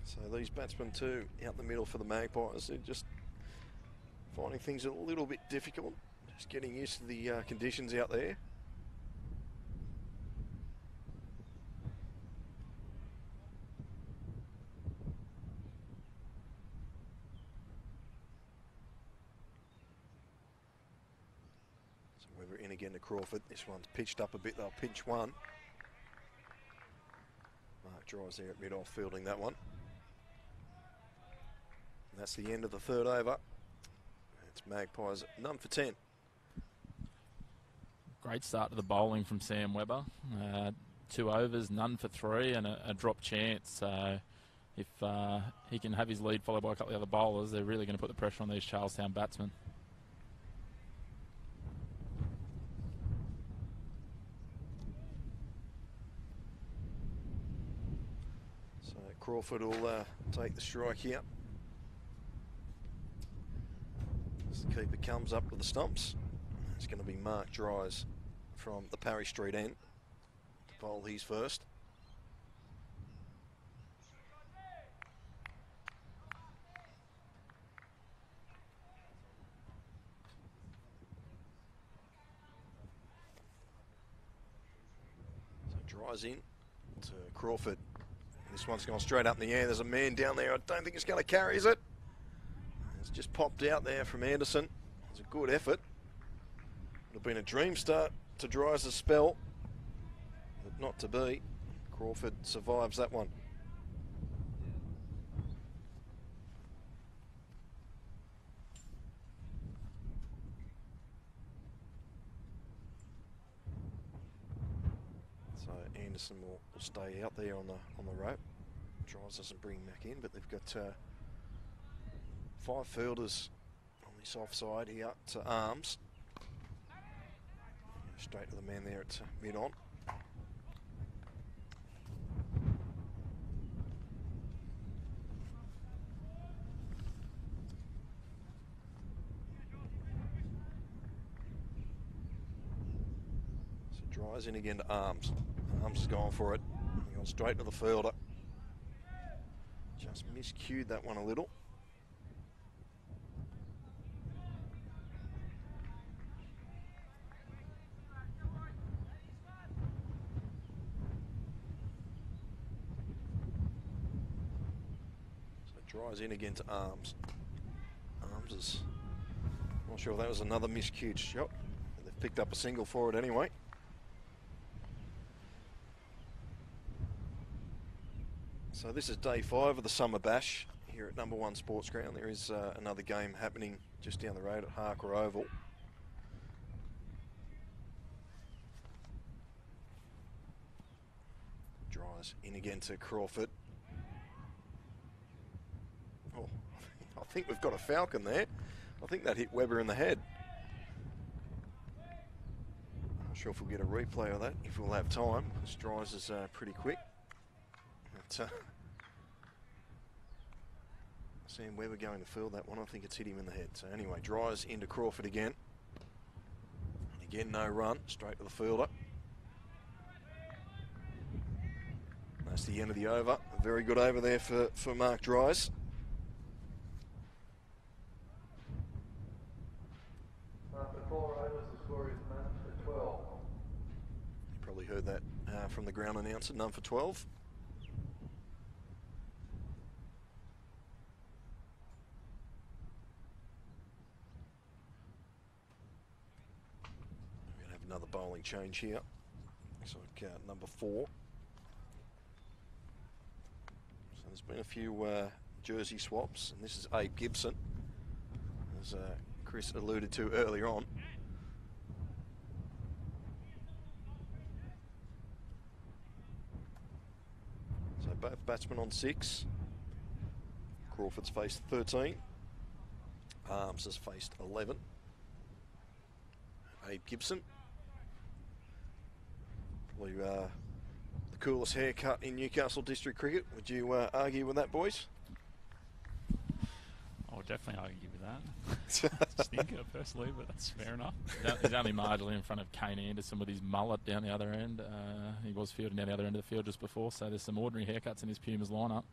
So these batsmen too out the middle for the Magpies. They're just finding things a little bit difficult. Just getting used to the conditions out there. again to Crawford. This one's pitched up a bit. They'll pinch one. Mark Dries there at mid-off fielding that one. And that's the end of the third over. It's Magpies none for 10. Great start to the bowling from Sam Webber. 2 overs, none for 3, and a drop chance. So if he can have his lead followed by a couple of other bowlers, they're really going to put the pressure on these Charlestown batsmen. So Crawford will take the strike here. As the keeper comes up to the stumps, it's going to be Mark Dries from the Parry Street end to bowl his first. So Dries in to Crawford. This one's gone straight up in the air. There's a man down there. I don't think it's going to carry, is it? It's just popped out there from Anderson. It's a good effort. Would have been a dream start to Dries' spell, but not to be. Crawford survives that one. So Anderson will stay out there on the rope. Dries doesn't bring him back in, but they've got 5 fielders on this offside here to arms. Straight to the man there at mid-on. So Dries in again to Arms. Arms has gone for it. He gone straight to the fielder. Just miscued that one a little. Dries in again to Arms. Arms is not sure if that was another miscued shot. They've picked up a single for it anyway. So this is day 5 of the Summer Bash here at number 1 Sports Ground. There is another game happening just down the road at Harker Oval. Dries in again to Crawford. Oh, I think we've got a falcon there. I think that hit Webber in the head. Not sure if we'll get a replay of that, if we'll have time, because Dries is pretty quick. But, Sam Webber going to field that one. I think it's hit him in the head. So anyway, Dries into Crawford again. And again, no run, straight to the fielder. That's the end of the over. A very good over there for Mark Dries. After 4 overs, the score is none for 12. You probably heard that from the ground announcer, none for 12. We're going to have another bowling change here. Looks like number 4. So there's been a few jersey swaps, and this is Abe Gibson, as Chris alluded to earlier on. So both batsmen on 6. Crawford's faced 13. Arms has faced 11. Abe Gibson, probably the coolest haircut in Newcastle District Cricket. Would you argue with that, boys? I would definitely argue with that. Stinker, personally, but that's fair enough. He's only marginally in front of Kane Anderson with his mullet down the other end. He was fielding down the other end of the field just before, so there's some ordinary haircuts in his Pumas lineup.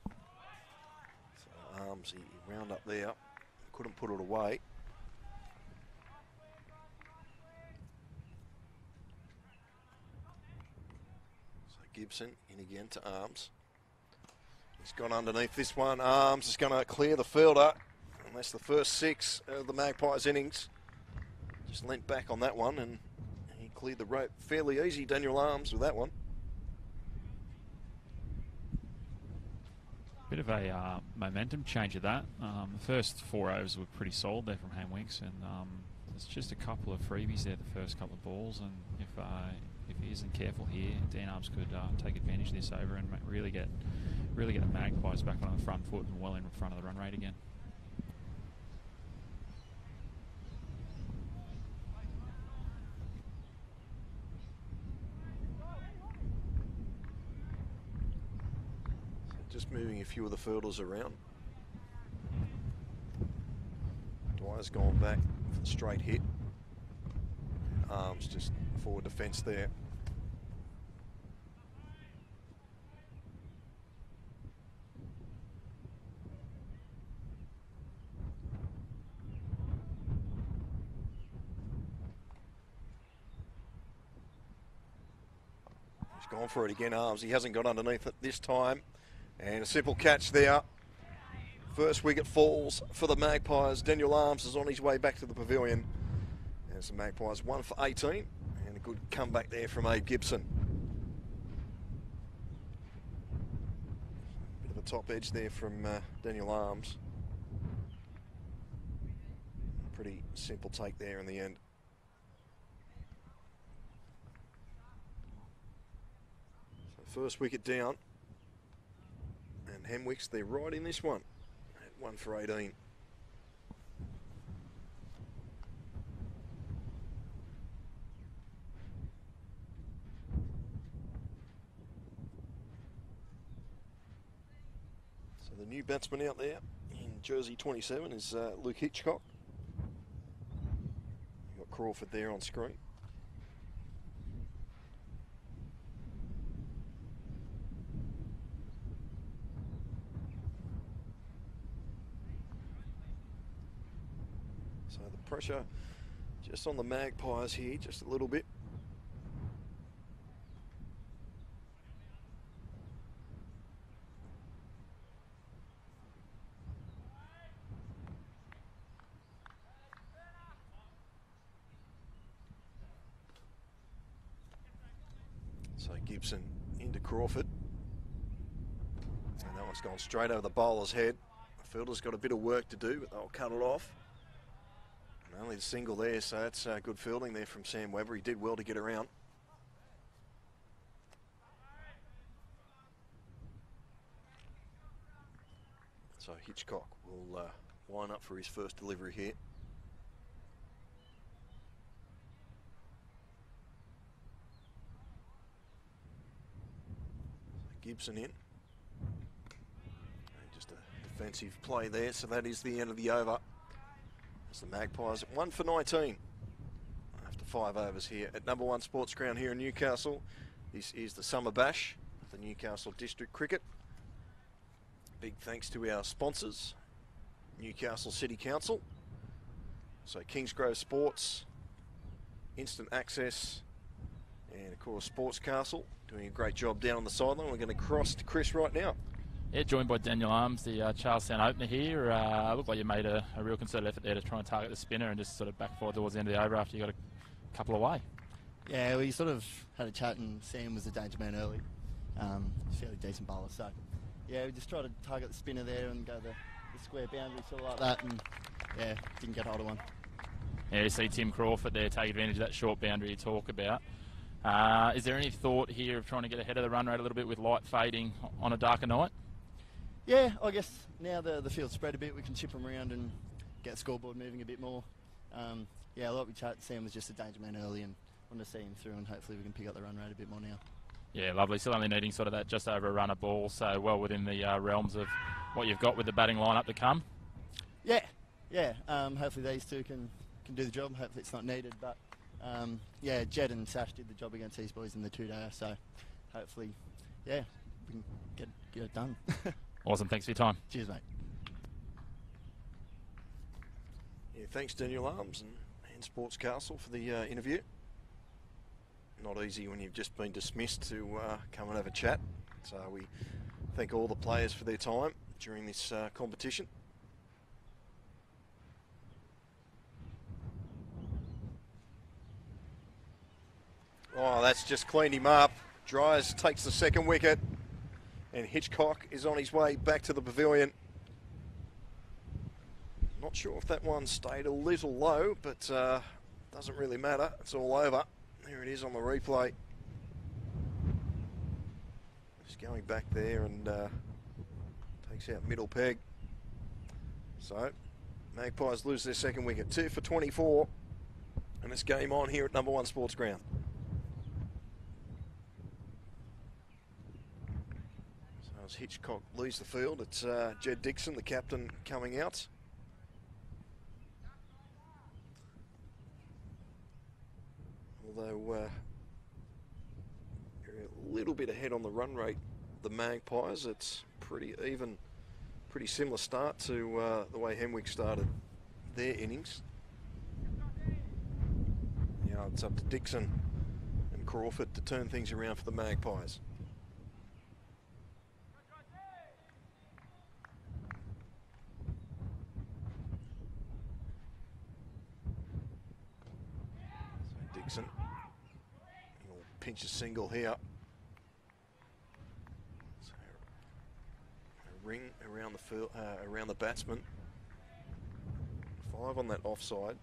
So Arms, he wound up there, couldn't put it away. So Gibson in again to Arms. He's gone underneath this one. Arms is going to clear the fielder. And that's the first 6 of the Magpies innings. just leant back on that one, and he cleared the rope fairly easy, Daniel Arms, with that one. Bit of a momentum change of that. The first 4 overs were pretty solid there from Hamwicks, and there's just a couple of freebies there the first couple of balls, and if he isn't careful here, Dan Arms could take advantage of this over and really get the Magpies back on the front foot and well in front of the run rate again. Just moving a few of the fielders around. Dwyer's gone back for the straight hit. Arms just forward defence there. He's gone for it again, Arms. He hasn't got underneath it this time. And a simple catch there. First wicket falls for the Magpies. Daniel Arms is on his way back to the pavilion. As the Magpies 1 for 18. And a good comeback there from Abe Gibson. Bit of a top edge there from Daniel Arms. Pretty simple take there in the end. So first wicket down. And Hemwicks, they're right in this one at 1 for 18. So the new batsman out there in jersey 27 is Luke Hitchcock. You've got Crawford there on screen. So the pressure just on the Magpies here, just a little bit. So Gibson into Crawford. And that one's gone straight over the bowler's head. The fielder's got a bit of work to do, but they'll cut it off. And only the single there, so that's good fielding there from Sam Webber. He did well to get around. So Hitchcock will line up for his first delivery here. Gibson in. And just a defensive play there, so that is the end of the over. As the Magpies at 1 for 19 after 5 overs here at number 1 Sports Ground here in Newcastle. This is the Summer Bash of the Newcastle District Cricket. Big thanks to our sponsors, Newcastle City Council, so Kingsgrove Sports, Instant Access, and of course Sports Castle, doing a great job down on the sideline. We're going to cross to Chris right now. Yeah, joined by Daniel Arms, the Charlestown opener here. Looked like you made a real concerted effort there to try and target the spinner and just sort of back forward towards the end of the over after you got a couple away. Yeah, we sort of had a chat and Sam was a danger man early. Fairly decent bowler, so yeah, we just tried to target the spinner there and go the square boundary, sort of like that, and yeah, didn't get hold of one. Yeah, you see Tim Crawford there take advantage of that short boundary you talk about. Is there any thought here of trying to get ahead of the run rate a little bit with light fading on a darker night? Yeah, I guess now the field's spread a bit, we can chip them around and get the scoreboard moving a bit more. Yeah, like we chatted, Sam was just a danger man early and wanted to see him through, and hopefully we can pick up the run rate a bit more now. Yeah, lovely. Still only needing sort of that just over a run of ball, so well within the realms of what you've got with the batting lineup to come. Yeah. Hopefully these two can do the job. Hopefully it's not needed, but yeah, Jed and Sash did the job against these boys in the 2-dayer, so hopefully, yeah, we can get it done. Awesome. Thanks for your time. Cheers, mate. Yeah, thanks Daniel Arms and Sports Castle for the interview. Not easy when you've just been dismissed to come and have a chat. So we thank all the players for their time during this competition. Oh, that's just cleaned him up. Dryers takes the second wicket, and Hitchcock is on his way back to the pavilion. Not sure if that one stayed a little low, but doesn't really matter. It's all over. There it is on the replay. Just going back there and takes out middle peg. So Magpies lose their second wicket. 2 for 24. And it's game on here at number 1 Sports Ground. So as Hitchcock leaves the field, it's Jed Dixon, the captain, coming out. Although you're a little bit ahead on the run rate, the Magpies, it's pretty even, pretty similar start to the way Hemwicks started their innings. Now it's up to Dixon and Crawford to turn things around for the Magpies. So Dixon will pinch a single here. So a ring around the field, around the batsman. 5 on that offside.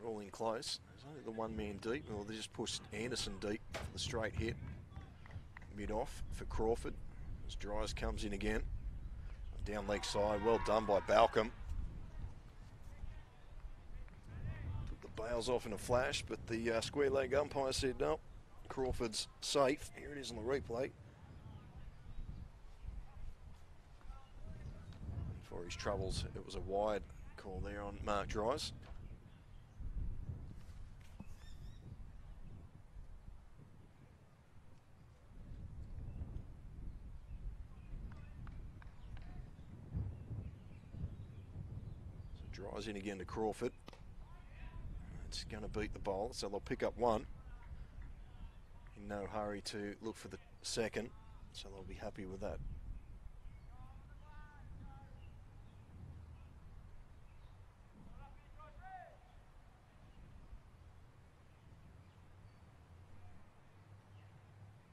They're all in close. There's only the one man deep. Well, they just pushed Anderson deep for the straight hit. Mid off for Crawford as Dryers comes in again. Down leg side, well done by Balcombe. Took the bails off in a flash, but the square leg umpire said no. Crawford's safe. Here it is on the replay. For his troubles, it was a wide call there on Mark Dryers. So Dryers in again to Crawford. It's going to beat the bowl, so they'll pick up 1. In no hurry to look for the second, so they'll be happy with that.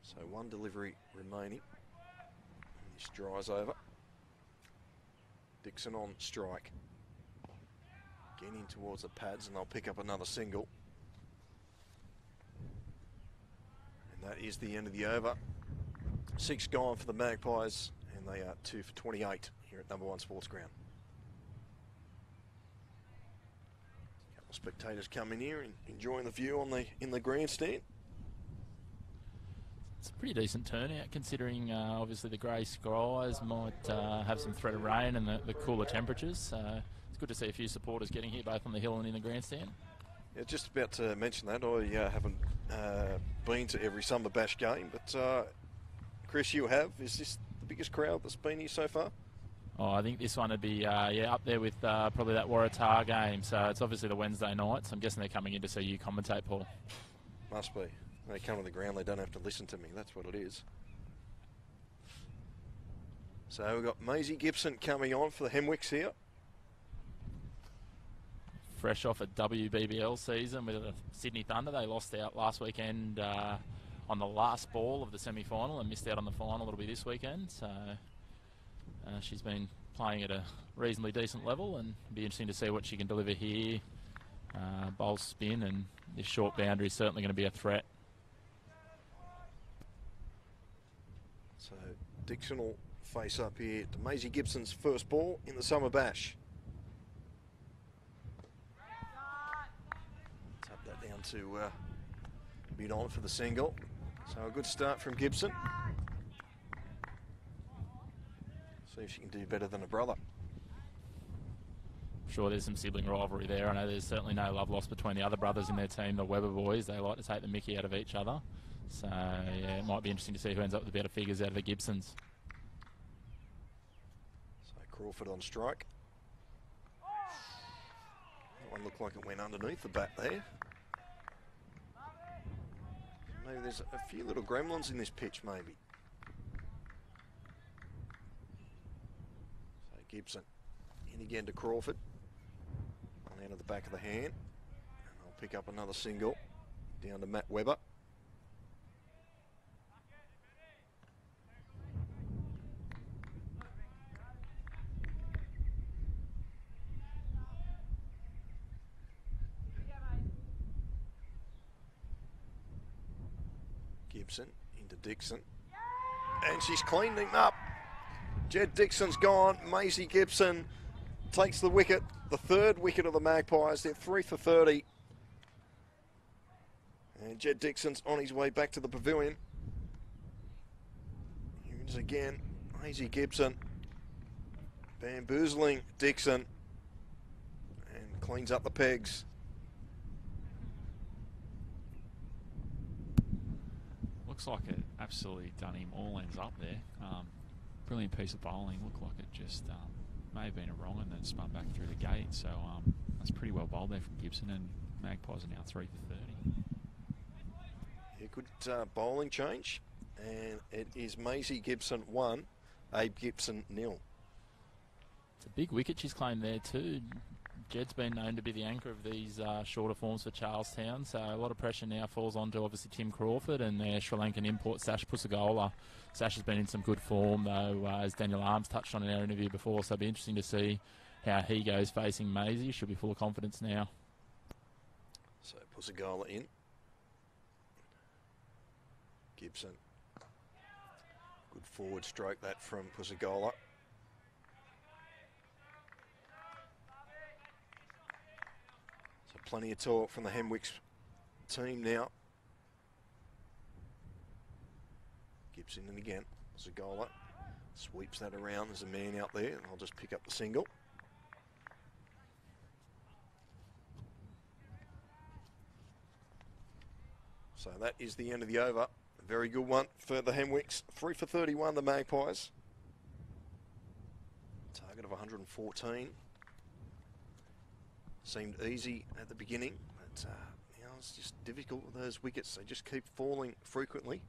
So 1 delivery remaining. And this Dryers over. Dixon on strike. Getting in towards the pads, and they'll pick up another single. And that is the end of the over. 6 gone for the Magpies, and they are 2 for 28 here at number 1 Sports Ground. A couple of spectators coming here and enjoying the view on in the grandstand. It's a pretty decent turnout considering obviously the grey skies might have some threat of rain and the cooler temperatures. It's good to see a few supporters getting here both on the hill and in the grandstand. Yeah, just about to mention that. I haven't been to every Summer Bash game, but Chris, you have. Is this the biggest crowd that's been here so far? Oh, I think this one would be up there with probably that Waratah game. So it's obviously the Wednesday night, so I'm guessing they're coming in to see you commentate, Paul. Must be. They come to the ground, they don't have to listen to me. That's what it is. So we've got Maisie Gibson coming on for the Hemwicks here. Fresh off a WBBL season with the Sydney Thunder. They lost out last weekend on the last ball of the semi-final and missed out on the final. It'll be this weekend. So she's been playing at a reasonably decent level, and it'll be interesting to see what she can deliver here. Bowl spin, and this short boundary is certainly going to be a threat. So Dixon will face up here to Maisie Gibson's first ball in the Summer Bash. Tap that down to mid on for the single. So a good start from Gibson. See if she can do better than her brother. I'm sure there's some sibling rivalry there. I know there's certainly no love lost between the other brothers in their team, the Webber boys. They like to take the mickey out of each other. So, yeah, it might be interesting to see who ends up with better figures out of the Gibsons. So Crawford on strike. That one looked like it went underneath the bat there. Maybe there's a few little gremlins in this pitch, maybe. So Gibson in again to Crawford. On the end of the back of the hand. And I'll pick up another single. Down to Matt Webber. Gibson into Dixon. And she's cleaned him up. Jed Dixon's gone. Maisie Gibson takes the wicket. The third wicket of the Magpies. They're 3 for 30. And Jed Dixon's on his way back to the pavilion. Here it is again. Maisie Gibson bamboozling Dixon and cleans up the pegs. Looks like it absolutely done him all ends up there. Brilliant piece of bowling. Looked like it just may have been a wrong and then spun back through the gate. So that's pretty well bowled there from Gibson, and Magpies are now 3 for 30. Yeah, good bowling change, and it is Maisie Gibson 1, Abe Gibson 0. It's a big wicket she's claimed there too. Jed's been known to be the anchor of these shorter forms for Charlestown, so a lot of pressure now falls on to obviously Tim Crawford and their Sri Lankan import Sash Pusagola. Sash has been in some good form though, as Daniel Arms touched on in our interview before, so it'll be interesting to see how he goes facing Maisie. Should be full of confidence now. So Pusagola in. Gibson. Good forward stroke that from Pusagola. So plenty of talk from the Hemwicks team now. Gibson in again. Pusagola sweeps that around. There's a man out there, and I'll just pick up the single. So that is the end of the over. A very good one for the Hemwicks. 3 for 31, the Magpies. Target of 114. Seemed easy at the beginning, but now it's just difficult with those wickets. They just keep falling frequently.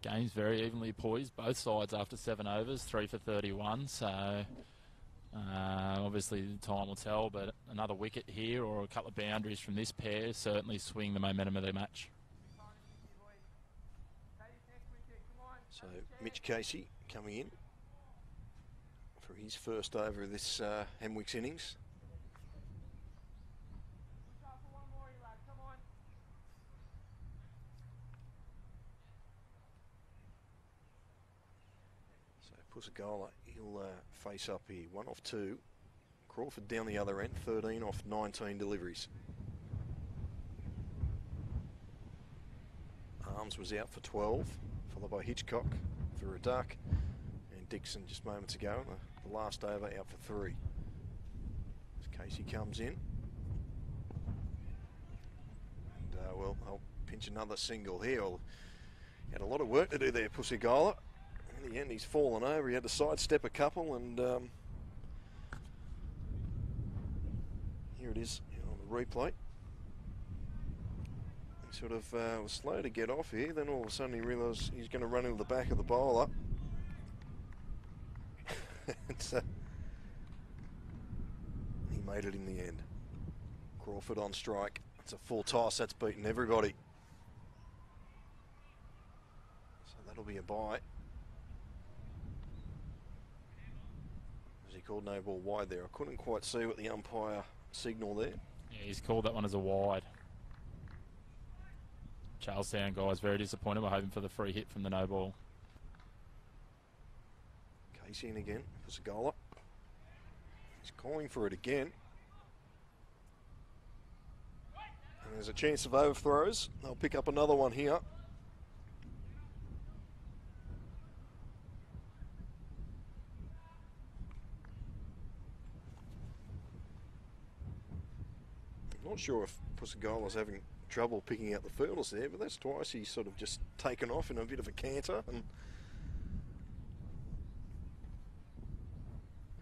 Game's very evenly poised, both sides after 7 overs, 3 for 31, so obviously the time will tell, but another wicket here or a couple of boundaries from this pair certainly swing the momentum of the match. So Mitch Casey coming in for his first over of this Hemwicks innings. Pusagola, he'll face up here. 1 off 2. Crawford down the other end, 13 off 19 deliveries. Arms was out for 12, followed by Hitchcock for a duck, and Dixon just moments ago, the last over out for 3. As Casey comes in. And, well, I'll pinch another single here. He had a lot of work to do there, Pusagola. In the end, he's fallen over. He had to sidestep a couple, and here it is on the replay. He sort of was slow to get off here. Then all of a sudden, he realised he's going to run into the back of the bowler. He made it in the end. Crawford on strike. It's a full toss. That's beaten everybody. So that'll be a bye. He called no ball wide there. I couldn't quite see what the umpire signal there. Yeah, he's called that one as a wide. Charlestown guys very disappointed. We're hoping for the free hit from the no ball. Casey in again. Pusagola. He's calling for it again. And there's a chance of overthrows. They'll pick up another one here. Not sure if Pusagola's having trouble picking out the fielders there, but that's twice he's sort of just taken off in a bit of a canter. And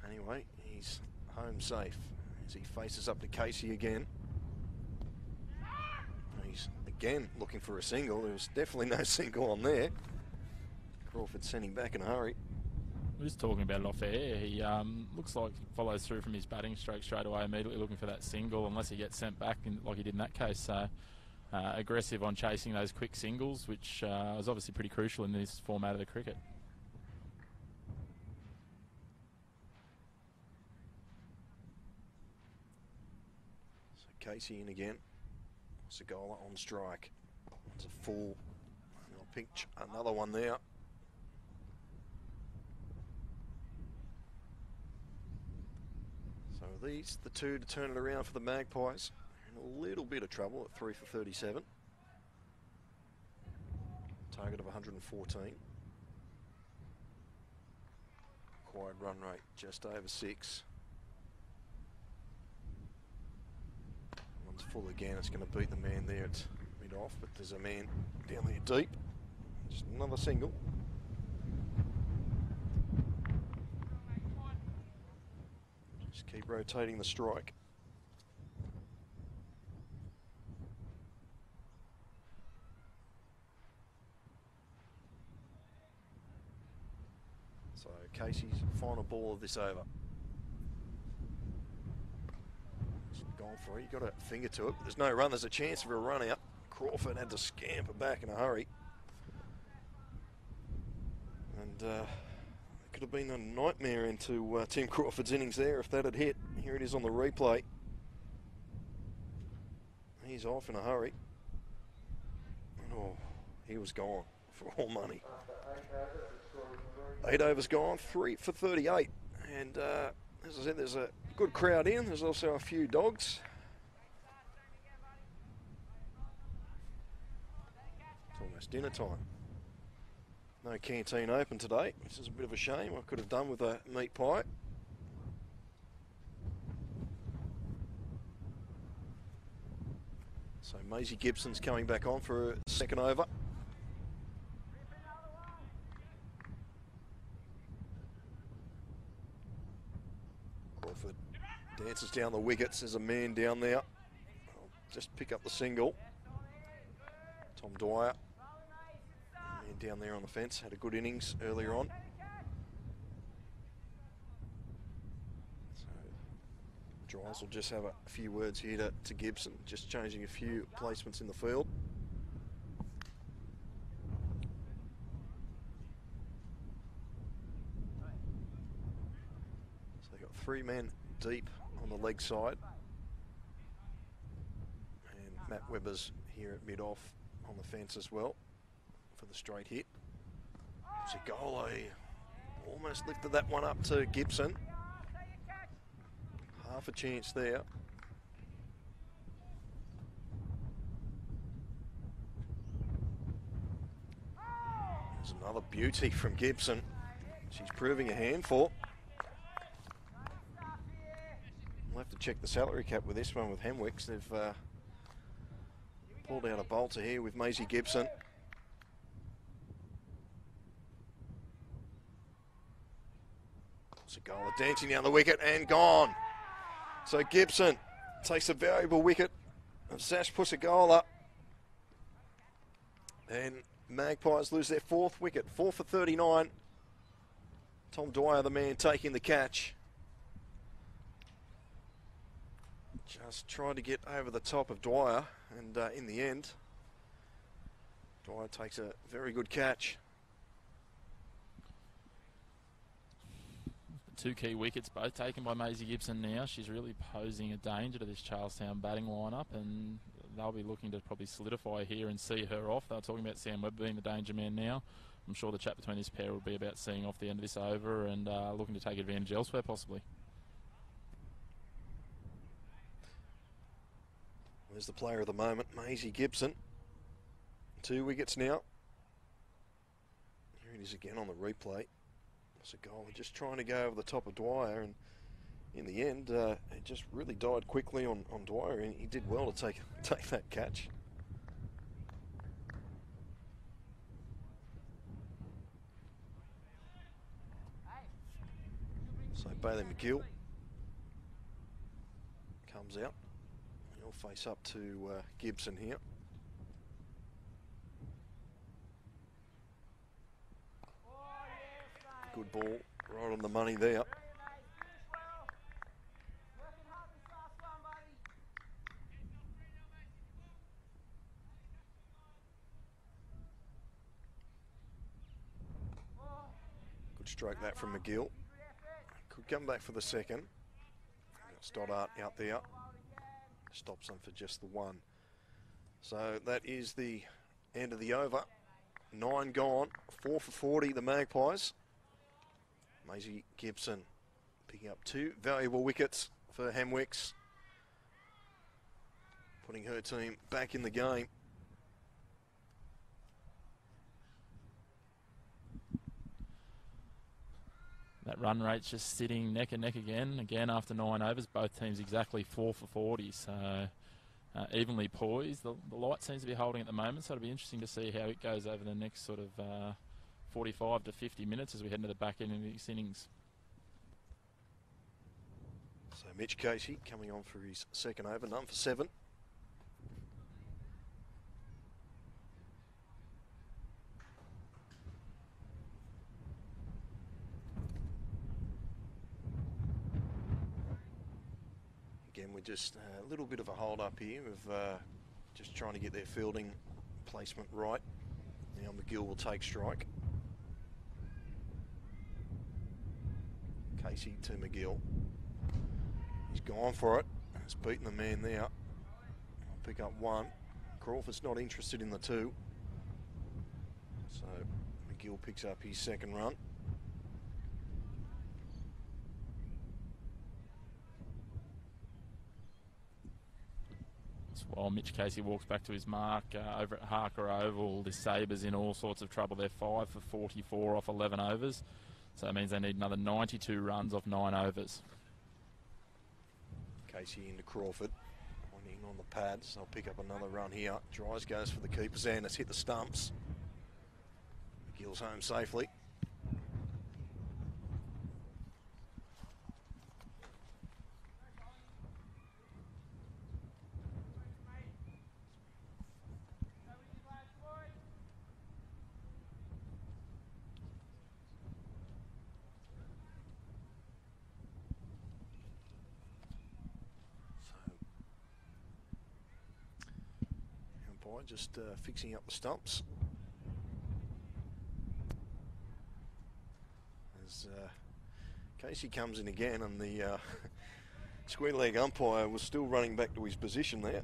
anyway, he's home safe as he faces up to Casey again. He's again looking for a single. There was definitely no single on there. Crawford sending back in a hurry. We're just talking about it off air. He looks like he follows through from his batting stroke straight away, immediately looking for that single, unless he gets sent back like he did in that case. So aggressive on chasing those quick singles, which is obviously pretty crucial in this format of the cricket. So Casey in again. Segola on strike. It's a full. I'll pitch another one there. So these the two to turn it around for the Magpies. In a little bit of trouble at 3 for 37. Target of 114. Required run rate just over 6. One's full again. It's going to beat the man there at mid off, but there's a man down there deep. Just another single. Just keep rotating the strike. So Casey's final ball of this over. It's gone for it. You got a finger to it, but there's no run. There's a chance for a run out. Crawford had to scamper back in a hurry. And it could have been a nightmare into Tim Crawford's innings there if that had hit. Here it is on the replay. He's off in a hurry. Oh, he was gone for all money. 8 overs gone, 3 for 38. And as I said, there's a good crowd in. There's also a few dogs. It's almost dinner time. No canteen open today, which is a bit of a shame. I could have done with a meat pie. So Maisie Gibson's coming back on for a second over. Crawford dances down the wickets. There's a man down there. I'll just pick up the single. Tom Dwyer. Man down there on the fence. Had a good innings earlier on. So Dryers will just have a few words here to Gibson. Just changing a few placements in the field. So they've got 3 men deep on the leg side. And Matt Webber's here at mid-off on the fence as well for the straight hit. Segola almost lifted that one up to Gibson. Half a chance there. There's another beauty from Gibson. She's proving a handful. We'll have to check the salary cap with this one with Hemwicks. They've pulled out a bolter here with Maisie Gibson. Segola dancing down the wicket and gone. So Gibson takes a valuable wicket of Sash Pusagola. And Magpies lose their 4th wicket, 4 for 39. Tom Dwyer, the man taking the catch. Just tried to get over the top of Dwyer, and in the end, Dwyer takes a very good catch. 2 key wickets, both taken by Maisie Gibson now. She's really posing a danger to this Charlestown batting lineup, and they'll be looking to probably solidify here and see her off. They were talking about Sam Webb being the danger man now. I'm sure the chat between this pair will be about seeing off the end of this over and looking to take advantage elsewhere possibly. There's the player of the moment, Maisie Gibson. 2 wickets now. Here it is again on the replay. Segola just trying to go over the top of Dwyer, and in the end, it just really died quickly on Dwyer, and he did well to take that catch. So Bailey McGill comes out. He'll face up to Gibson here. Good ball Right on the money there. Good stroke that from McGill. Could come back for the second. Stoddart out there. Stops them for just the one. So that is the end of the over. 9 gone. 4 for 40, the Magpies. Maisie Gibson picking up 2 valuable wickets for Hemwicks. Putting her team back in the game. That run rate's just sitting neck and neck again after 9 overs. Both teams exactly 4 for 40, so evenly poised. The light seems to be holding at the moment, so it'll be interesting to see how it goes over the next sort of 45 to 50 minutes as we head into the back end of these innings. So Mitch Casey coming on for his second over, none for 7. Again, we're just a little bit of a hold up here of just trying to get their fielding placement right. Now McGill will take strike. Casey to McGill. He's gone for it. He's beaten the man there. I'll pick up 1. Crawford's not interested in the 2. So McGill picks up his second run. While Mitch Casey walks back to his mark over at Harker Oval, the Sabres in all sorts of trouble. They're 5 for 44 off 11 overs. So that means they need another 92 runs off 9 overs. Casey into Crawford. Pointing on the pads. They'll pick up another run here. Dries goes for the keeper's hand. It's hit the stumps. McGill's home safely. Just fixing up the stumps. As Casey comes in again, and the square leg umpire was still running back to his position there.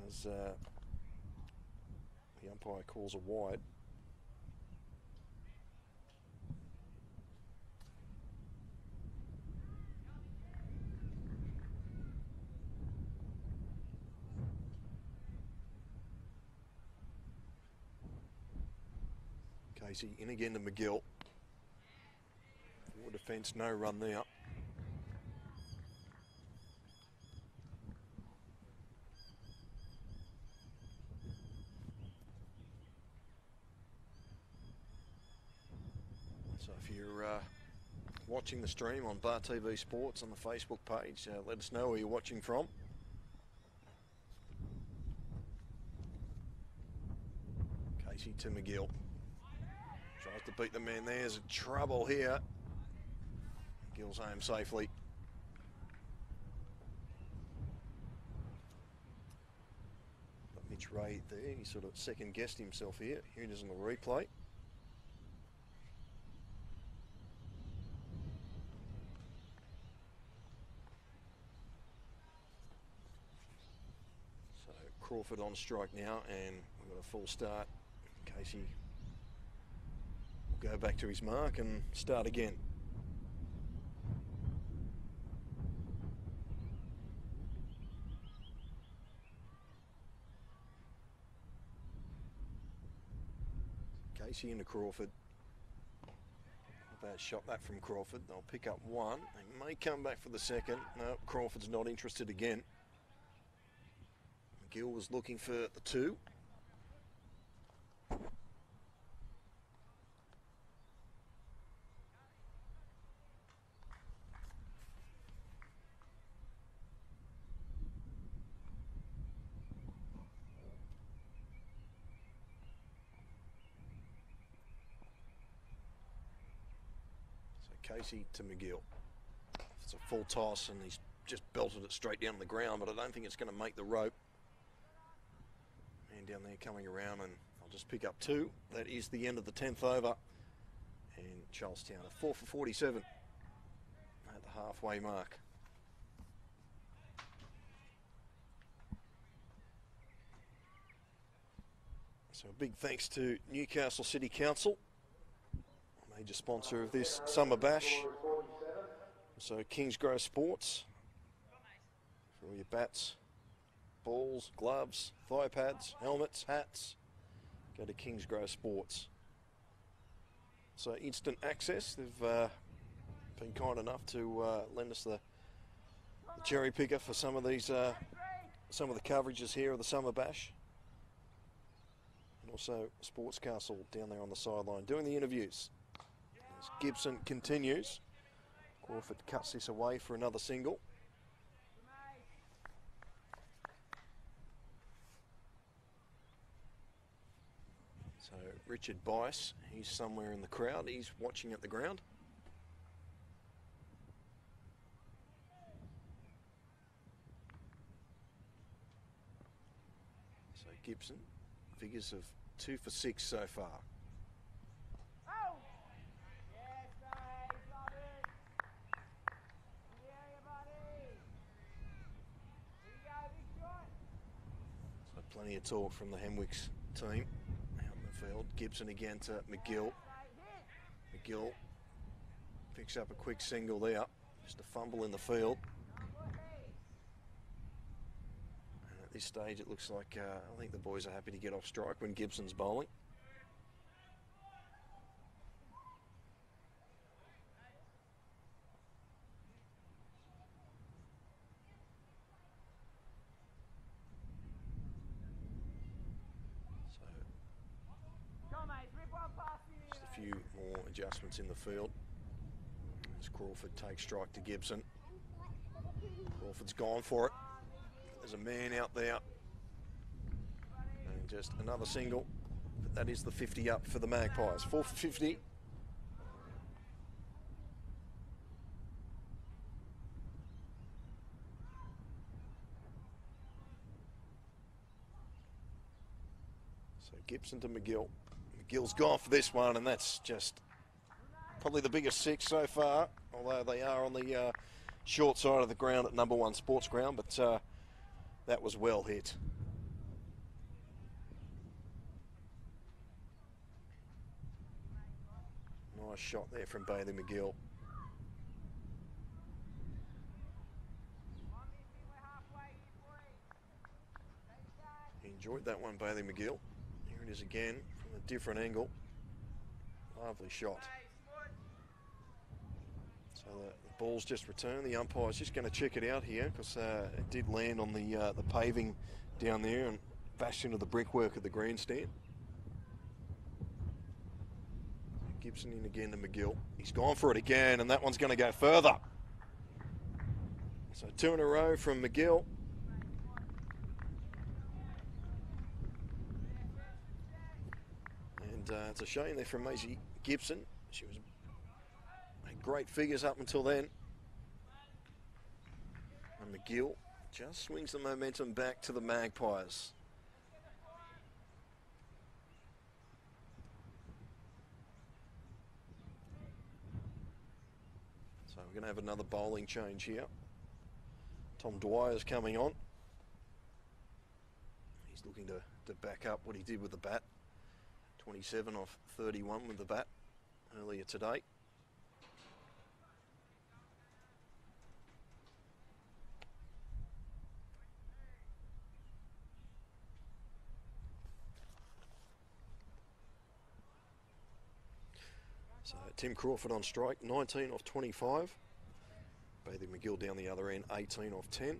As the umpire calls a wide. Casey in again to McGill. Forward defence, no run there. So if you're watching the stream on Bar TV Sports on the Facebook page, let us know where you're watching from. Casey to McGill. Tries to beat the man there. There's trouble here. McGill's home safely. But Mitch Ray there, he sort of second guessed himself here. Here it is on the replay. So Crawford on strike now, and we've got a full start. Casey go back to his mark and start again. Casey into Crawford. Bad shot that from Crawford. They'll pick up 1. They may come back for the second. No, Crawford's not interested again. McGill was looking for the 2. Casey to McGill. It's a full toss and he's just belted it straight down the ground, but I don't think it's going to make the rope. Man down there coming around, and I'll just pick up 2. That is the end of the 10th over. And Charlestown are 4 for 47 at the halfway mark. So a big thanks to Newcastle City Council, a major sponsor of this summer bash. So Kingsgrove Sports, for all your bats, balls, gloves, thigh pads, helmets, hats, go to Kingsgrove Sports. So instant access, they've been kind enough to lend us the cherry picker for some of these, some of the coverages here of the summer bash. And also Sports Castle down there on the sideline doing the interviews. As Gibson continues, Crawford cuts this away for another single. So Richard Bice, he's somewhere in the crowd. He's watching at the ground. So Gibson, figures of 2 for 6 so far. So plenty of talk from the Hemwicks team. Field. Gibson again to McGill. McGill picks up a quick single there. Just a fumble in the field. And at this stage it looks like I think the boys are happy to get off strike when Gibson's bowling. A few more adjustments in the field as Crawford takes strike to Gibson. Crawford's gone for it. There's a man out there. And just another single. But that is the 50 up for the Magpies. 4 for 50. So Gibson to McGill. McGill's gone for this one, and that's just probably the biggest 6 so far, although they are on the short side of the ground at number 1 sports ground, but that was well hit. Nice shot there from Bailey McGill. He enjoyed that one, Bailey McGill. Here it is again. A different angle. Lovely shot. So the ball's just returned. The umpire's just going to check it out here because it did land on the paving down there and bashed into the brickwork of the grandstand. Gibson in again to McGill. He's gone for it again, and that one's going to go further. So 2 in a row from McGill. It's a shame there from Maisie Gibson. She was made great figures up until then. And McGill just swings the momentum back to the Magpies. So we're going to have another bowling change here. Tom Dwyer's coming on. He's looking to back up what he did with the bat. 27 off 31 with the bat earlier today. So Tim Crawford on strike, 19 off 25. Bailey McGill down the other end, 18 off 10.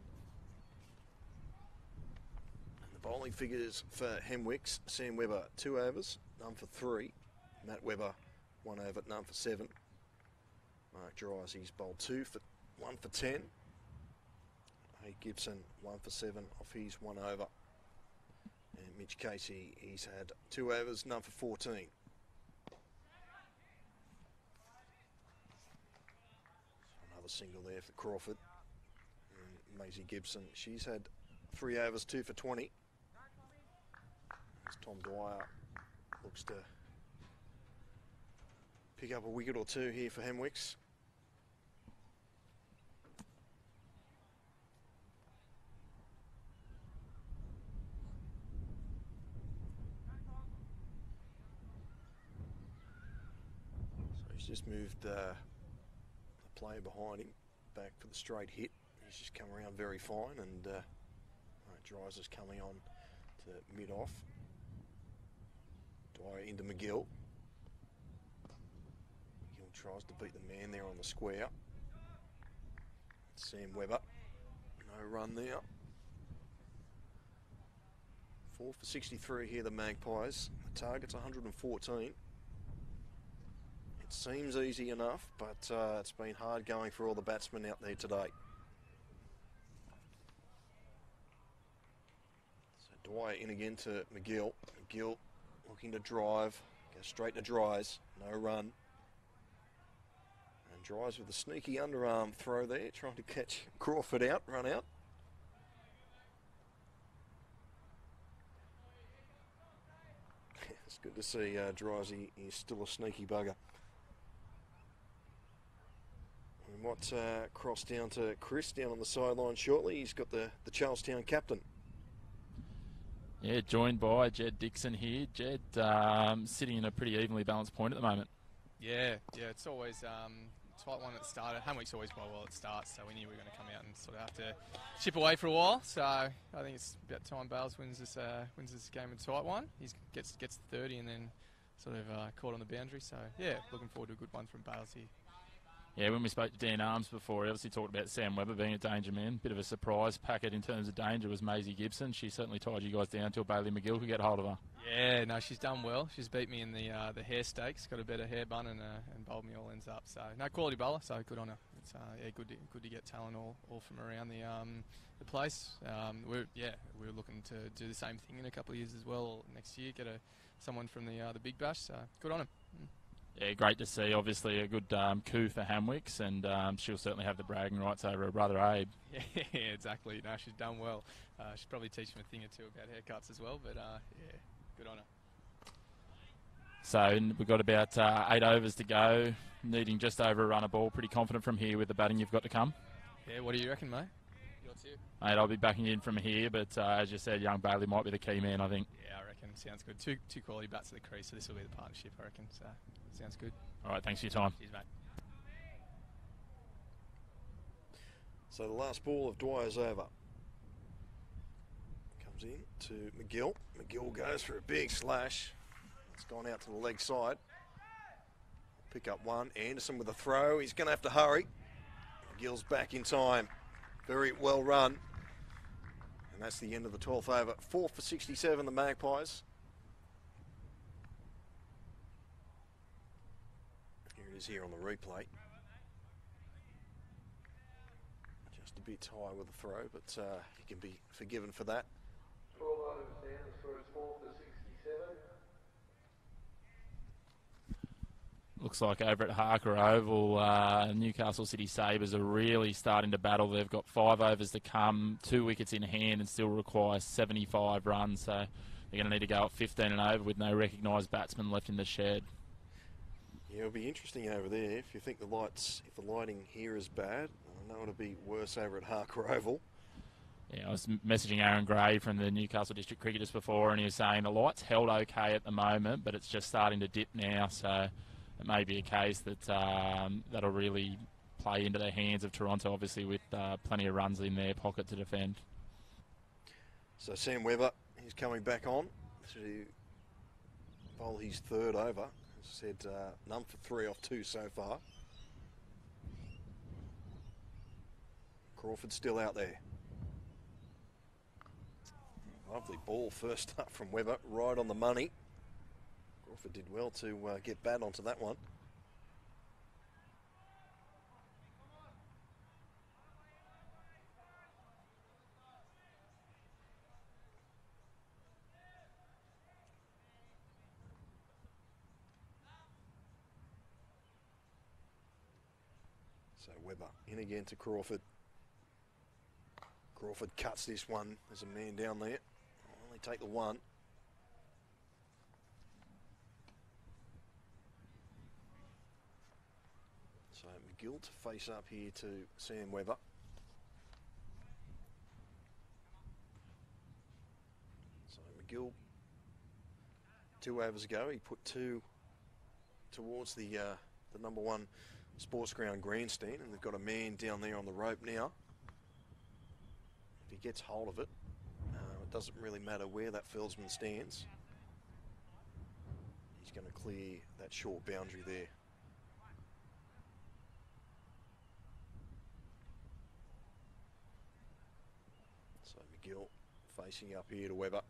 Bowling figures for Hemwicks: Sam Webber 2 overs, none for 3. Matt Webber 1 over, none for 7. Mark Dries, he's bowled 1 for 10. Hey Gibson 1 for 7 off his 1 over. And Mitch Casey, he's had 2 overs, none for 14. Another single there for Crawford. And Maisie Gibson, she's had 3 overs, 2 for 20. As Tom Dwyer looks to pick up a wicket or two here for Hemwicks. So he's just moved the player behind him back for the straight hit. He's just come around very fine, and Dries is coming on to mid-off. Dwyer into McGill. McGill tries to beat the man there on the square. Sam Webber, no run there. 4 for 63 here, the Magpies. The target's 114. It seems easy enough, but it's been hard going for all the batsmen out there today. So Dwyer in again to McGill. McGill looking to drive, go straight to Dries, no run. And Dries with a sneaky underarm throw there, trying to catch Crawford out, run out. It's good to see Dries, he's still a sneaky bugger. We might cross down to Chris down on the sideline shortly. He's got the Charlestown captain. Yeah, joined by Jed Dixon here. Jed sitting in a pretty evenly balanced point at the moment. Yeah, it's always tight one at the start. Hemwicks always play well at the start, so we knew we were going to come out and sort of have to chip away for a while. So I think it's about time Bales wins this game in tight one. He gets the 30 and then sort of caught on the boundary. So yeah, looking forward to a good one from Bales here. Yeah, when we spoke to Dan Arms before, he obviously talked about Sam Webber being a danger man. Bit of a surprise packet in terms of danger was Maisie Gibson. She certainly tied you guys down till Bailey McGill could get hold of her. Yeah, no, she's done well. She's beat me in the hair stakes, got a better hair bun and bowled me all ends up. So no, quality bowler, so good on her. It's good to get talent all from around the place. We're looking to do the same thing in a couple of years as well. Next year, get someone from the Big Bash. So good on him. Yeah, great to see. Obviously a good coup for Hamwicks, and she'll certainly have the bragging rights over her brother Abe. Yeah, exactly. No, she's done well. She'll probably teach him a thing or two about haircuts as well, but yeah, good on her. So we've got about 8 overs to go, needing just over a run of ball. Pretty confident from here with the batting you've got to come. Yeah, what do you reckon, mate? Your two? Mate, I'll be backing in from here, but as you said, young Bailey might be the key man, I think. Yeah, I reckon. Sounds good. Two quality bats at the crease, so this will be the partnership, I reckon. So sounds good. All right, thanks for your time. Cheers, mate. So the last ball of Dwyer's over. Comes in to McGill. McGill goes for a big slash. It's gone out to the leg side. Pick up one. Anderson with a throw. He's going to have to hurry. McGill's back in time. Very well run. And that's the end of the 12th over. 4 for 67, the Magpies. Here it is here on the replay. Just a bit high with the throw, but he can be forgiven for that. 12 overs down, the score is 4 for 67. Looks like over at Harker Oval, Newcastle City Sabres are really starting to battle. They've got 5 overs to come, 2 wickets in hand, and still require 75 runs. So they're going to need to go up 15 and over with no recognised batsman left in the shed. Yeah, it'll be interesting over there. If you think if the lighting here is bad, I know it'll be worse over at Harker Oval. Yeah, I was messaging Aaron Gray from the Newcastle District Cricket just before, and he was saying the light's held okay at the moment, but it's just starting to dip now. So it may be a case that that'll really play into the hands of Toronto, obviously with plenty of runs in their pocket to defend. So Sam Webber, he's coming back on to bowl his 3rd over. As I said, none for 3 off 2 so far. Crawford still out there. Lovely ball first up from Webber, right on the money. Crawford did well to get bat onto that one. So Webber in again to Crawford. Crawford cuts this one. There's a man down there. Only take the one. So McGill to face up here to Sam Webber. So McGill, 2 overs ago, he put 2 towards the number 1 sports ground grandstand, and they've got a man down there on the rope now. If he gets hold of it, it doesn't really matter where that fieldsman stands. He's going to clear that short boundary there. So McGill facing up here to Webber.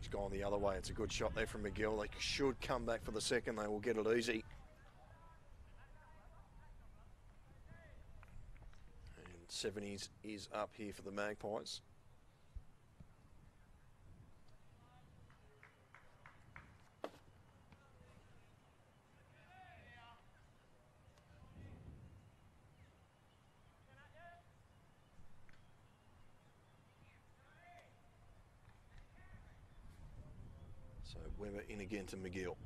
He's gone the other way. It's a good shot there from McGill. They should come back for the second. They will get it easy. And 70s is up here for the Magpies. So Webber in again to McGill.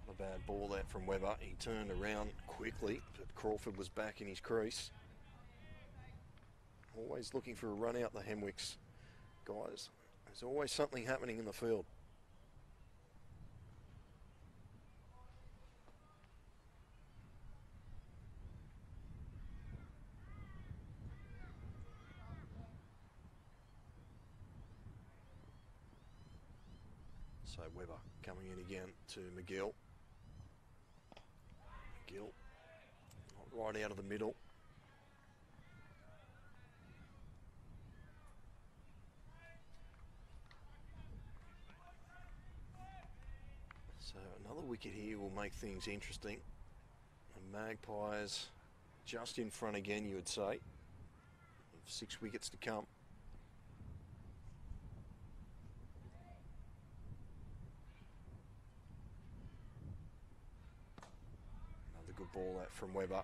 Not a bad ball that from Webber. He turned around quickly, but Crawford was back in his crease. Always looking for a run out, the Hemwicks guys. There's always something happening in the field. So Webber coming in again to McGill. McGill right out of the middle. So another wicket here will make things interesting. The Magpies just in front again, you would say. 6 wickets to come. Good ball that from Webber.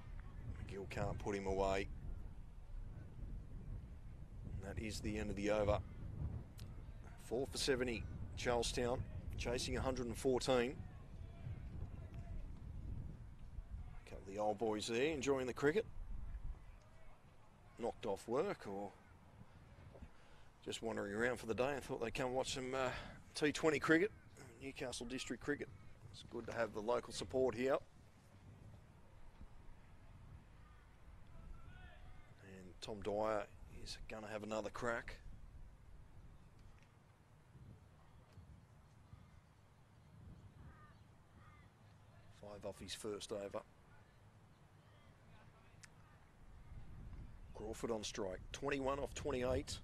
McGill can't put him away. And that is the end of the over. 4 for 70, Charlestown chasing 114. A couple of the old boys there enjoying the cricket. Knocked off work or just wandering around for the day and thought they'd come watch some T20 cricket, Newcastle District cricket. It's good to have the local support here. Tom Dwyer is going to have another crack. Five off his first over. Crawford on strike. 21 off 28.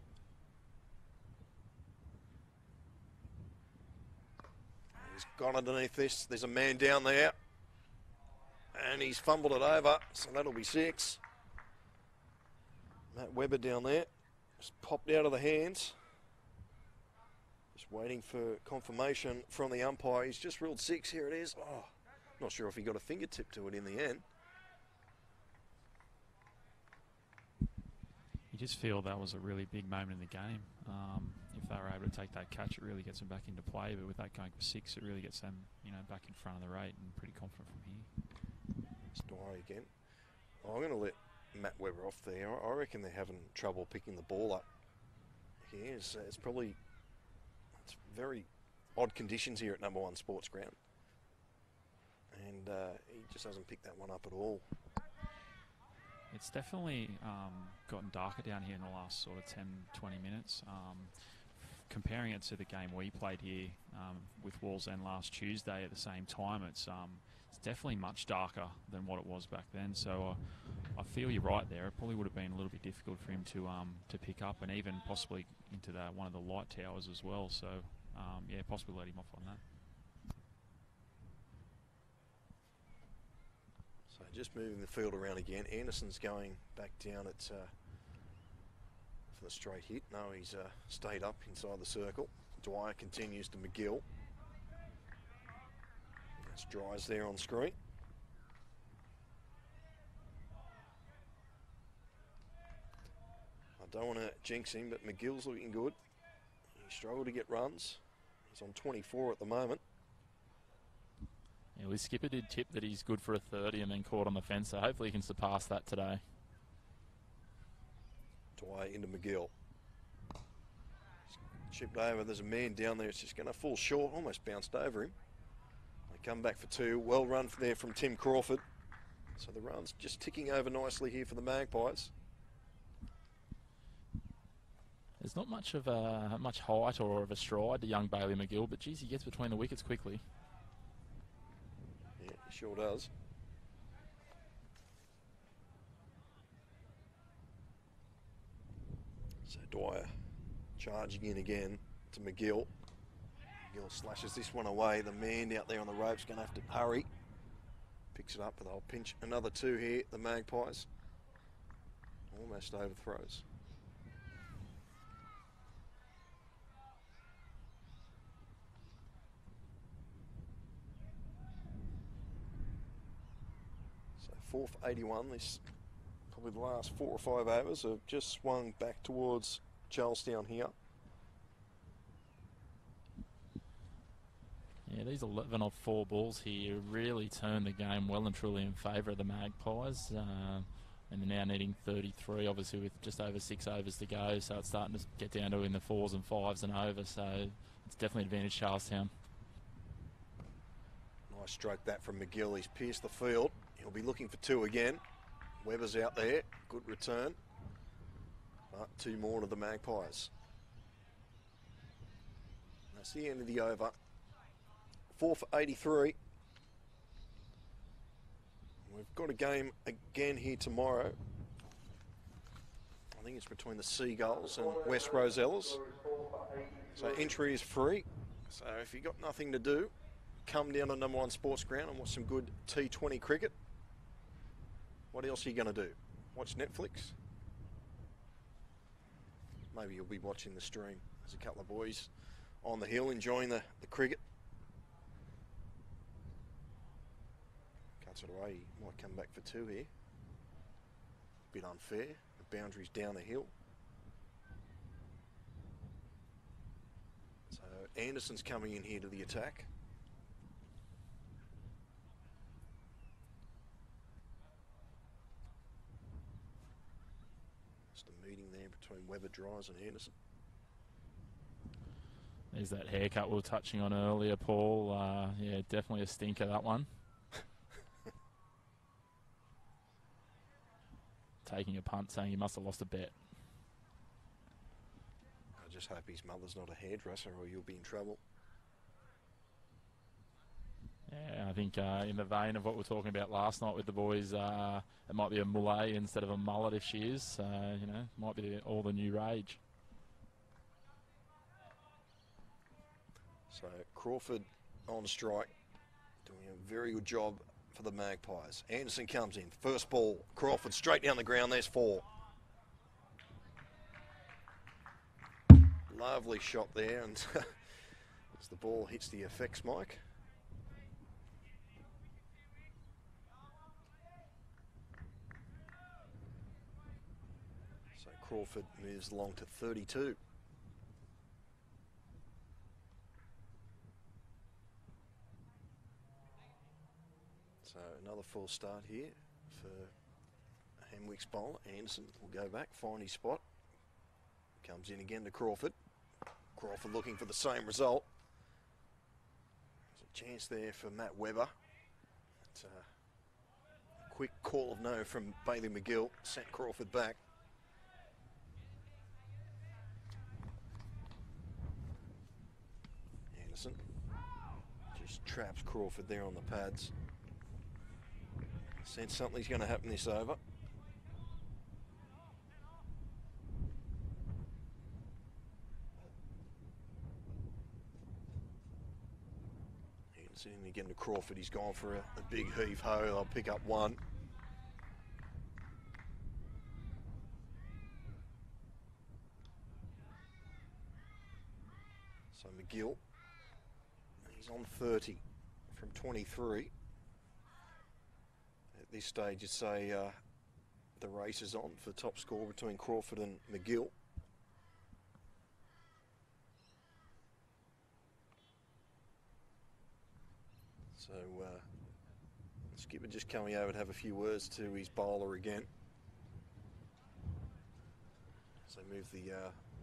He's gone underneath this. There's a man down there. And he's fumbled it over, so that'll be 6. Matt Webber down there, just popped out of the hands. Just waiting for confirmation from the umpire. He's just ruled 6, here it is. Oh, not sure if he got a fingertip to it in the end. You just feel that was a really big moment in the game. If they were able to take that catch, it really gets them back into play. But with that going for 6, it really gets them, back in front of the rate and pretty confident from here. It's Dwyer again. I'm going to let Matt Webber off there. I reckon they're having trouble picking the ball up. It's very odd conditions here at number 1 sports ground. And he just hasn't picked that one up at all. It's definitely gotten darker down here in the last sort of 10, 20 minutes. Comparing it to the game we played here with Wallsend last Tuesday at the same time, it's definitely much darker than what it was back then. So I feel you're right there. It probably would have been a little bit difficult for him to pick up, and even possibly into one of the light towers as well. So yeah, possibly let him off on that. So just moving the field around again. Anderson's going back down at for the straight hit. No, he's stayed up inside the circle. Dwyer continues to McGill. That's Dries there on screen. I don't want to jinx him, but McGill's looking good. He struggled to get runs. He's on 24 at the moment. Yeah, well, his skipper did tip that he's good for a 30 and then caught on the fence, so hopefully he can surpass that today. Dwyer into McGill. Chipped over, there's a man down there, it's just going to fall short, almost bounced over him. They come back for two, well run there from Tim Crawford. So the run's just ticking over nicely here for the Magpies. There's not much of much height or of a stride to young Bailey McGill, but geez, he gets between the wickets quickly. Yeah, he sure does. So Dwyer charging in again to McGill. McGill slashes this one away. The man out there on the rope's going to have to hurry. Picks it up, but they'll pinch another two here, the Magpies. Almost overthrows. So 4 for 81. This probably the last 4 or 5 overs have just swung back towards Charlestown here. Yeah, these 11 off 4 balls here really turned the game well and truly in favour of the Magpies. And they're now needing 33, obviously with just over 6 overs to go, so it's starting to get down to in the 4s and 5s and over, so it's definitely advantage Charlestown. Nice stroke that from McGill. He's pierced the field. He'll be looking for 2 again. Webber's out there. Good return. But 2 more to the Magpies. That's the end of the over. 4 for 83. We've got a game again here tomorrow. I think it's between the Seagulls and West Rosellas. So entry is free. So if you've got nothing to do, come down to number 1 sports ground and watch some good T20 cricket. What else are you going to do? Watch Netflix? Maybe you'll be watching the stream. There's a couple of boys on the hill enjoying the cricket. Cuts it away. He might come back for 2 here. Bit unfair. The boundary's down the hill. So Anderson's coming in here to the attack. Just a meeting there between Webber, Dries and Anderson. There's that haircut we were touching on earlier, Paul. Yeah, definitely a stinker, that one. Taking a punt, saying he must have lost a bet. I just hope his mother's not a hairdresser or you'll be in trouble. Yeah, I think in the vein of what we were talking about last night with the boys, it might be a mullet instead of a mullet if she is. You know, might be all the new rage. So Crawford on strike, doing a very good job for the Magpies. Anderson comes in, first ball, Crawford straight down the ground, there's 4. Lovely shot there, and as the ball hits the effects mic. So Crawford moves along to 32. So another full start here for Hemwicks bowler. Anderson will go back, find his spot. Comes in again to Crawford. Crawford looking for the same result. There's a chance there for Matt Webber. It's a quick call of no from Bailey McGill. Sent Crawford back. Anderson just traps Crawford there on the pads. Sense something's going to happen this over. Anderson in again to Crawford. He's gone for a big heave-ho. They'll pick up 1. So McGill, he's on 30 from 23. At this stage, you'd say the race is on for top score between Crawford and McGill. So skipper just coming over to have a few words to his bowler again. So move the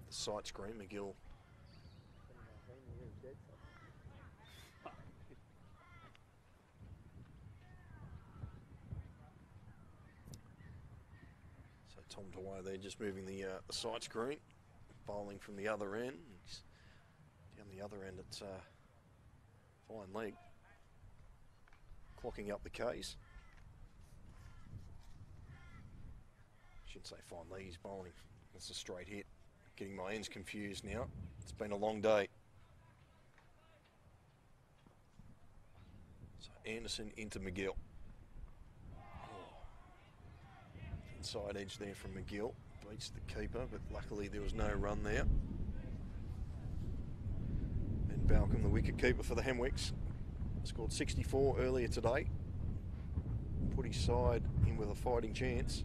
sight screen, McGill. So Tom Tawai there just moving the sight screen, bowling from the other end. He's down the other end, it's fine leg. Clocking up the Ks. Shouldn't say fine leg, he's bowling. That's a straight hit. Getting my ends confused now. It's been a long day. So Anderson into McGill. Inside edge there from McGill. Beats the keeper, but luckily there was no run there. And Balcom, the wicket keeper for the Hemwicks, scored 64 earlier today. Put his side in with a fighting chance.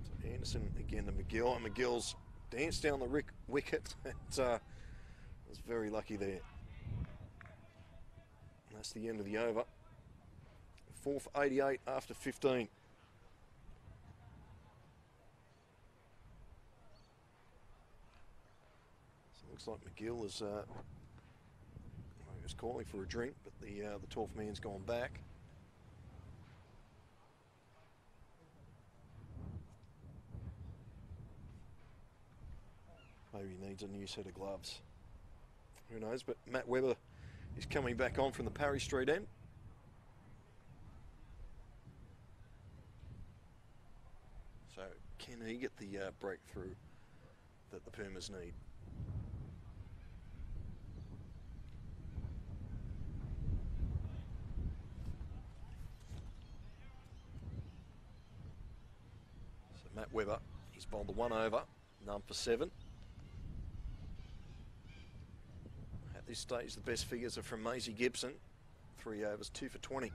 So Anderson again to McGill, and McGill's danced down the wicket. Was very lucky there. And that's the end of the over. 4 for 88 after 15. So it looks like McGill is was calling for a drink, but the 12th man's gone back. Maybe he needs a new set of gloves. Who knows? But Matt Webber is coming back on from the Parry Street end. So can he get the breakthrough that the Pumas need? Matt Webber, he's bowled the 1 over, none for 7. At this stage, the best figures are from Maisie Gibson, 3 overs, 2 for 20.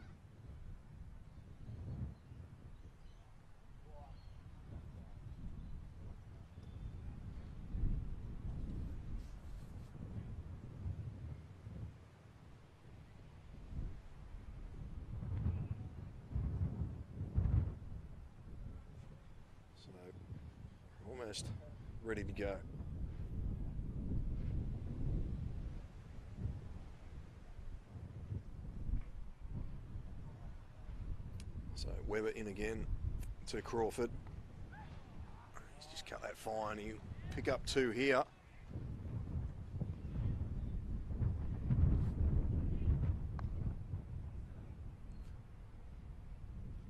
Almost ready to go. So Webber in again to Crawford. He's just cut that fine. He'll pick up 2 here.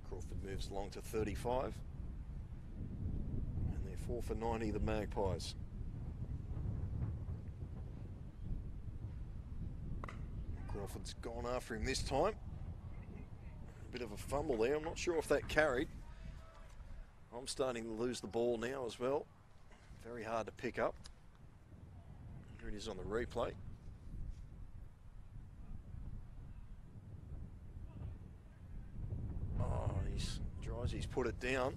Crawford moves along to 35. 4 for 90, the Magpies. Crawford's gone after him this time. A bit of a fumble there. I'm not sure if that carried. I'm starting to lose the ball now as well. Very hard to pick up. Here it is on the replay. Oh, he's put it down.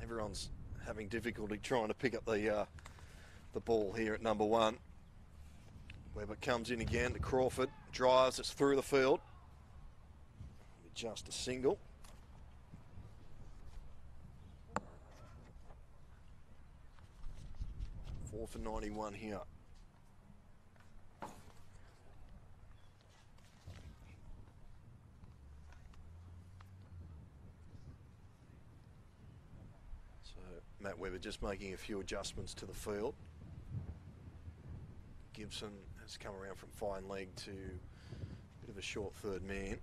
Everyone's having difficulty trying to pick up the ball here at number 1. Webber comes in again to Crawford, drives, it's through the field. Just a single. Four for 91 here. Matt Webber just making a few adjustments to the field. Gibson has come around from fine leg to a bit of a short third man.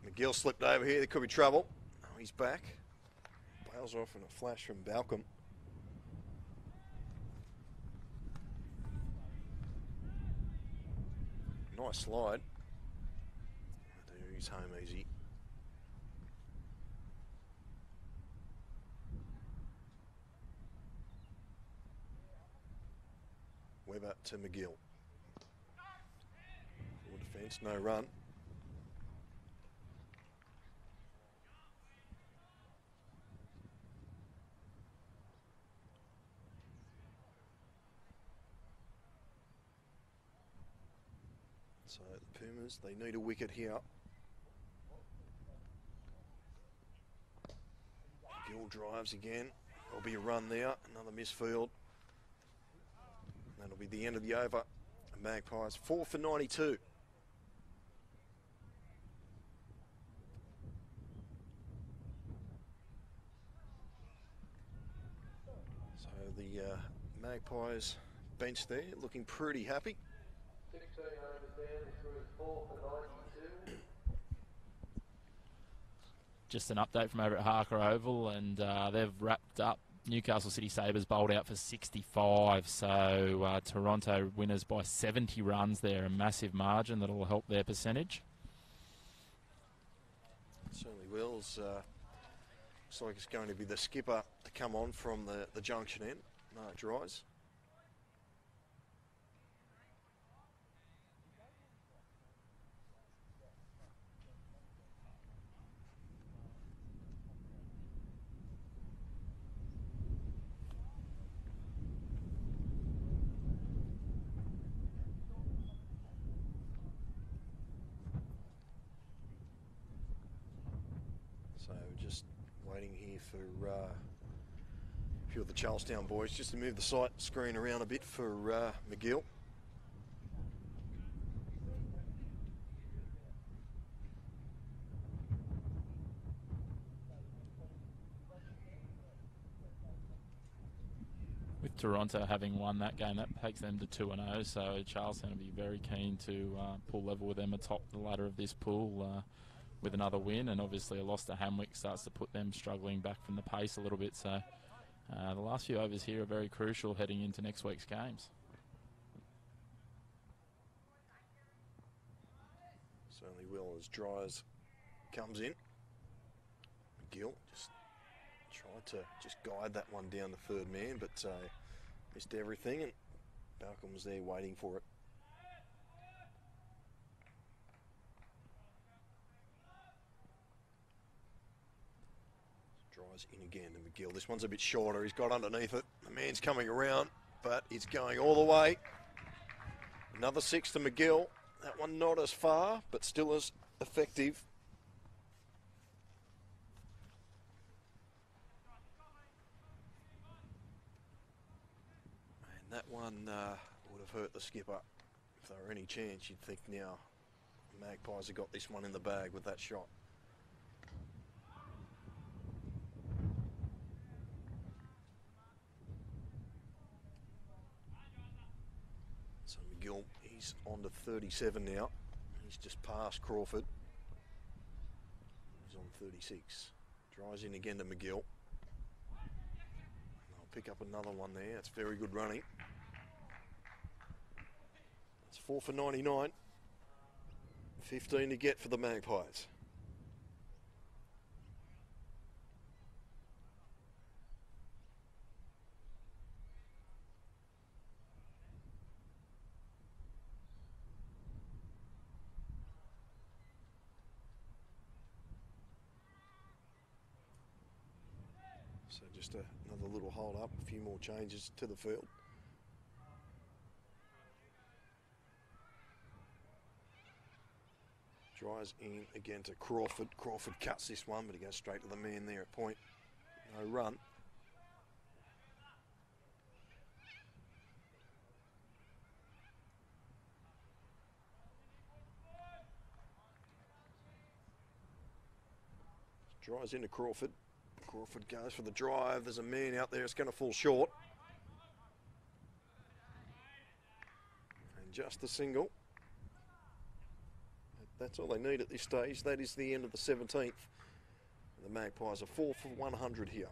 McGill slipped over here, there could be trouble. Oh, he's back. Bails off in a flash from Balcom. Nice slide. He's home easy. over to McGill. Full defence, no run. So the Pumas, they need a wicket here. Gill drives again. There'll be a run there, another misfield. That'll be the end of the over. Magpies 4 for 92. So the Magpies bench there looking pretty happy. 16 overs down, this was 4 for 92. Just an update from over at Harker Oval, and they've wrapped up. Newcastle City Sabres bowled out for 65, so Toronto winners by 70 runs there, a massive margin that'll help their percentage. Certainly will. Looks like it's going to be the skipper to come on from the junction end, Mark Dries. So just waiting here for a few of the Charlestown boys just to move the sight screen around a bit for McGill. With Toronto having won that game, that takes them to 2-0, so Charlestown will be very keen to pull level with them atop the ladder of this pool with another win, and obviously a loss to Hamwicks starts to put them struggling back from the pace a little bit, so the last few overs here are very crucial heading into next week's games. Certainly will, as Dries comes in. McGill just tried to just guide that one down the third man, but missed everything, and Balcom was there waiting for it. Dries in again to McGill. This one's a bit shorter. He's got underneath it. The man's coming around, but it's going all the way. Another 6 to McGill. That one not as far, but still as effective. And that one would have hurt the skipper. If there were any chance, you'd think now the Magpies have got this one in the bag with that shot. So McGill, he's on to 37 now. He's just past Crawford. He's on 36. Dries in again to McGill. I'll pick up another one there. That's very good running. That's 4 for 99. 15 to get for the Magpies. So just another little hold up, a few more changes to the field. Dries in again to Crawford. Crawford cuts this one, but he goes straight to the man there at point. No run. Dries into Crawford. Crawford goes for the drive. There's a man out there. It's going to fall short. And just a single. That's all they need at this stage. That is the end of the 17th. The Magpies are 4 for 100 here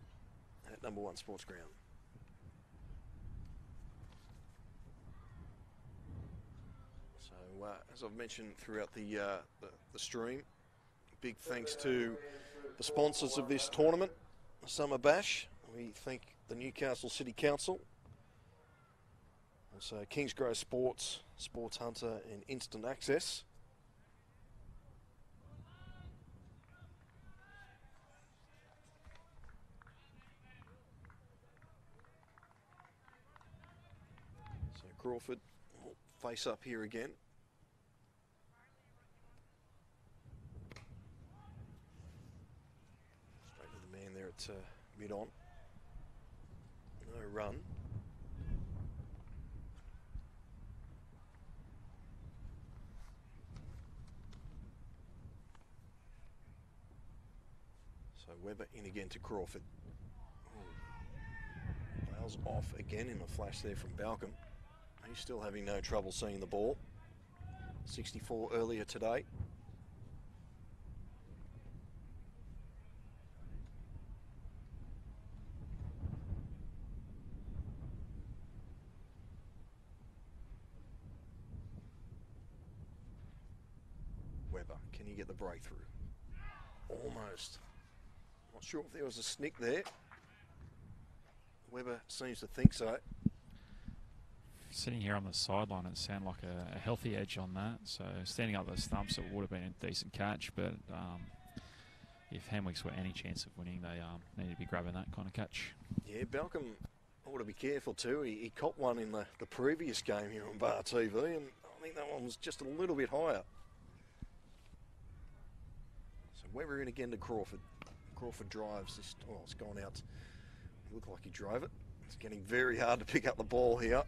at number 1 Sports Ground. So as I've mentioned throughout the stream, big thanks to the sponsors of this tournament, Summer Bash. We thank the Newcastle City Council, Also, Kingsgrove Sports, Sports Hunter and Instant Access. So Crawford will face up here again. Straight to the man there at mid-on. No run. So Webber in again to Crawford. Bales off again in a flash there from Balcom. He's still having no trouble seeing the ball. 64 earlier today. Webber, can he get the breakthrough? Almost. Not sure if there was a snick there. Webber seems to think so. Sitting here on the sideline, it sounded like a healthy edge on that. So standing up those stumps, it would have been a decent catch. But if Hemwicks were any chance of winning, they need to be grabbing that kind of catch. Yeah, Balcom ought to be careful too. He copped one in the previous game here on Bar TV, and I think that one was just a little bit higher. So Webber in again to Crawford. Crawford drives this. Oh, it's gone out. It looked like he drove it. It's getting very hard to pick up the ball here.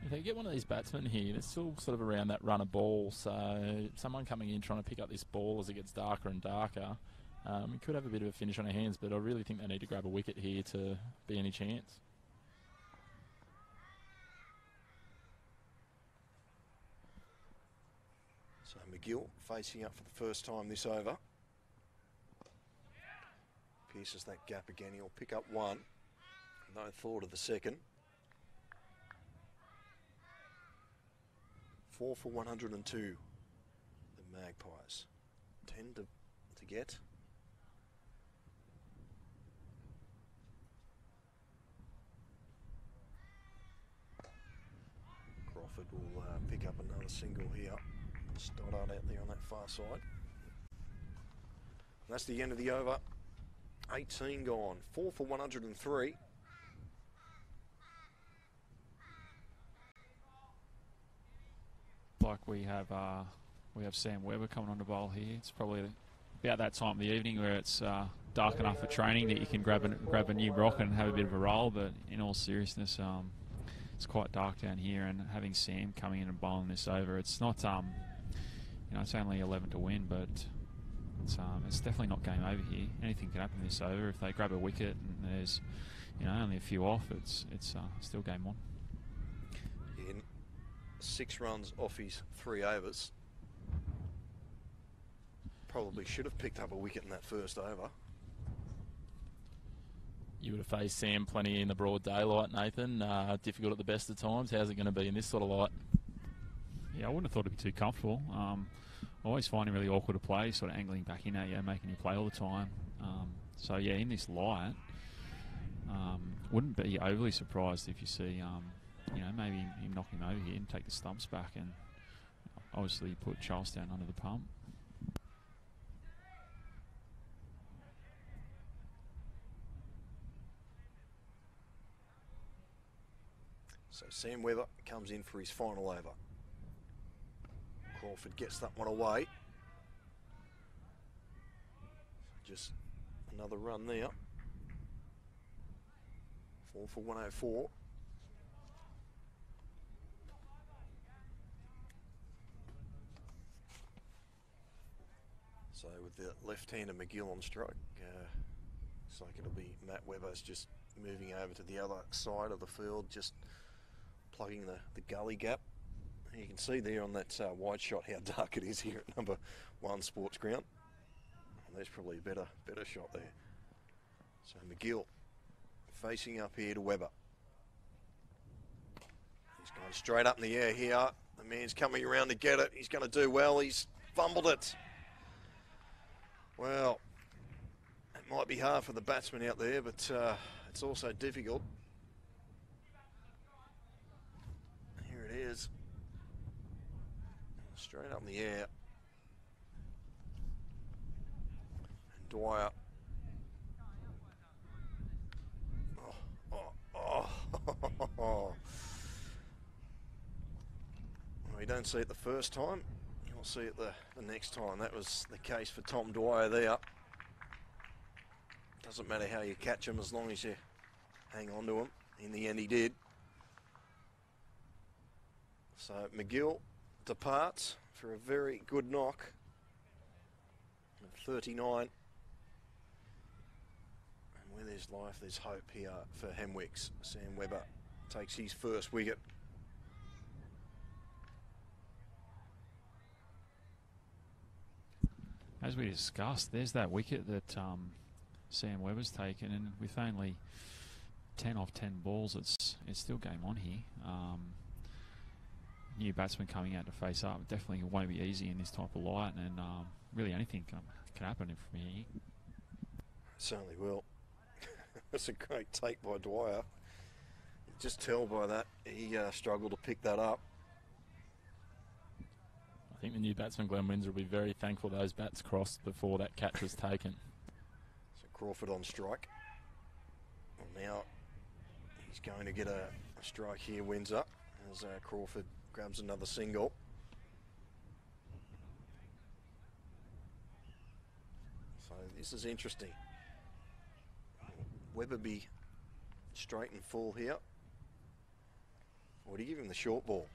If they get one of these batsmen here, they're still sort of around that run of ball, so someone coming in trying to pick up this ball as it gets darker and darker, we could have a bit of a finish on our hands, but I really think they need to grab a wicket here to be any chance. So McGill facing up for the first time this over. Pierces that gap again, he'll pick up one. No thought of the second. 4 for 102, the Magpies. 10 to get. Crawford will pick up another single here. Stoddard out there on that far side. And that's the end of the over. 18 gone. 4 for 103. Like we have Sam Webber coming on to bowl here. It's probably about that time of the evening where it's dark enough for training that you can grab a new rock and have a bit of a roll. But in all seriousness, it's quite dark down here, and having Sam coming in and bowling this over, it's not it's only 11 to win, but it's definitely not game over here. Anything can happen this over. If they grab a wicket and there's only a few off, it's still game on. 6 runs off his 3 overs. Probably should have picked up a wicket in that first over. You would have faced Sam plenty in the broad daylight, Nathan. Difficult at the best of times. How's it going to be in this sort of light? Yeah, I wouldn't have thought it'd be too comfortable. I always find him really awkward to play, sort of angling back in at you, making you play all the time. So yeah, in this light, wouldn't be overly surprised if you see maybe him knock him over here and take the stumps back, and obviously put Charlestown under the pump. So Sam Webber comes in for his final over. Crawford gets that one away. Just another run there. 4 for 104. So with the left-hander McGill on stroke, looks like it'll be Matt Webber's just moving over to the other side of the field, just plugging the gully gap. You can see there on that wide shot how dark it is here at number 1 Sports Ground. And there's probably a better shot there. So McGill facing up here to Webber. He's going straight up in the air here. The man's coming around to get it. He's going to do well. He's fumbled it. Well, it might be hard for the batsman out there, but it's also difficult. Straight up in the air. And Dwyer. Well, you don't see it the first time, you'll see it the next time. That was the case for Tom Dwyer there. Doesn't matter how you catch him as long as you hang on to him. In the end he did. So McGill departs for a very good knock. 39. And where there's life, there's hope here for Hemwicks. Sam Webber takes his first wicket. As we discussed, there's that wicket that Sam Webber's taken, and with only 10 off 10 balls, it's still game on here. New batsman coming out to face up, definitely won't be easy in this type of light, and really anything can happen from here. Certainly will. That's a great take by Dwyer. You just tell by that he struggled to pick that up. I think the new batsman Glenn Windsor will be very thankful those bats crossed before that catch was taken. So Crawford on strike. Well, now he's going to get a strike here, Windsor, as Crawford grabs another single. So this is interesting. Webber be straight and full here. Or do you give him the short ball?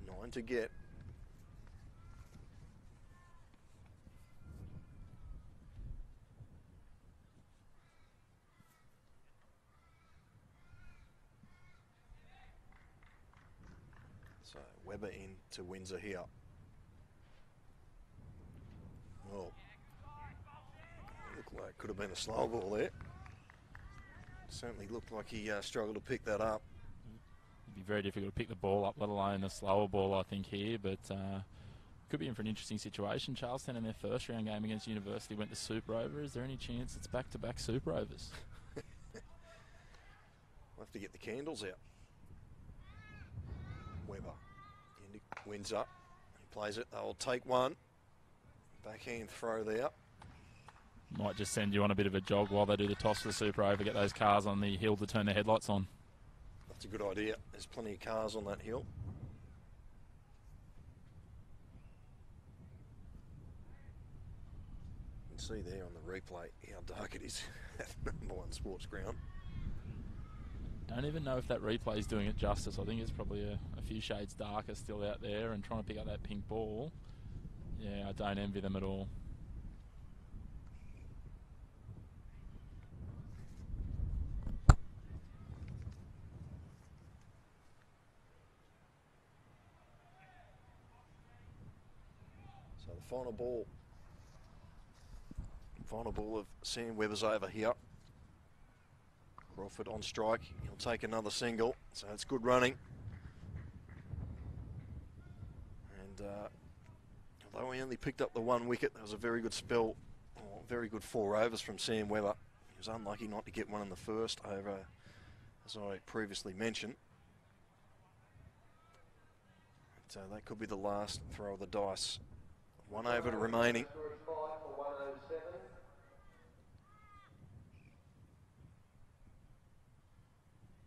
Nine to get. So Webber in to Windsor here. Well, looked like it could have been a slow ball there. Certainly looked like he struggled to pick that up. It'd be very difficult to pick the ball up, let alone a slower ball, I think, here. But could be in for an interesting situation. Charlestown in their first round game against University went to super over. Is there any chance it's back-to-back super overs? We'll have to get the candles out. Webber wins up. He plays it. They'll take one. Backhand throw there. Might just send you on a bit of a jog while they do the toss for the super over, get those cars on the hill to turn their headlights on. That's a good idea. There's plenty of cars on that hill. You can see there on the replay how dark it is at #1 sports ground. Don't even know if that replay is doing it justice. I think it's probably a few shades darker still out there, and trying to pick up that pink ball. Yeah, I don't envy them at all. So the final ball of Sam Webber's over here. Crawford on strike. He'll take another single, so it's good running. And although he only picked up the one wicket, there was a very good spell, or very good 4 overs from Sam Webber. He was unlucky not to get one in the first over, as I previously mentioned. So that could be the last throw of the dice. 1 over to remaining.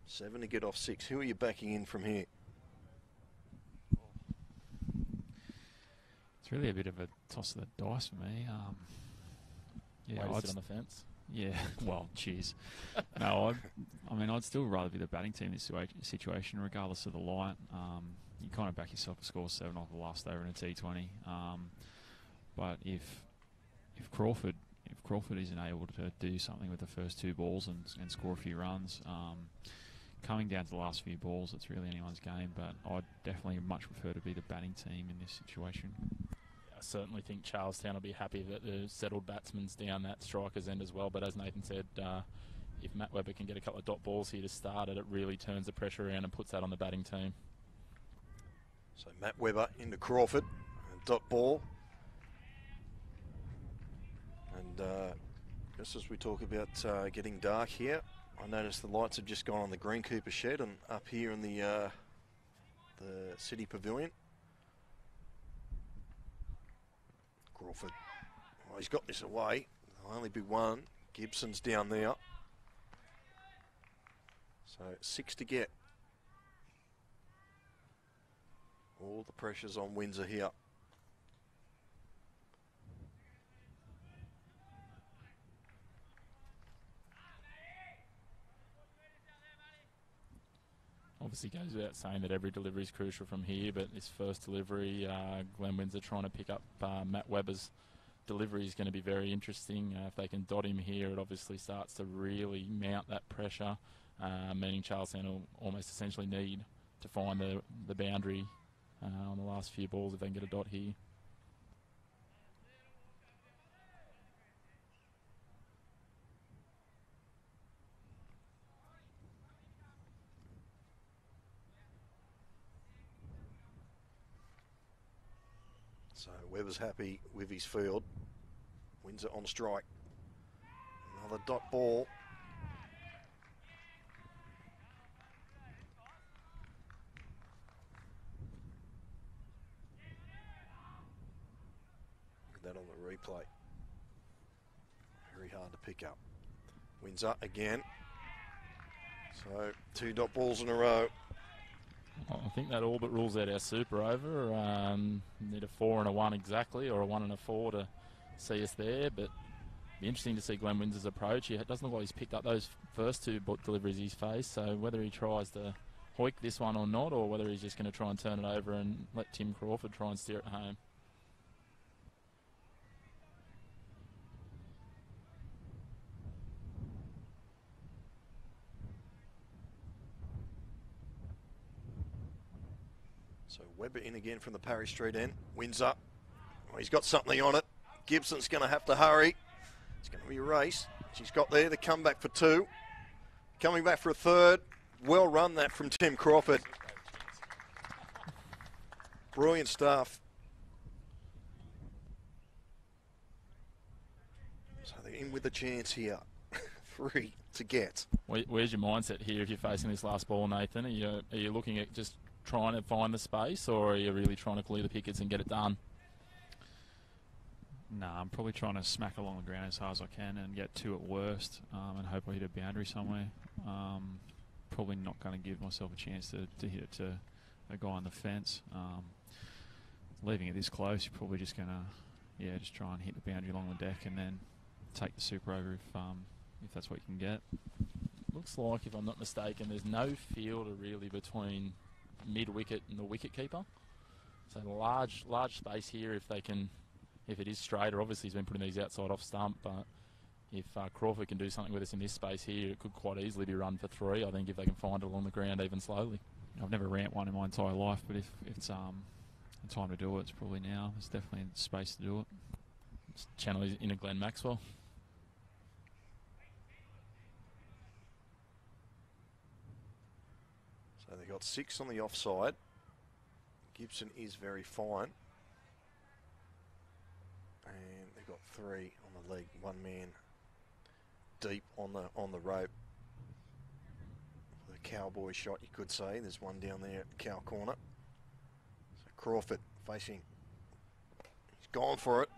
7 to get off 6. Who are you backing in from here? It's really a bit of a toss of the dice for me. Yeah, I'd sit on the fence. Yeah, well, cheers. No, I mean, I'd still rather be the batting team in this situation, regardless of the light. You kind of back yourself to score 7 off the last over in a T20. But if Crawford isn't able to do something with the first 2 balls and score a few runs, coming down to the last few balls, it's really anyone's game. But I'd definitely much prefer to be the batting team in this situation. I certainly think Charlestown will be happy that the settled batsman's down that striker's end as well. But as Nathan said, if Matt Webber can get a couple of dot balls here to start it, it really turns the pressure around and puts that on the batting team. So Matt Webber into Crawford, dot ball. And just as we talk about getting dark here, I noticed the lights have just gone on the Greenkeeper shed and up here in the City Pavilion. Crawford, well, he's got this away. There'll only be one. Gibson's down there. So 6 to get. All the pressure's on Windsor here. Obviously goes without saying that every delivery is crucial from here, but this first delivery, Glenn Windsor trying to pick up Matt Webber's delivery is going to be very interesting. If they can dot him here, it obviously starts to really mount that pressure, meaning Charlestown will almost essentially need to find the boundary on the last few balls if they can get a dot here. So Webber's happy with his field. Windsor on strike. Another dot ball. That on the replay. Very hard to pick up. Windsor again. So 2 dot balls in a row. I think that all but rules out our super over. Need a 4 and a 1 exactly, or a 1 and a 4 to see us there. But be interesting to see Glenn Windsor's approach. It doesn't look like he's picked up those first 2 deliveries he's faced. So whether he tries to hoik this one or not, or whether he's just going to try and turn it over and let Tim Crawford try and steer it home. So Webber in again from the Parry Street end. Windsor. Oh, he's got something on it. Gibson's going to have to hurry. It's going to be a race. She's got there the comeback for 2. Coming back for a 3rd. Well run that from Tim Crawford. Brilliant stuff. So they're in with a chance here. 3 to get. Where's your mindset here if you're facing this last ball, Nathan? Are you looking at just trying to find the space, or are you really trying to clear the pickets and get it done? Nah, I'm probably trying to smack along the ground as hard as I can and get 2 at worst, and hope I hit a boundary somewhere. Probably not going to give myself a chance to hit it to a guy on the fence. Leaving it this close, you're probably just going to, just try and hit the boundary along the deck and then take the super over if that's what you can get. Looks like, if I'm not mistaken, there's no fielder really between mid-wicket and the wicket keeper. So large space here if it is straighter. Obviously he's been putting these outside off stump, but if Crawford can do something with us in this space here, it could quite easily be run for 3, I think, if they can find it along the ground even slowly. I've never ramped one in my entire life, but if it's the time to do it, it's probably now. There's definitely space to do it. Let's channel in a Glenn Maxwell. So they've got 6 on the offside. Gibson is very fine. And they've got 3 on the leg. 1 man deep on the rope. The cowboy shot, you could say. There's one down there at the cow corner. So Crawford facing. He's gone for it.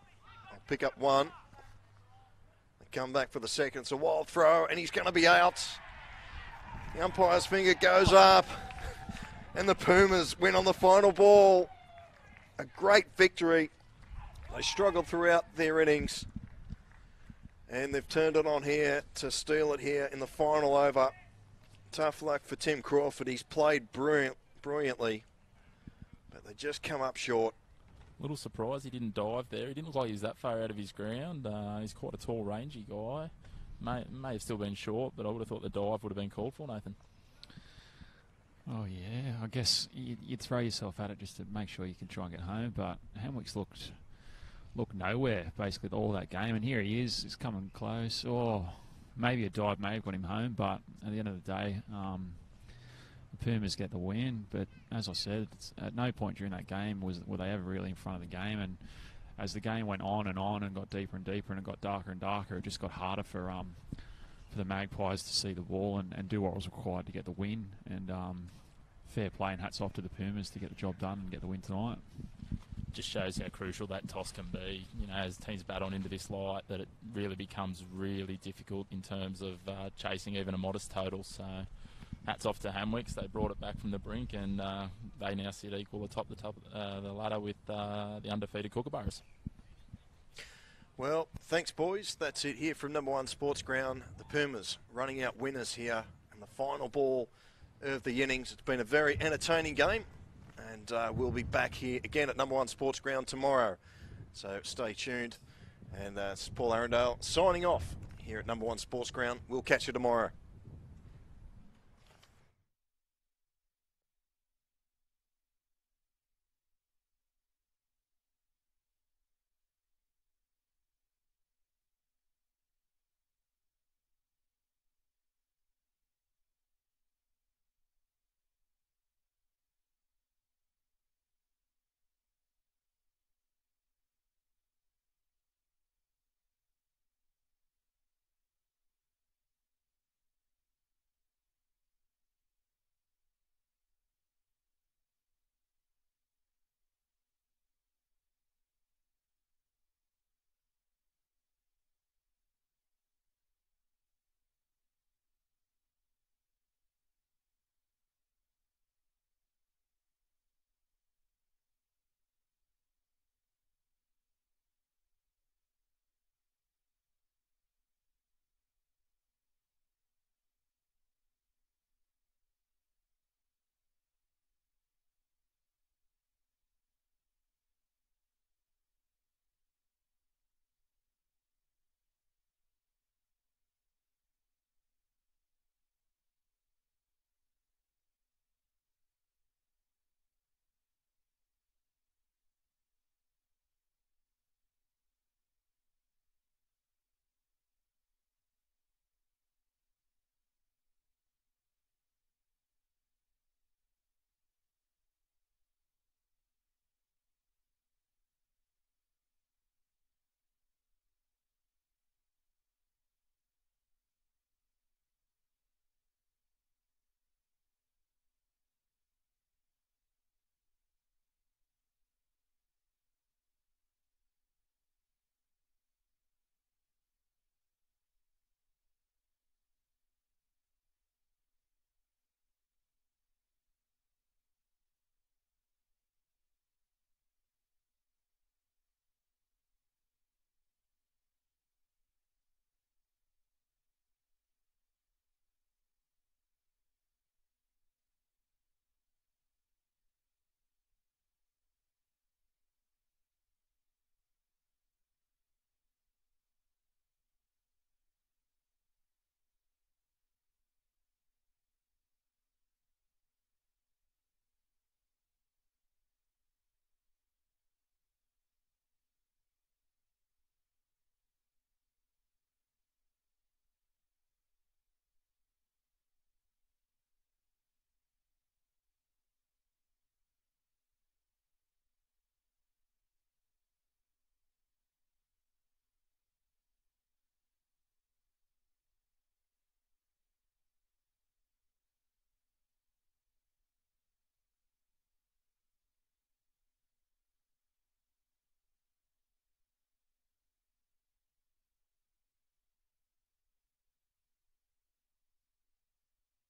I'll pick up 1. They come back for the second. It's a wild throw, and he's going to be out. The umpire's finger goes up, and the Pumas win on the final ball. A great victory. They struggled throughout their innings, and they've turned it on here to steal it here in the final over. Tough luck for Tim Crawford. He's played brilliantly, but they just come up short. A little surprised he didn't dive there. He didn't look like he was that far out of his ground. He's quite a tall, rangy guy. May have still been short, but I would have thought the dive would have been called for, Nathan. Oh, yeah. I guess you'd throw yourself at it just to make sure you can try and get home, but Hemwicks looked nowhere, basically, all that game, and here he is. He's coming close. Oh, maybe a dive may have got him home, but at the end of the day, the Pumas get the win. But as I said, at no point during that game were they ever really in front of the game, and as the game went on and got deeper and deeper and it got darker and darker, it just got harder for for the Magpies to see the ball and do what was required to get the win. And fair play and hats off to the Pumas to get the job done and get the win tonight. Just shows how crucial that toss can be. You know, as teams bat on into this light, that it really becomes really difficult in terms of chasing even a modest total. So hats off to Hamwicks. They brought it back from the brink, and they now sit equal atop the ladder with the undefeated Kookaburras. Well, thanks, boys. That's it here from number 1 Sports Ground. The Pumas running out winners here in the final ball of the innings. It's been a very entertaining game, and we'll be back here again at number 1 Sports Ground tomorrow. So stay tuned. And it's Paul Arundale signing off here at number 1 Sports Ground. We'll catch you tomorrow.